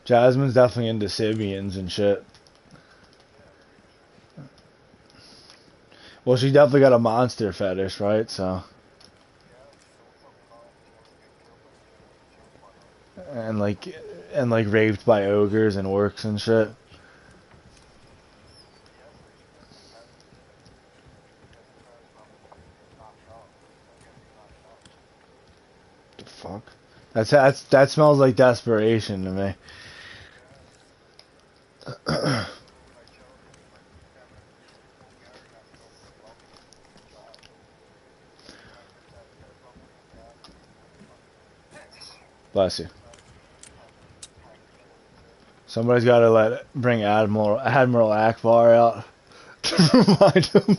Jasmine's definitely into Sibians and shit. Well, she definitely got a monster fetish, right? So. And like, raped by ogres and orcs and shit. The fuck? That smells like desperation to me. Bless you. Somebody's got to bring Admiral Akbar out to remind him.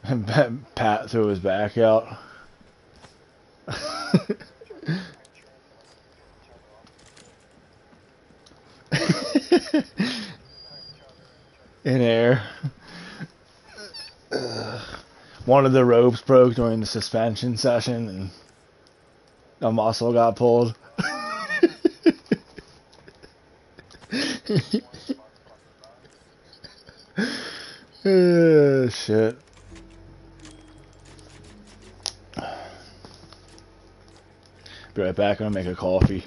And Pat threw his back out. In air. One of the ropes broke during the suspension session and a muscle got pulled. Shit. Be right back. I'm gonna make a coffee.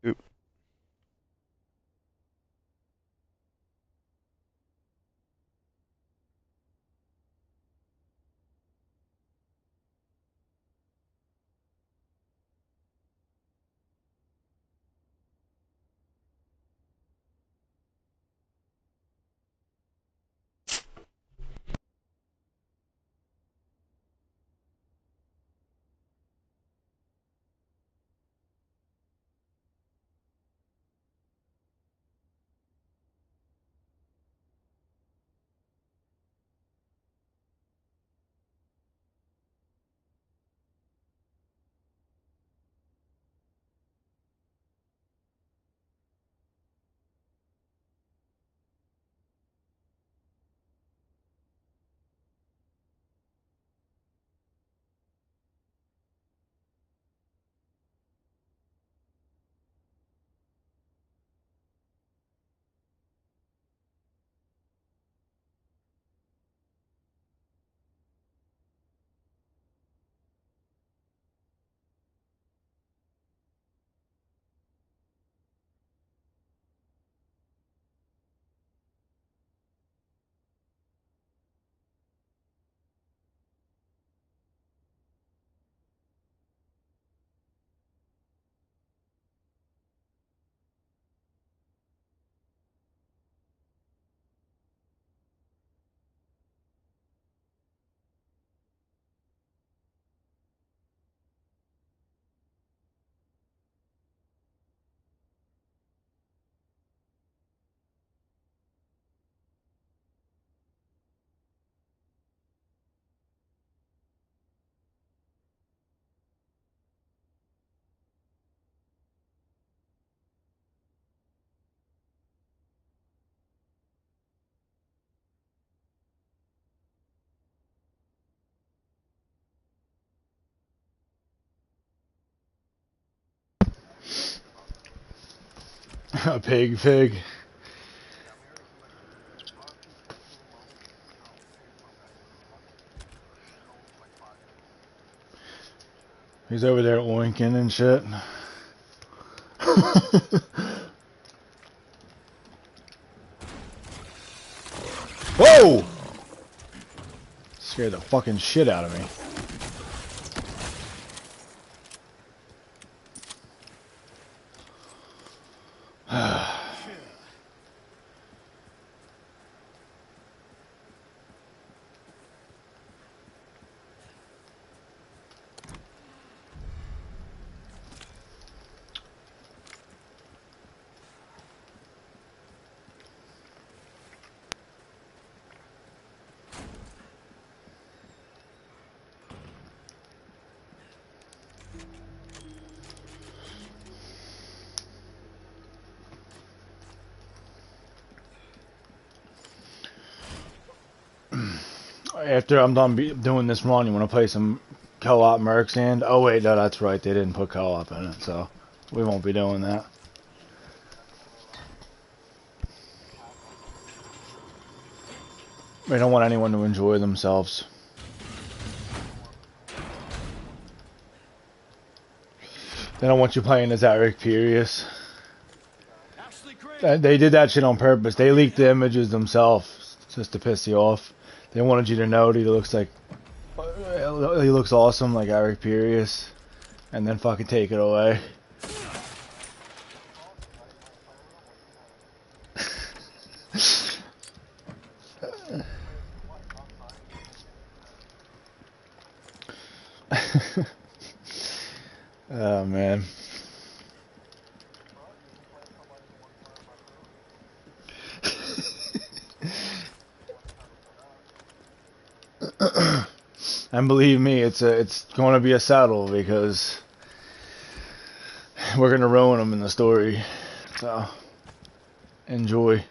Oop. A pig. He's over there oinking and shit. Whoa! Scared the fucking shit out of me. After I'm done doing this run, you want to play some co-op Mercs and? Oh wait, no, that's right. They didn't put co-op in it, so we won't be doing that. We don't want anyone to enjoy themselves. They don't want you playing as Eric Pirius. They did that shit on purpose. They leaked the images themselves just to piss you off. They wanted you to know that he looks awesome like Eric Pirius, and then fucking take it away. Oh man. And believe me, it's going to be a saddle because we're gonna ruin them in the story. So enjoy.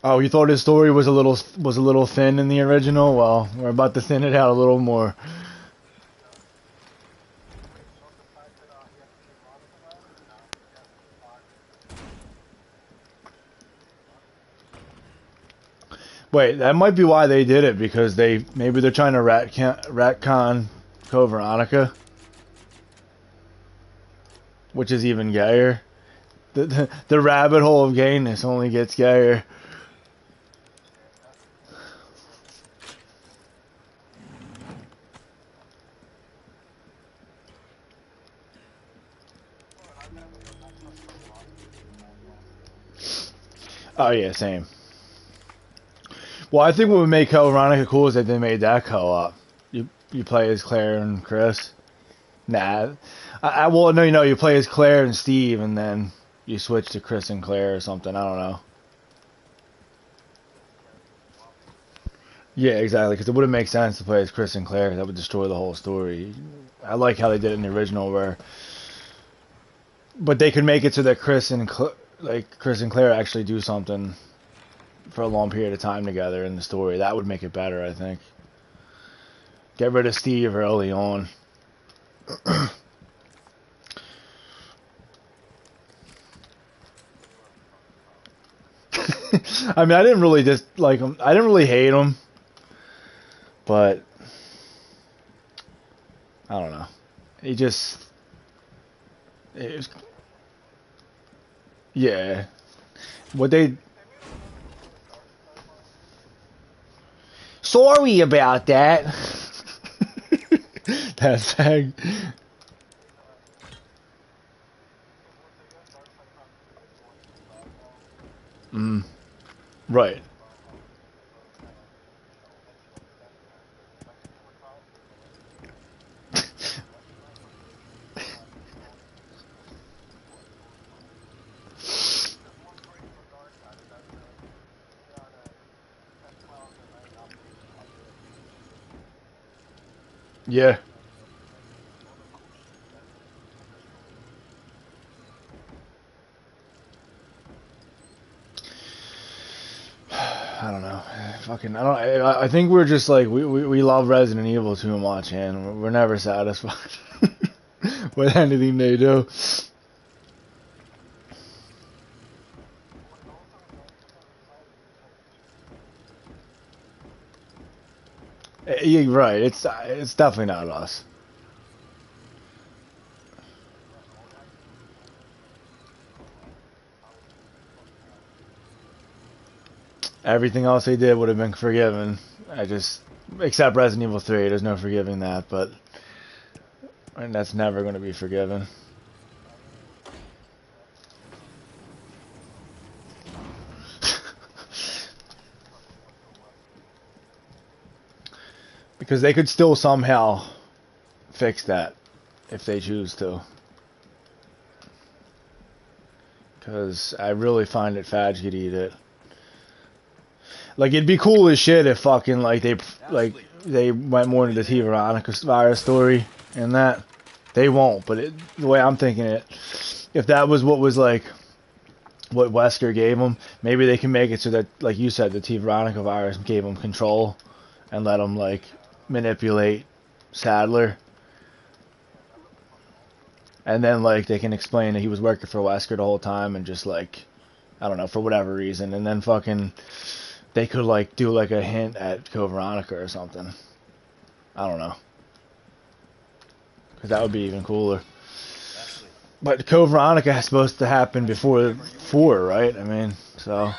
Oh, you thought his story was a little thin in the original? Well, we're about to thin it out a little more. Wait, that might be why they did it, because maybe they're trying to retcon Code Veronica, which is even gayer. The rabbit hole of gayness only gets gayer. Oh yeah, same. Well, I think what would make Code Veronica cool is that they made that co-op. You play as Claire and Chris. Nah, well no, you play as Claire and Steve, and then you switch to Chris and Claire or something. I don't know. Yeah, exactly. Because it wouldn't make sense to play as Chris and Claire. That would destroy the whole story. I like how they did it in the original, but they could make it so that Chris and Claire actually do something for a long period of time together in the story. That would make it better, I think. Get rid of Steve early on. I mean, I didn't really just like him. I didn't really hate him, but I don't know. He just, it was, yeah. What they, sorry about that. That's bag. Right. Yeah. I don't know. Fucking, I don't. I think we're just like we love Resident Evil too much, and we're never satisfied with anything they do. You're right. It's definitely not us. Everything else they did would have been forgiven. Except Resident Evil 3, there's no forgiving that, but and that's never going to be forgiven. Because they could still somehow fix that if they choose to. Because I really find it fudge could eat it. Like, it'd be cool as shit if fucking they went more into the T Veronica virus story and that. They won't, but the way I'm thinking it, if that was what Wesker gave them, maybe they can make it so that, like you said, the T Veronica virus gave them control and let them like manipulate Sadler, and then like they can explain that he was working for Wesker the whole time and just like, I don't know, for whatever reason, and then fucking they could like do like a hint at Code Veronica or something. I don't know, because that would be even cooler. But Code Veronica is supposed to happen before 4, right? I mean, so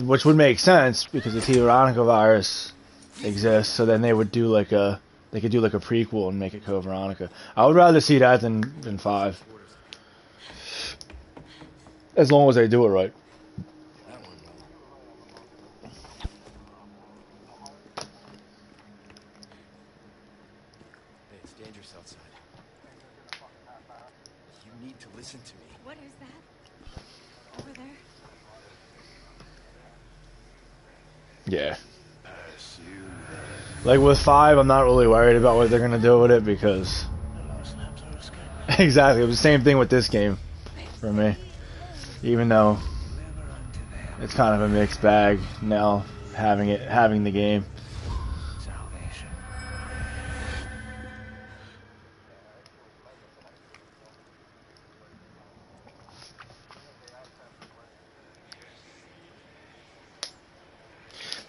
which would make sense because the T Veronica virus exists. So then they could do like a prequel and make it Code Veronica. I would rather see that than 5, as long as they do it right. Hey, it's dangerous outside. You need to listen to me. What is that? Over there? Yeah. Like with 5, I'm not really worried about what they're gonna do with it because exactly, it was the same thing with this game for me. Even though it's kind of a mixed bag now, having the game.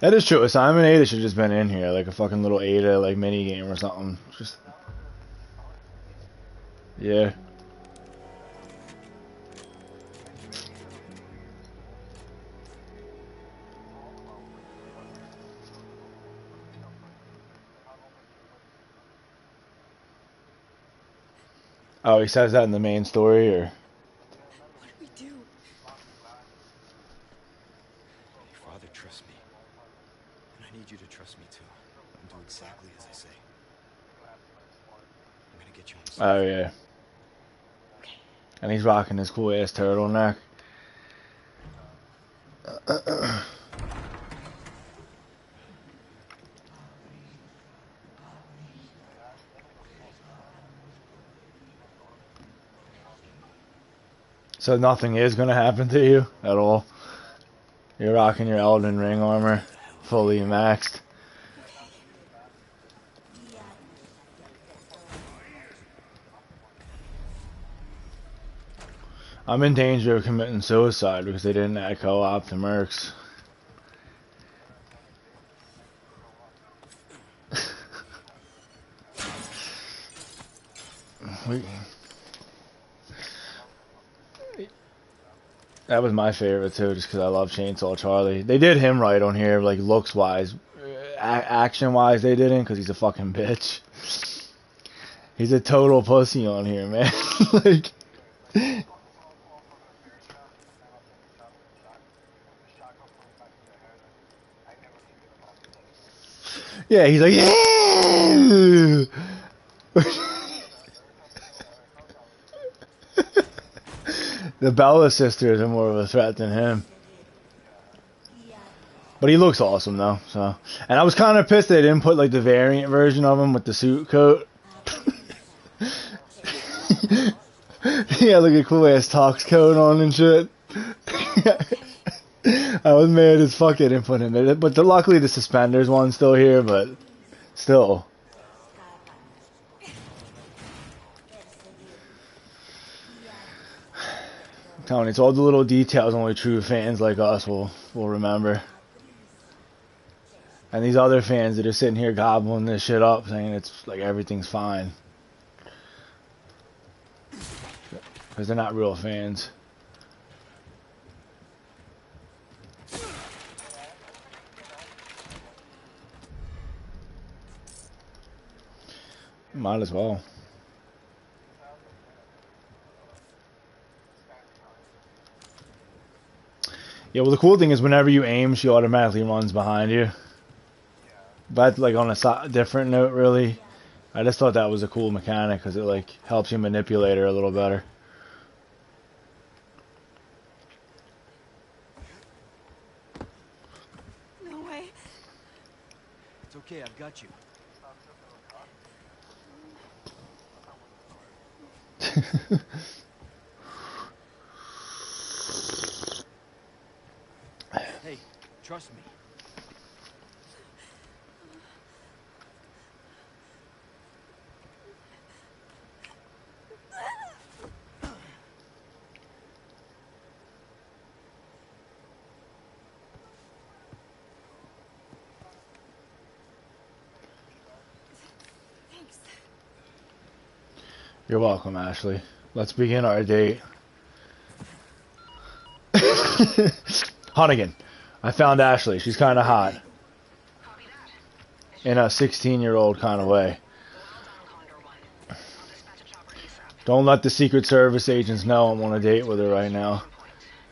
That is true. Assignment Ada should just been in here, like a fucking little Ada like mini game or something. Just yeah. Oh, he says that in the main story, or What do we do? Your father trusts me. And I need you to trust me too. And do exactly as I say. I'm gonna get you home oh safe. yeah. And he's rocking his cool ass turtleneck. So nothing is gonna happen to you at all. You're rocking your Elden Ring armor, fully maxed. I'm in danger of committing suicide because they didn't add co-op to Mercs. we, that was my favorite too, just because I love Chainsaw Charlie. They did him right on here, like looks wise, action wise they didn't, because he's a fucking bitch. He's a total pussy on here, man. Like, yeah, he's like, yeah. The Bella sisters are more of a threat than him. But he looks awesome though, so. And I was kind of pissed they didn't put like the variant version of him with the suit coat. He had like a cool ass Tox coat on and shit. I was mad as fuck they didn't put him in it. But luckily the suspenders one's still here, but still. I'm telling you, it's all the little details only true fans like us will remember. And these other fans that are sitting here gobbling this shit up, saying it's like everything's fine. Because they're not real fans. Might as well. Yeah, well the cool thing is whenever you aim, she automatically runs behind you. But like on a different note, really, I just thought that was a cool mechanic because it like helps you manipulate her a little better. No way. It's okay, I've got you. Hey, trust me. Thanks. You're welcome, Ashley. Let's begin our date. Hunnigan. I found Ashley. She's kind of hot. Copy that. In a 16-year-old kind of way. Well done, Condor One. I'll dispatch a chopper ASAP. Don't let the Secret Service agents know I'm on a date with her right now.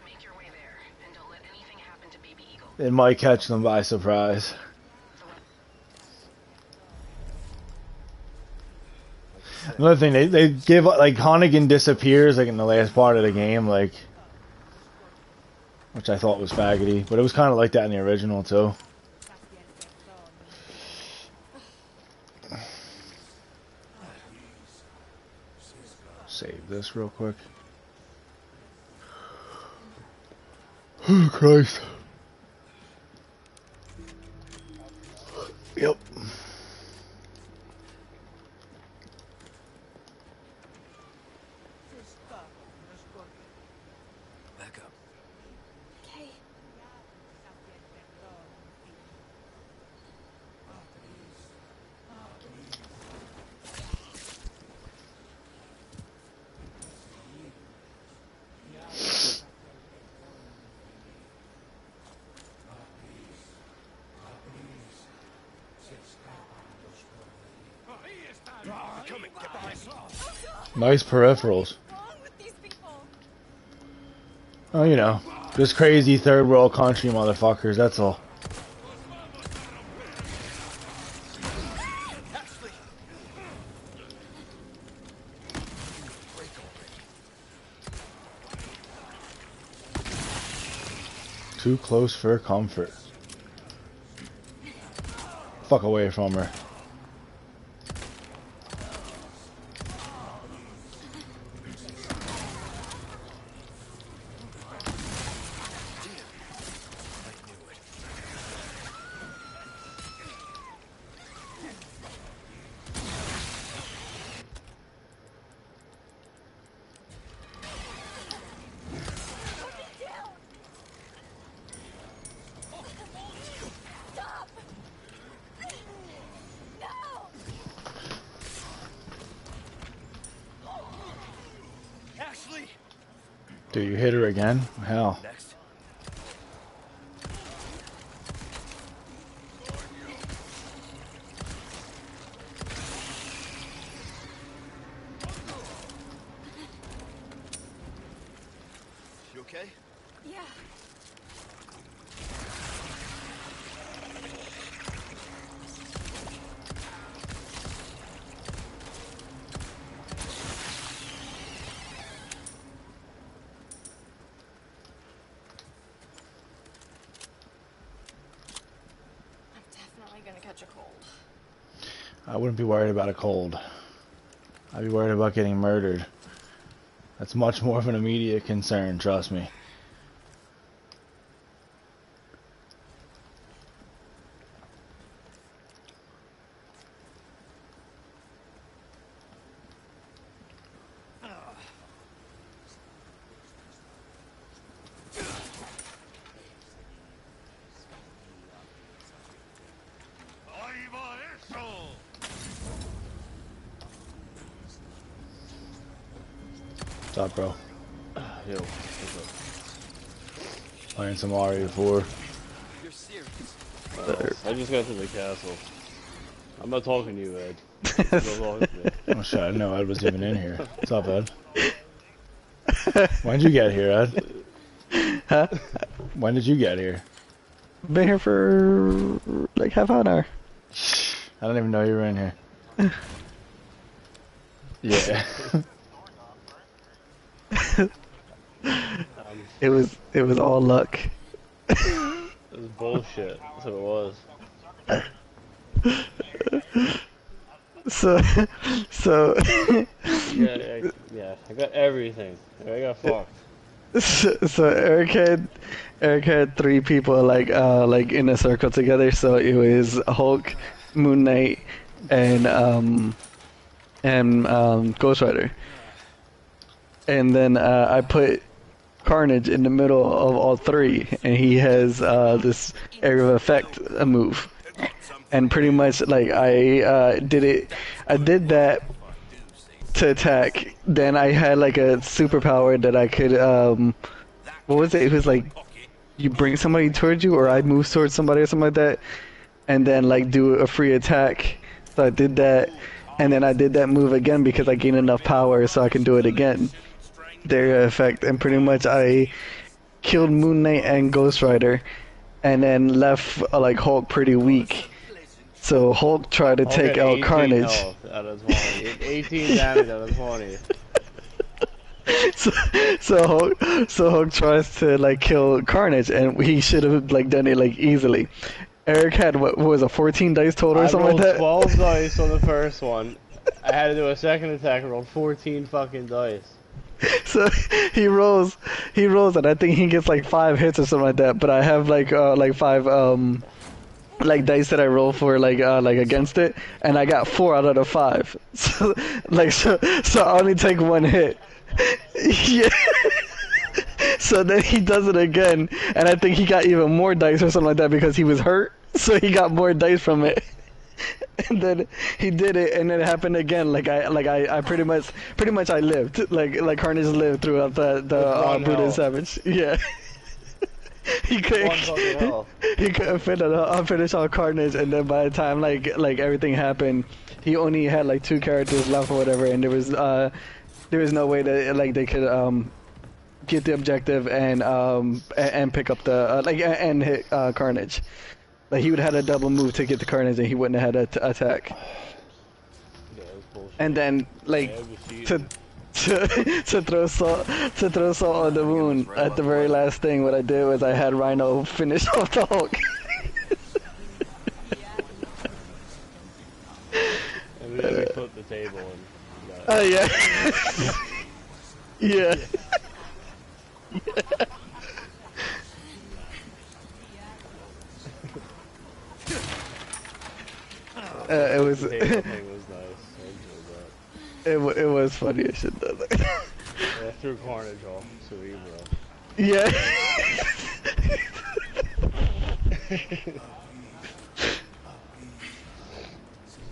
Make your way there, and don't let anything happen to Baby Eagle. It might catch them by surprise. Another thing, they give, like, Hunnigan disappears, like, in the last part of the game, like, which I thought was faggoty, but it was kind of like that in the original, too. Save this real quick. Oh, Christ. Yep. Back up. Okay. Nice peripherals. What's wrong with these people? Oh, you know, just crazy third world country motherfuckers. That's all. Ashley! Break already. Too close for comfort. Fuck away from her. Stop! No! Ashley! Dude, you hit her again? Hell. Next. You okay? Yeah. I'm definitely gonna catch a cold. I wouldn't be worried about a cold. I'd be worried about getting murdered. That's much more of an immediate concern, trust me. What's up, bro? Yo, Playing some RE4. You're serious. I just got to the castle. I'm not talking to you, Ed. Don't talk to me. Oh shit, I didn't know Ed was even in here. What's up, Ed? When did you get here, Ed? Huh? When did you get here? Been here for like half an hour. I don't even know you were in here. Yeah. It was all luck. It was bullshit. That's what it was. So Yeah, I got everything. I got fucked. so Eric had three people like in a circle together. So it was Hulk, Moon Knight, and Ghost Rider. And then I put Carnage in the middle of all three, and he has this area of effect move. And pretty much like I did that to attack. Then I had like a superpower that I could what was it? It was like you bring somebody towards you, or I move towards somebody or something like that, and then like do a free attack. So I did that, and then I did that move again because I gained enough power so I can do it again. Their effect, and pretty much I killed Moon Knight and Ghost Rider, and then left like Hulk pretty weak. So Hulk tried to take out Carnage. Health out of 20. 18 damage out of 20. So Hulk tries to like kill Carnage, and he should have like done it like easily. Eric had what was a 14 dice total or something like that. I rolled 12 dice on the first one. I had to do a second attack and rolled 14 fucking dice. So he rolls, and I think he gets like 5 hits or something like that. But I have like 5 like dice that I roll for like against it, and I got 4 out of the 5. So I only take 1 hit. Yeah. So then he does it again, and I think he got even more dice or something like that because he was hurt. So he got more dice from it. And then he did it, and then it happened again. Like I pretty much I lived. Like Carnage lived throughout the Brutal Savage. Yeah. He couldn't finish all Carnage, and then by the time like everything happened, he only had like 2 characters left or whatever, and there was there was no way that like they could get the objective and pick up the and hit Carnage. Like he would have had a double move to get the Carnage, and he wouldn't have had to attack. Yeah, it was bullshit. And then like Yeah, it was to cheating. to throw salt on the wound at the very last thing, what I did was I had Rhino finish off the Hulk. And then we flipped the table and. Oh yeah. Yeah. It was The table thing was nice. I enjoyed that. it was funny as shit though. Yeah, I threw Carnage off Cerebro. Yeah.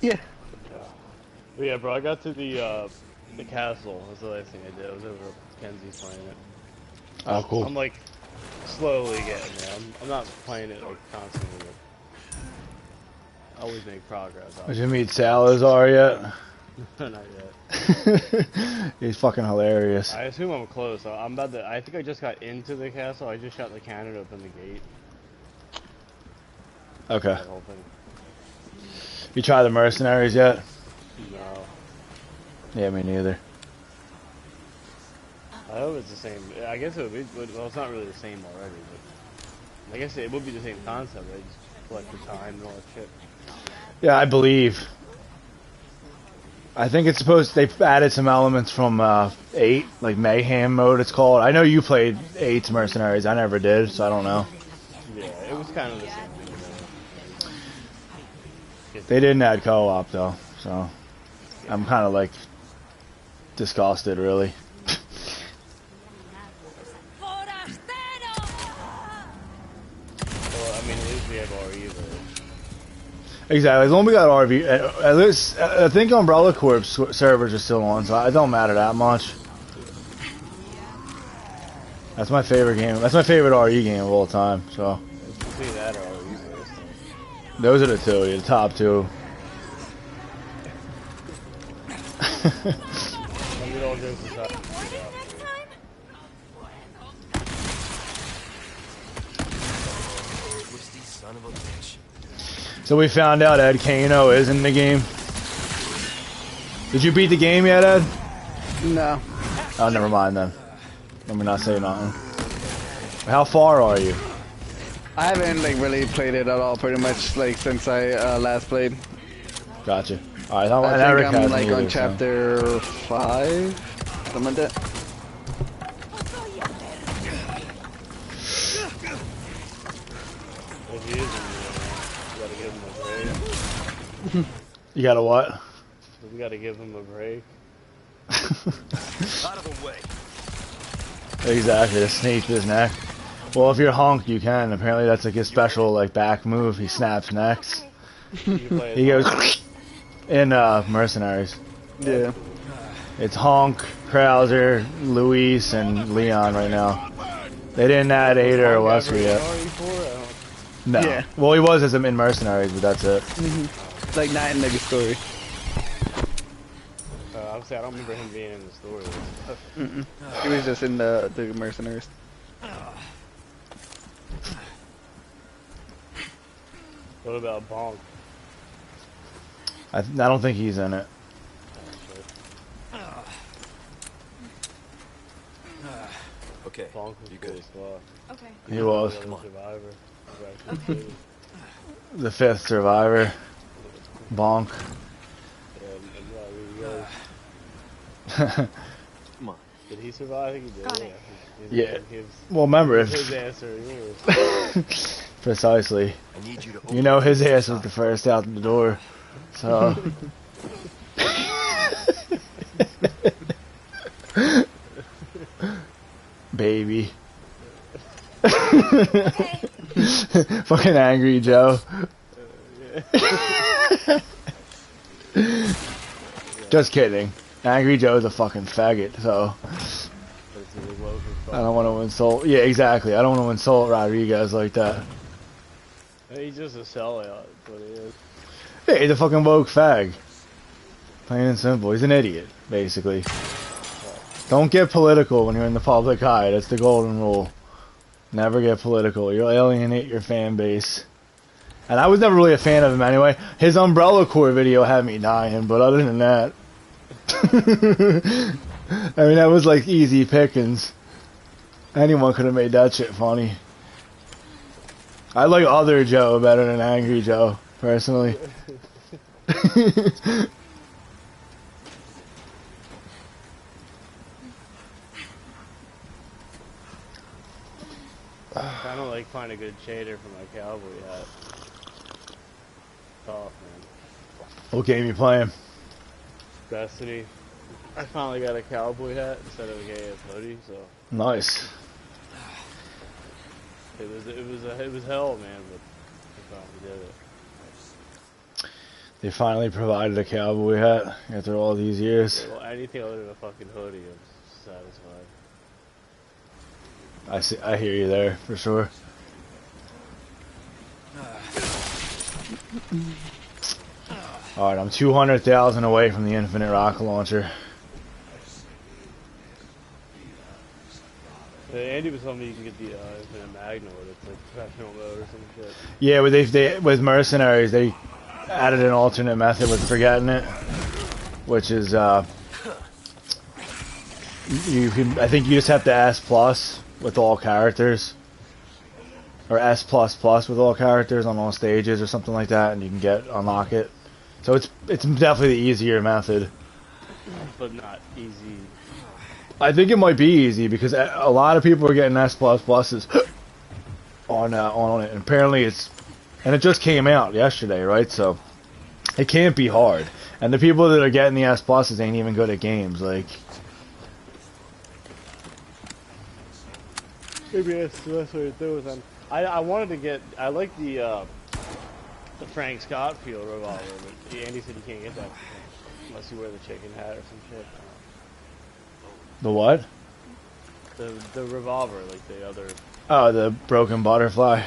Yeah. But yeah, bro, I got to the castle. That's the last thing I did. I was over at Kenzie's playing it. Oh, cool. I'm like slowly getting there. I'm not playing it like constantly. But I always make progress. Did you meet Salazar yet? Not yet. He's fucking hilarious. I assume I'm close. I'm about to. I think I just got into the castle. I just shot the cannon open the gate. Okay. That whole thing. You try the mercenaries yet? No. Yeah, me neither. I hope it's the same. I guess it would be. Well, it's not really the same already, but I guess it would be the same concept. Right? Just collect the time and all that shit. Yeah, I believe. I think it's supposed they've added some elements from 8, like Mayhem mode it's called. I know you played 8's Mercenaries, I never did, so I don't know. Yeah, it was kind of the same thing. They didn't add co-op though, so I'm kind of like disgusted really. Well, I mean, at least we have RE though. Exactly, as long as we got RV, at least I think Umbrella Corp servers are still on, so it don't matter that much. That's my favorite game. That's my favorite RE game of all time. So See that or RE first. those are the two, the top two. Let me all jokes aside. Twisty son of a bitch. So we found out Ed Kano is in the game. Did you beat the game yet, Ed? No. Oh, never mind then. Let me not say nothing. How far are you? I haven't like really played it at all, pretty much like since I last played. Gotcha. All right, I think Eric I'm hasn't like either, on so. chapter 5, something like that. If he is in you gotta give him a break. You got a what? We gotta give him a break. Out of the way. Exactly, to sneak his neck. Well, if you're Honk, you can. Apparently, that's like his special like back move. He snaps necks. You play He as goes in Mercenaries. Yeah. It's Honk, Krauser, Luis, and Leon right now. They didn't add Ada or Wesker yet. No. Yeah. Well, he was as in Mercenaries, but that's it. Like not in the story. Obviously, I don't remember him being in the story. He was just in the mercenaries. What about Bonk? I don't think he's in it. Okay. Bonk was You cool good? as fuck. Okay. He was The other Survivor. the 5th survivor. Bonk. Come on. Did he survive? I think he did. Got it. Yeah. His, Well, remember his if ass or yours. precisely. I need you to You know his ass was the first out the door, so. Baby. Fucking angry Joe. Just kidding. Angry Joe's a fucking faggot, so I don't want to insult. Yeah, exactly. I don't want to insult Rodriguez like that. He's just a sellout, but he is. Yeah, he's a fucking woke fag. Plain and simple. He's an idiot, basically. Don't get political when you're in the public eye. That's the golden rule. Never get political. You'll alienate your fan base. And I was never really a fan of him anyway. His Umbrella Corps video had me dying, but other than that... I mean, that was like easy pickings. Anyone could have made that shit funny. I like Other Joe better than Angry Joe, personally. I don't like find a good shader for my cowboy hat. Tough, man. What game you playing? Destiny. I finally got a cowboy hat instead of a gay hoodie, so Nice. it was hell, man, but I finally did it. They finally provided a cowboy hat after all these years. Well, anything other than a fucking hoodie, I'm satisfied. I hear you there for sure. All right, I'm 200,000 away from the infinite rocket launcher. Andy was telling me you can get the infinite magna with it, like professional mode or some shit. Yeah, but they with mercenaries they added an alternate method with forgetting it, which is you can. I think you just have to S plus with all characters, or S plus plus with all characters on all stages or something like that, and you can unlock it. So it's definitely the easier method. But not easy. I think it might be easy because a lot of people are getting S plus pluses on it, and apparently and it just came out yesterday, right? So it can't be hard. And the people that are getting the S pluses ain't even good at games, like. Maybe that's the best way to do it then. I wanted to get, I like the Frank Scott field revolver, but Andy said you can't get that unless you wear the chicken hat or some shit. The what? The revolver, like the other. Oh, the broken butterfly. Yeah,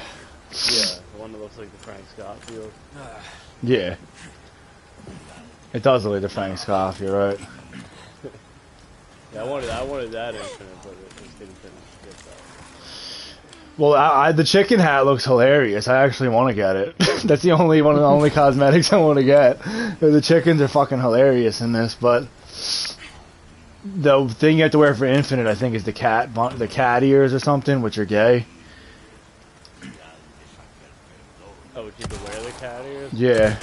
the one that looks like the Frank Scott field. Yeah. It does look like the Frank Scott, you're right. Yeah, I wanted that infinite, but it just didn't get that. Well, the chicken hat looks hilarious. I actually want to get it. That's the only one of the only cosmetics I want to get. The chickens are fucking hilarious in this, but the thing you have to wear for infinite, I think, is the cat ears or something, which are gay. Oh, would you have to wear the cat ears? Yeah,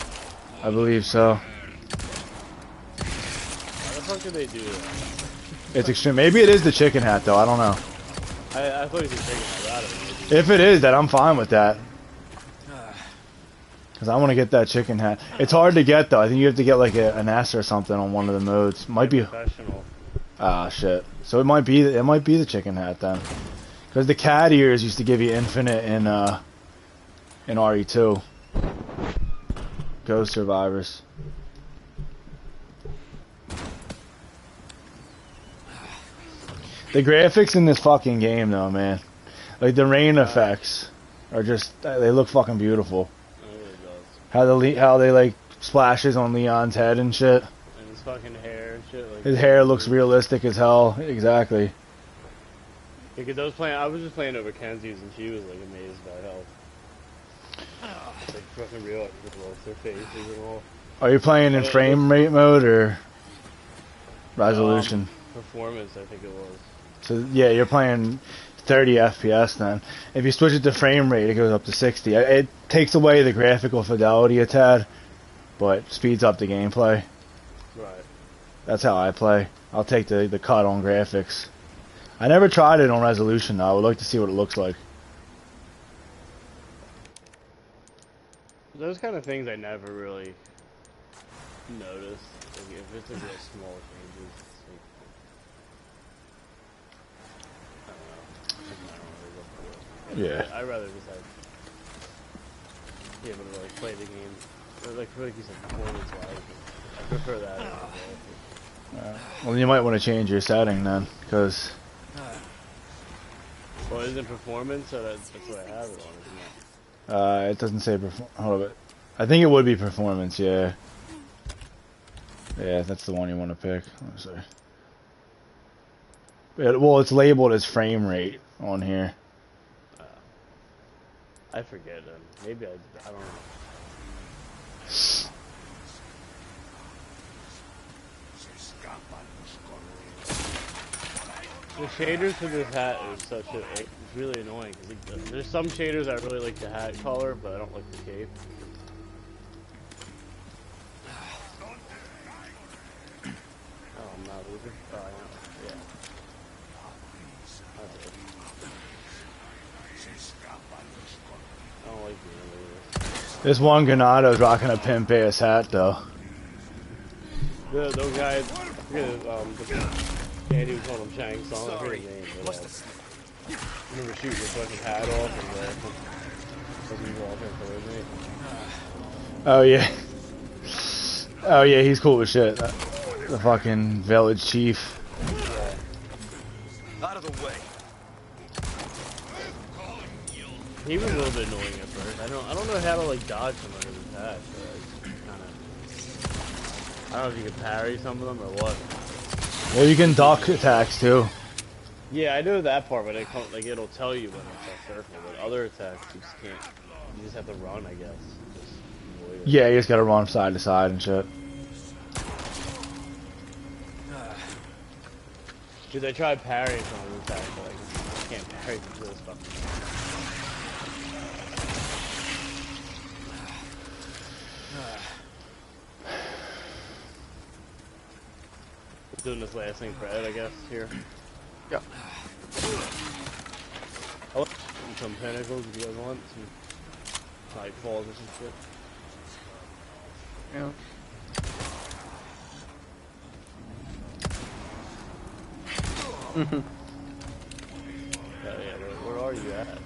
I believe so. How the fuck did they do that? It's extreme. Maybe it is the chicken hat, though. I don't know. I thought he was chicken hat out of it. If it is, then I'm fine with that. Because I want to get that chicken hat. It's hard to get, though. I think you have to get, like, an S or something on one of the modes. Might be... Professional. Ah, shit. So it might be the chicken hat, then. Because the cat ears used to give you infinite in RE2. Ghost Survivors. The graphics in this fucking game, though, man. Like, the rain effects are just... They look fucking beautiful. It really does. How they, like, splashes on Leon's head and shit. And his fucking hair and shit. Like, His hair looks realistic as hell. Exactly. Yeah, 'cause I was just playing over Kenzie's and she was, like, amazed by how... Like, fucking real, like, their faces and all. Are you playing in frame rate mode or resolution? Performance, I think it was. So yeah, you're playing 30 FPS then. If you switch it to frame rate, it goes up to 60. It takes away the graphical fidelity a tad, but speeds up the gameplay. Right. That's how I play. I'll take the cut on graphics. I never tried it on resolution though. I would like to see what it looks like. Those kind of things I never really noticed. Like, if it's a real small changes, I don't know. I don't really look for it. Yeah. I'd rather just be able to like play the game, or like you said, performance-wise. I prefer that. Well, you might want to change your setting then, because... Well, isn't performance? So that's what I have it on, isn't it? It doesn't say hold up. I think it would be performance, yeah. Yeah, that's the one you want to pick. Let me see. Well, it's labeled as frame rate on here. I forget them. Maybe I don't know. The shaders for this hat is it's really annoying. Cause there's some shaders I really like the hat color, but I don't like the cape. Oh, I'm not losing. Oh, I know. Yeah. I don't like being a This one Ganado's rocking a pimp ass hat though. Those guys, I forget, the Andy would call him Shang Tsung, I forget his name, but, I remember shooting his fucking hat off and he was all trying to me. Oh yeah. Oh yeah, he's cool as shit. The fucking village chief. Out of the way. He was a little bit annoying at first. I don't know how to like dodge some of his attacks. I don't know if you can parry some of them or what. Well, you can duck attacks too. Yeah, I know that part, but it'll tell you when it's a circle. But other attacks, you just can't. You just have to run, I guess. Just avoid it. Yeah, you just gotta run side to side and shit. Because I tried parrying some of his attacks, but I can't parry through this fucking. Doing this last thing for Ed, I guess, here. Yeah. I want some pinnacles if you guys want. Some like falls or some shit. Yeah. Yeah, where are you at?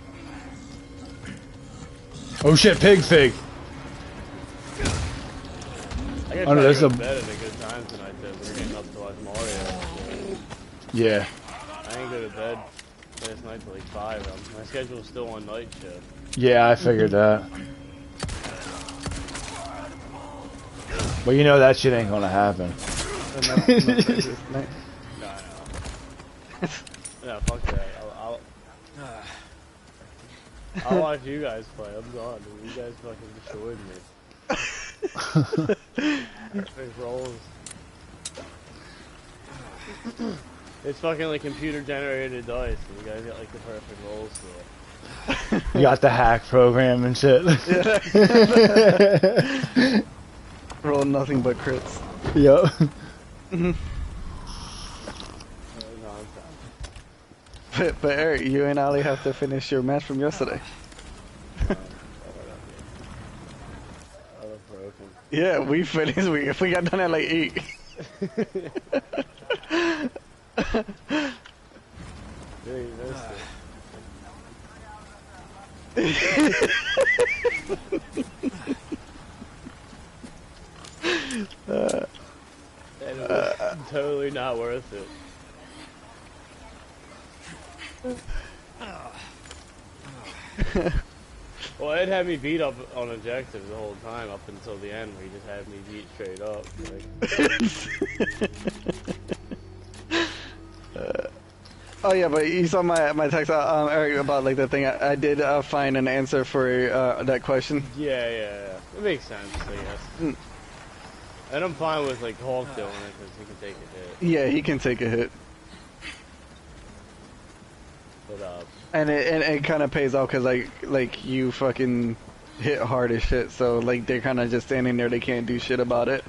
Oh shit, pig fig. I gotta Oh, no, try there's to go a- to bed at a good time tonight, though. We're getting up to watch Mario. So Yeah. I didn't go to bed last night till like 5. My schedule's still on night shift. Yeah, I figured that. But you know that shit ain't gonna happen. No, I know. Yeah, fuck that. I'll watch you guys play. I'm gone. Dude. You guys fucking destroyed me. Perfect rolls. It's fucking like computer generated dice, and you guys got like the perfect rolls for it. You got the hack program and shit. Roll nothing but crits. Yep. But Eric, you and Ali have to finish your match from yesterday. Yeah, we finished. We got done at like 8. Totally not worth it. Well, Ed had me beat up on objectives the whole time up until the end, where he just had me beat straight up. Like. Oh yeah, but you saw my text, Eric, about like the thing. I did find an answer for that question. Yeah. It makes sense, I guess. And I'm fine with like Hulk doing it because he can take a hit. Yeah, he can take a hit. But And it kind of pays off because like you fucking hit hard as shit, so like they're kind of just standing there, they can't do shit about it.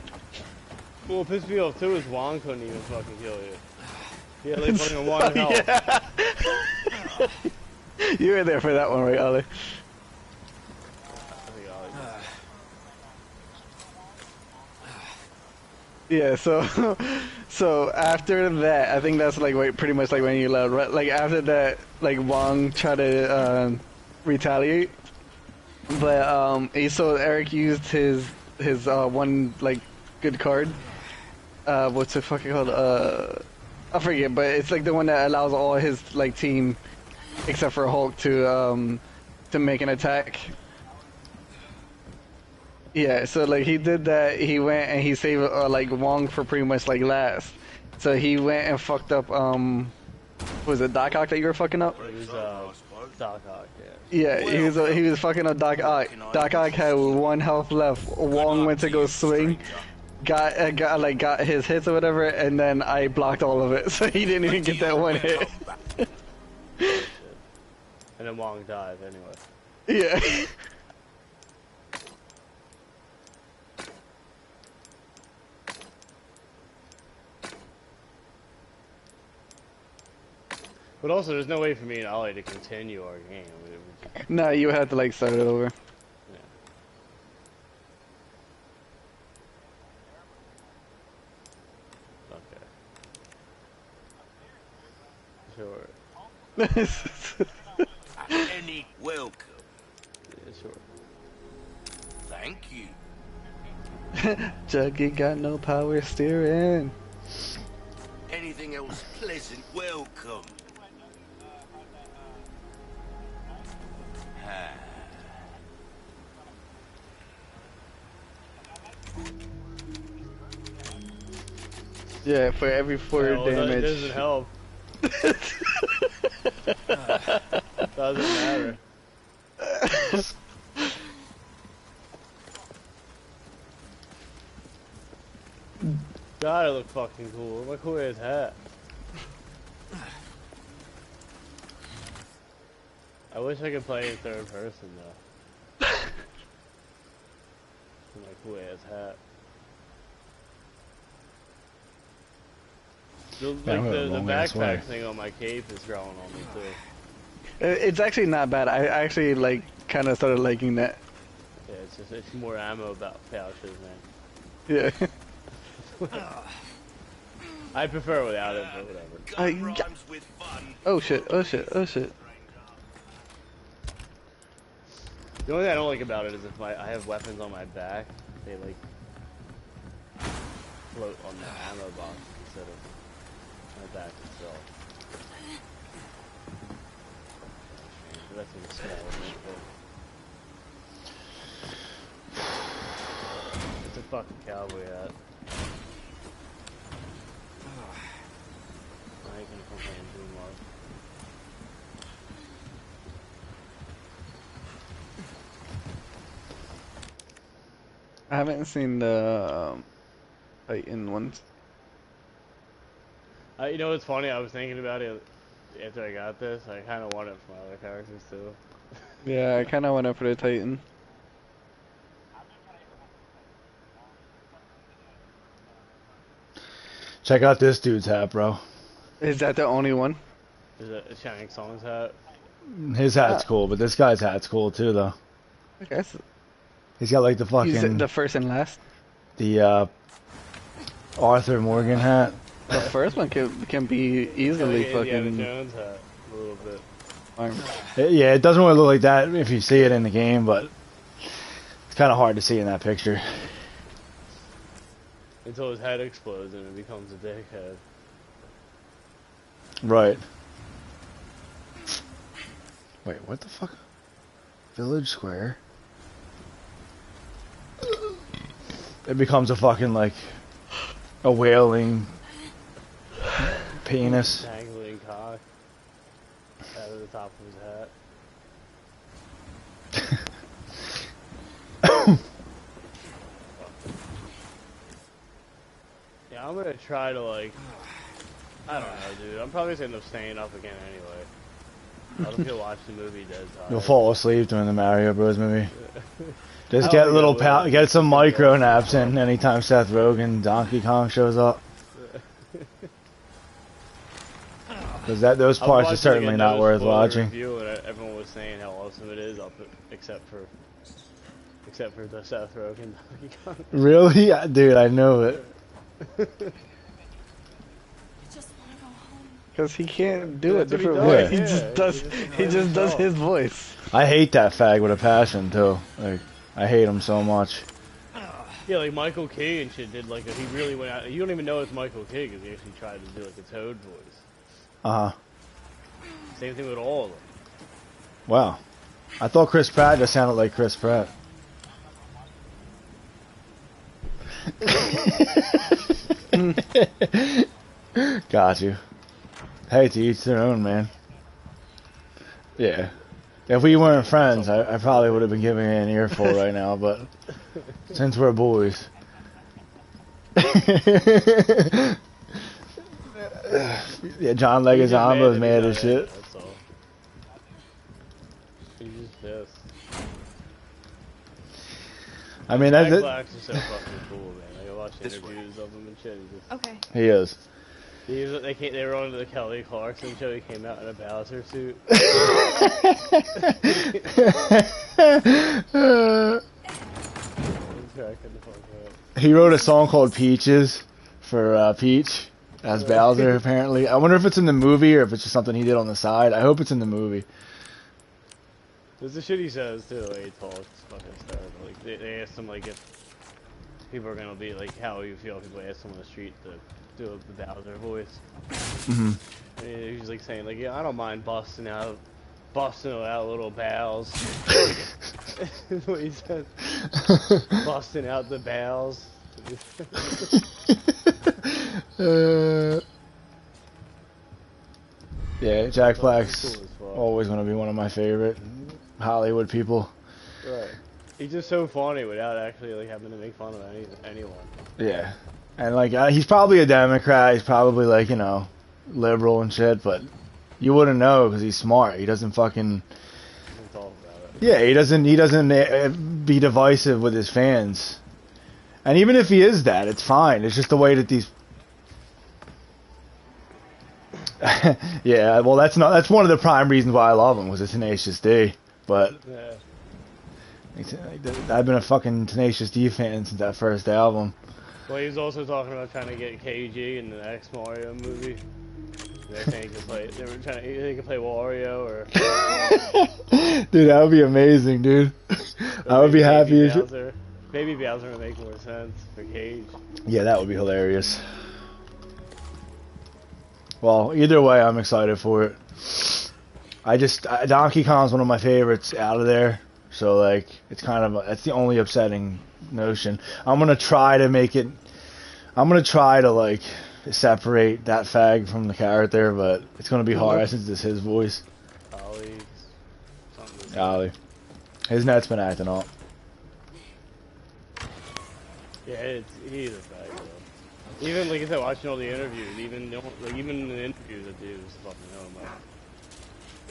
well, what pissed me off too is Juan couldn't even fucking kill you. He had like fucking one health. Yeah. You were there for that one, right, Ali? Yeah, so after that, I think that's like pretty much like when you left, right? Like after that, like Wong tried to retaliate, but so Eric used his one like good card. What's it fucking called? I forget, but it's like the one that allows all his like team, except for Hulk, to make an attack. Yeah, so like he did that. He went and he saved like Wong for pretty much like last. So he went and fucked up Was it Doc Ock that you were fucking up? It was Doc Ock, yeah. Yeah, he was fucking up Doc Ock. Doc Ock had 1 health left. Wong went to go swing, got his hits or whatever, and then I blocked all of it, so he didn't even get that 1 hit. And then Wong died anyway. Yeah. But also, there's no way for me and Ollie to continue our game. No, you had to like start it over. Yeah. Okay. Sure. Any welcome. Yeah, sure. Thank you. Juggy got no power steering. Anything else pleasant, welcome. Yeah, for every 4 damage. That doesn't help. Doesn't matter. God, I look fucking cool. My cool ass hat. I wish I could play in 3rd person though. My cool ass hat. The backpack thing on my cape is growing on me too. It's actually not bad. I actually like kind of started liking that. Yeah, it's more ammo about pouches, Yeah. I prefer it without it, but whatever. Oh shit! Oh shit! Oh shit! The only thing I don't like about it is if I have weapons on my back, they like float on the ammo box instead of my back itself. But that's in the small, it's a fucking cowboy hat. I ain't gonna complain too much. I haven't seen the Titan ones. You know what's funny? I was thinking about it after I got this. I kind of want it for my other characters too. Yeah, I kind of went up for the Titan. Check out this dude's hat, bro. Is that the only one? Is it a Shining Song's hat? His hat's cool, but this guy's hat's cool too, though. I guess. He's got like the He's fucking the first and last. the Arthur Morgan hat. The first one can be easily Indiana fucking. Jones hat, a little bit. Yeah, it doesn't really look like that if you see it in the game, but it's kind of hard to see in that picture. Until his head explodes and it becomes a dickhead. Right. Wait, what the fuck? Village Square? It becomes a fucking, like, a wailing penis. Dangling cock out of the top of his hat. Yeah, I'm gonna try to, like, I don't know, dude. I'm probably gonna end up staying up again anyway. I don't feel watch the movie dead tired. You'll fall asleep during the Mario Bros. Movie. Just get a little get some micro naps in anytime Seth Rogen, Donkey Kong shows up. Because those parts are certainly not worth watching. Review and everyone was saying how awesome it is, except for the Seth Rogen Donkey Kong. Really, yeah, dude? I know it. I just want to go home. Because he can't do That's a what he different does, way. yeah. He just does. He just does his voice. I hate that fag with a passion too. Like, I hate him so much. Yeah, like Michael K and shit did he really went out. You don't even know it's Michael K because he actually tried to do like a Toad voice. Uh huh. Same thing with all of them. Wow. I thought Chris Pratt just sounded like Chris Pratt. Got you. Hey, to each their own, man. Yeah. If we weren't friends, I probably would have been giving it an earful right now, but since we're boys. Yeah, John Leguizamo's mad as shit. That's all. He's just pissed. I mean, Jack that's it. Black's just so fucking cool, man. Like, I watched interviews of him and shit. He just, Okay. He is. they were on the Kelly Clarkson show. He came out in a Bowser suit. He wrote a song called Peaches for Peach as Bowser, apparently. I wonder if it's in the movie or if it's just something he did on the side. I hope it's in the movie. There's the shit he says too. Like, he talks fucking hysterical. Like they asked him like if people are gonna be like how you feel if people ask him on the street to do the Bowser voice. Mm-hmm. And he's like saying like, yeah, I don't mind busting out little bowels. That's what he said. Busting out the bowels. Yeah, Jack Black's Cool as fuck. always going to be one of my favorite Hollywood people. Right. He's just so funny without actually like having to make fun of anyone. Yeah. And like he's probably a Democrat, he's probably like, you know, liberal and shit, but you wouldn't know because he's smart. He doesn't fucking We'll talk about it. Yeah, he doesn't be divisive with his fans. And even if he is that, it's fine. It's just the way that these yeah, well that's one of the prime reasons why I love him was a Tenacious D. But Yeah. I've been a fucking Tenacious D fan since that first album. Well, he was also talking about trying to get KG in the next Mario movie. They think he could play. They were trying to. He could play Wario or. Dude, that would be amazing, dude. I would be happy if Bowser. Baby Bowser would make more sense for Cage. Yeah, that would be hilarious. Well, either way, I'm excited for it. Donkey Kong's one of my favorites out of there. So, like, it's kind of, that's the only upsetting notion. I'm going to try to like, separate that fag from the character, but it's going to be hard since it's his voice. Ollie. Something. Ollie. His net's been acting up. Yeah, he's a fag, though. Even, like I said, watching all the interviews, even in the interviews that dude was fucking him.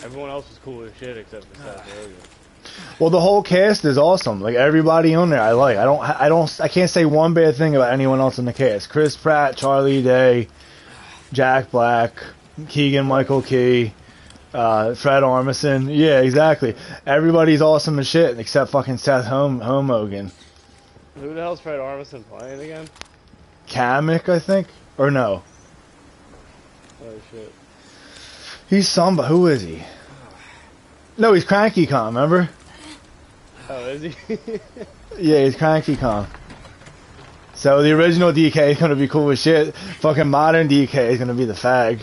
Everyone else was cool as shit except for Seth Rogen. Well, the whole cast is awesome. Like everybody on there, I like. I can't say one bad thing about anyone else in the cast. Chris Pratt, Charlie Day, Jack Black, Keegan-Michael Key, Fred Armisen. Yeah, exactly. Everybody's awesome as shit except fucking Seth Homogen. Who the hell's Fred Armisen playing again? Kamek, I think, or no? Oh shit. He's somebody. Who is he? No, he's Cranky Kong, remember? Oh, is he? Yeah, he's Cranky Kong. So the original DK is gonna be cool as shit. Fucking modern DK is gonna be the fag.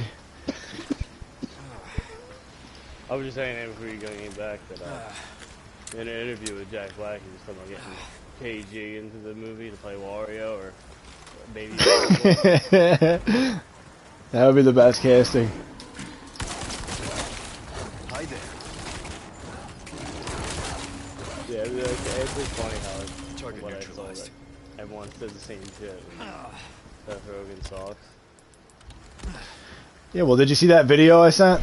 I was just saying that before you getting back that in an interview with Jack Black, he was talking about getting KG into the movie to play Wario or Baby. That would be the best casting. Hi there. Yeah, it's just funny how Target what I saw neutralized. that everyone says the same shit. Seth Rogen sucks. Yeah, well, did you see that video I sent?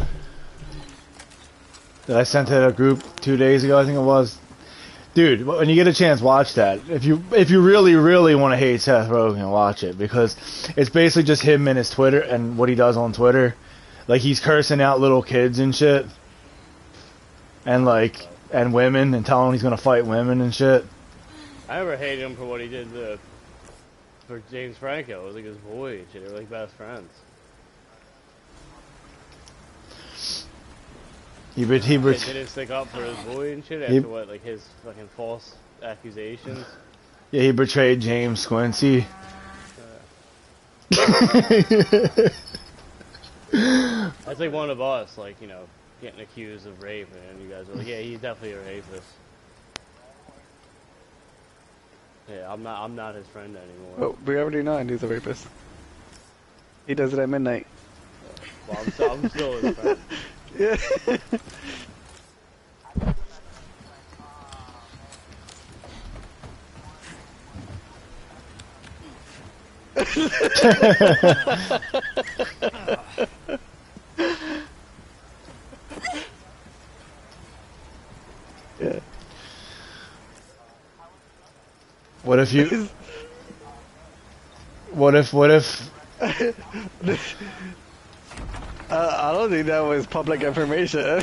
That I sent to a group 2 days ago, I think it was. Dude, when you get a chance, watch that. If you really, really want to hate Seth Rogen, watch it because it's basically just him and his Twitter and what he does on Twitter. Like he's cursing out little kids and shit, and like and women, and telling him he's gonna fight women and shit. I never hated him for what he did for James Franco. It was like his boy and shit. They were like best friends. He They didn't stick up for his boy and shit after what, like his fucking false accusations. Yeah, he betrayed James Quincy. That's like one of us, like, you know, getting accused of rape, and you guys are like, yeah, he's definitely a rapist. Yeah, I'm not his friend anymore. Oh, we already know he's a rapist. He does it at midnight. Well, I'm still his friend. Yeah. Yeah. What if you? What if? I don't think that was public information.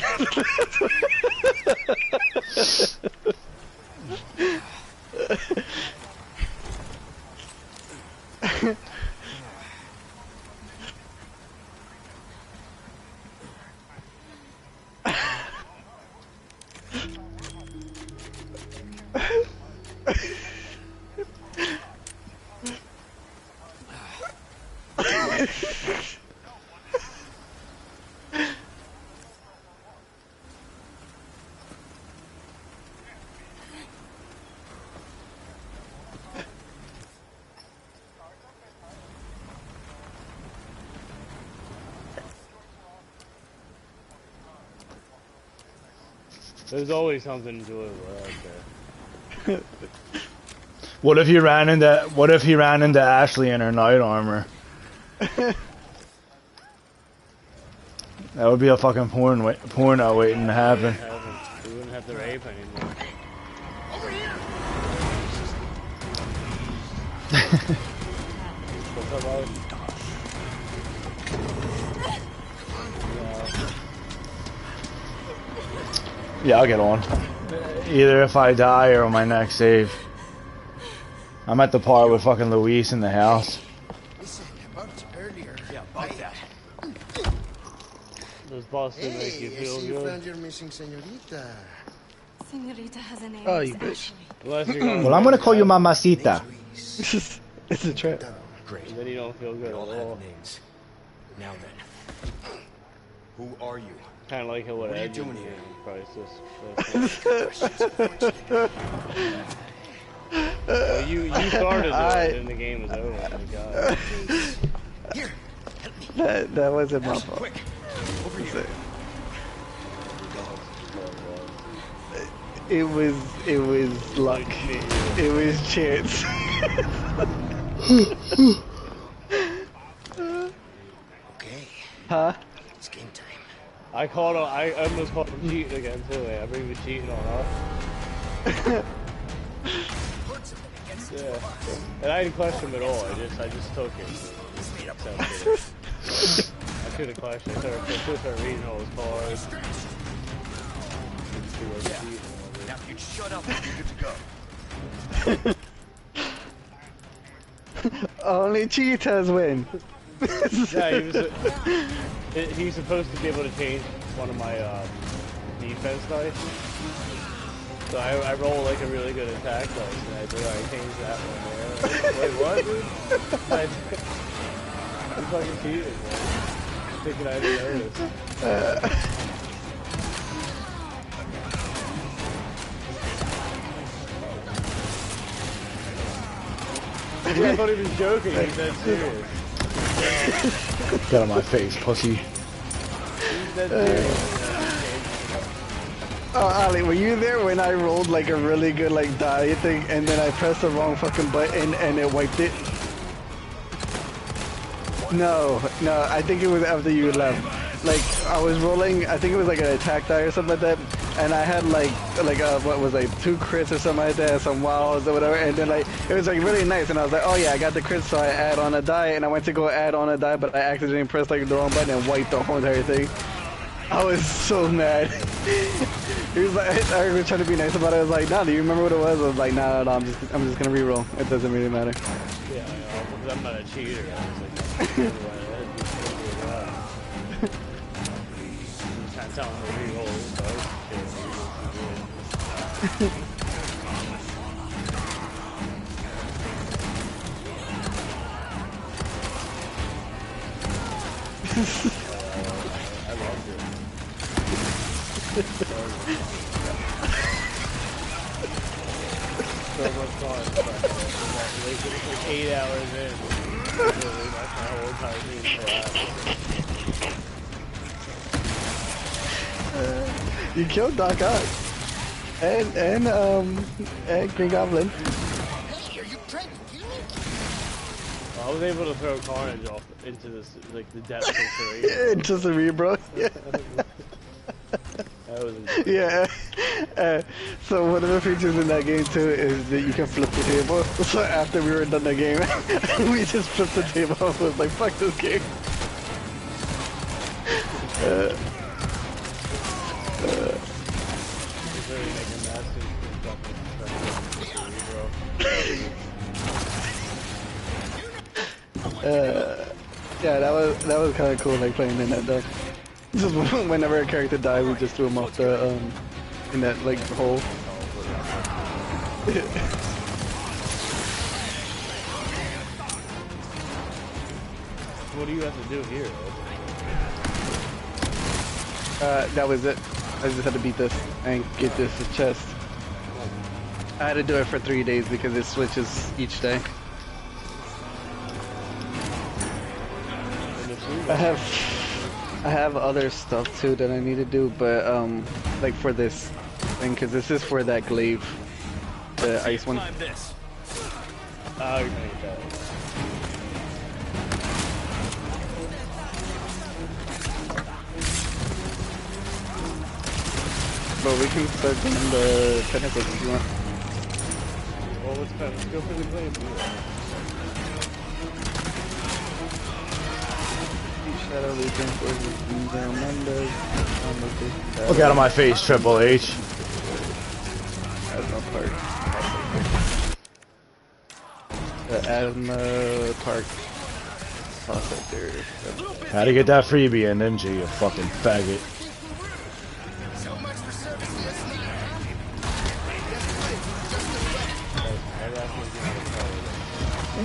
There's always something enjoyable out there. What if you ran into? What if he ran into Ashley in her knight armor? That would be a fucking porno waiting to happen. We wouldn't have to rape anymore. What's up, Ollie? Yeah, I'll get on. Either if I die or my next save. I'm at the part with fucking Luis in the house. Listen, about earlier. Yeah, about that. Does Boston make you Hey, I feel see you good? found your missing señorita. Senorita has a name. Oh, It's you bitch. Ashley. Unless you're gonna Well, I'm gonna call you Mamacita. Luis. It's a trap. Great. And then you don't feel good We all at all. have names. Now then. Who are you? Kind of like what What are you Ed doing did here? in Crisis. Well, you started it, and the game was over. Oh my God. Here. That wasn't my fault. Quick. Over here. It was luck. It was chance. Okay, Huh? it's game time. I almost called him cheating again too. I believe he's cheating on us. Yeah. And I didn't question him at all. I just took it. I should have questioned. I should have started reading all his cards. Now if you'd shut up, you're good to go. Only cheetahs win. Yeah, he's supposed to be able to change one of my defense dice. So I roll like a really good attack dice, and I do. I change that one there. Wait, what? Dude? I'm fucking cheating, man. Thinking I didn't notice. I thought he was joking. He's dead serious. Get out of my face, pussy. He's dead serious. Oh, Ali, were you there when I rolled like a really good like die thing, and then I pressed the wrong fucking button and it wiped it? No, I think it was after you left. Like I was rolling, I think it was like an attack die or something like that, and I had like what was like 2 crits or something like that, some wilds or whatever, and then like it was like really nice, and I was like, oh yeah, I got the crits, so I add on a die, and I went to go add on a die, but I accidentally pressed like the wrong button and wiped the whole entire thing. I was so mad. He was like, I was trying to be nice about it. I was like, nah, do you remember what it was? I was like, nah, I'm just gonna re-roll. It doesn't really matter. Yeah, because I'm not a cheater. I was like, I'm trying to tell him to re-roll his dice. I loved it. So much fun. Like 8 hours in. Literally, my whole entire team collapsed. You killed Doc Ock. And Green Goblin. Hey, are you trying to kill me? I was able to throw Carnage off into this, like, the depths of Cerebro. Into Cerebro. Yeah. That was insane. Yeah. So one of the features in that game too is that you can flip the table. So after we were done the game, we just flipped the table and was like, fuck this game. It's really making massive Cerebro. Yeah, that was kind of cool, like playing in that deck. Just whenever a character died, we just threw him off the in that like hole. What do you have to do here? That was it. I just had to beat this and get this chest. I had to do it for 3 days because it switches each day. I have other stuff too that I need to do, but like for this thing, because this is for that glaive, the ice one. Oh, you made that. But we can start doing the tentacles if you want. Well, let's go for the glaive. Shadow Legion versus Mendes. Look out of my face, Triple H. Asthma Park. The Asthma Park Prospector. Had to get that freebie in, didn't you fucking faggot? So much for servicing us now.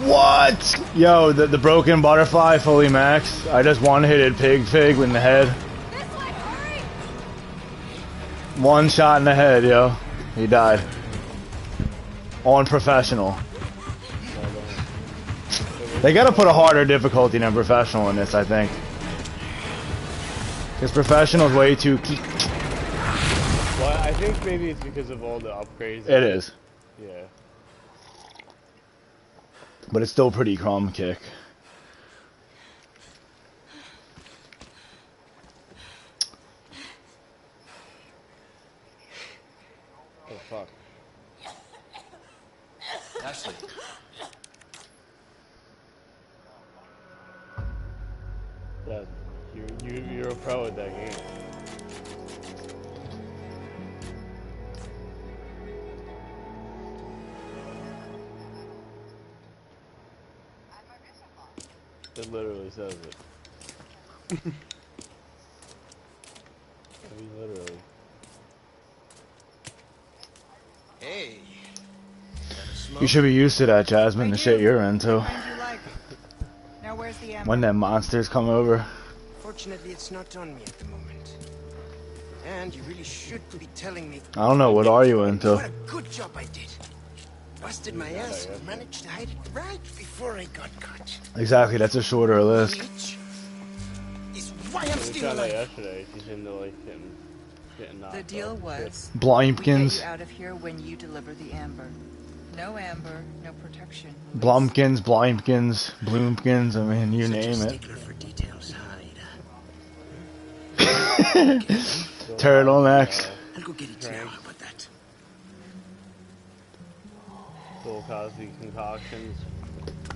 What? Yo, the broken butterfly fully maxed. I just one-hitted Pig in the head. One shot in the head, yo. He died. On professional. They gotta put a harder difficulty than professional in this, I think. Because professional is way too... Well, I think maybe it's because of all the upgrades. It is. Yeah. But it's still pretty crumb kick. Oh, fuck. Ashley. Yeah, you're a pro at that game. It literally says it. I mean, literally. Hey. You should be used to that, Jasmine, the shit you're into. Now where's the ammo? When them monsters come over. Fortunately, it's not on me at the moment. And you really should be telling me. I don't know, what are you into? What a good job I did. Busted my ass and managed to hide it right before I got caught. Exactly, that's a shorter list. Which is why I'm We still shot that alive. yesterday. She's into like getting knocked The deal out. was, we get Blumpkins. you out of here when you deliver the amber. No amber, no protection. Blumpkins, Bloomkins, I mean, you Such a name it. stickler for details, hide. Turtlenecks. I'll go get it now. How about that? Full Cosby concoctions.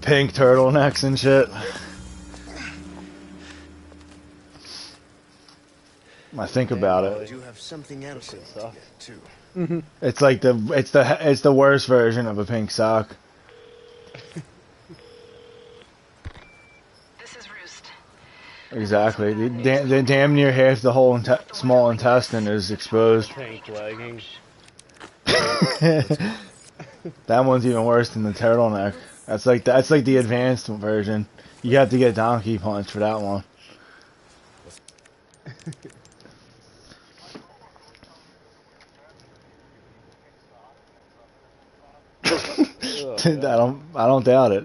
Pink turtlenecks and shit. I think about I it. do have something else I need to stuff. get too. It's like it's the worst version of a pink sock. This is Roost. Exactly. The damn near half the whole small intestine is exposed. Pink leggings. That one's even worse than the turtleneck. That's like the advanced version. You have to get Donkey Punch for that one. I don't doubt it.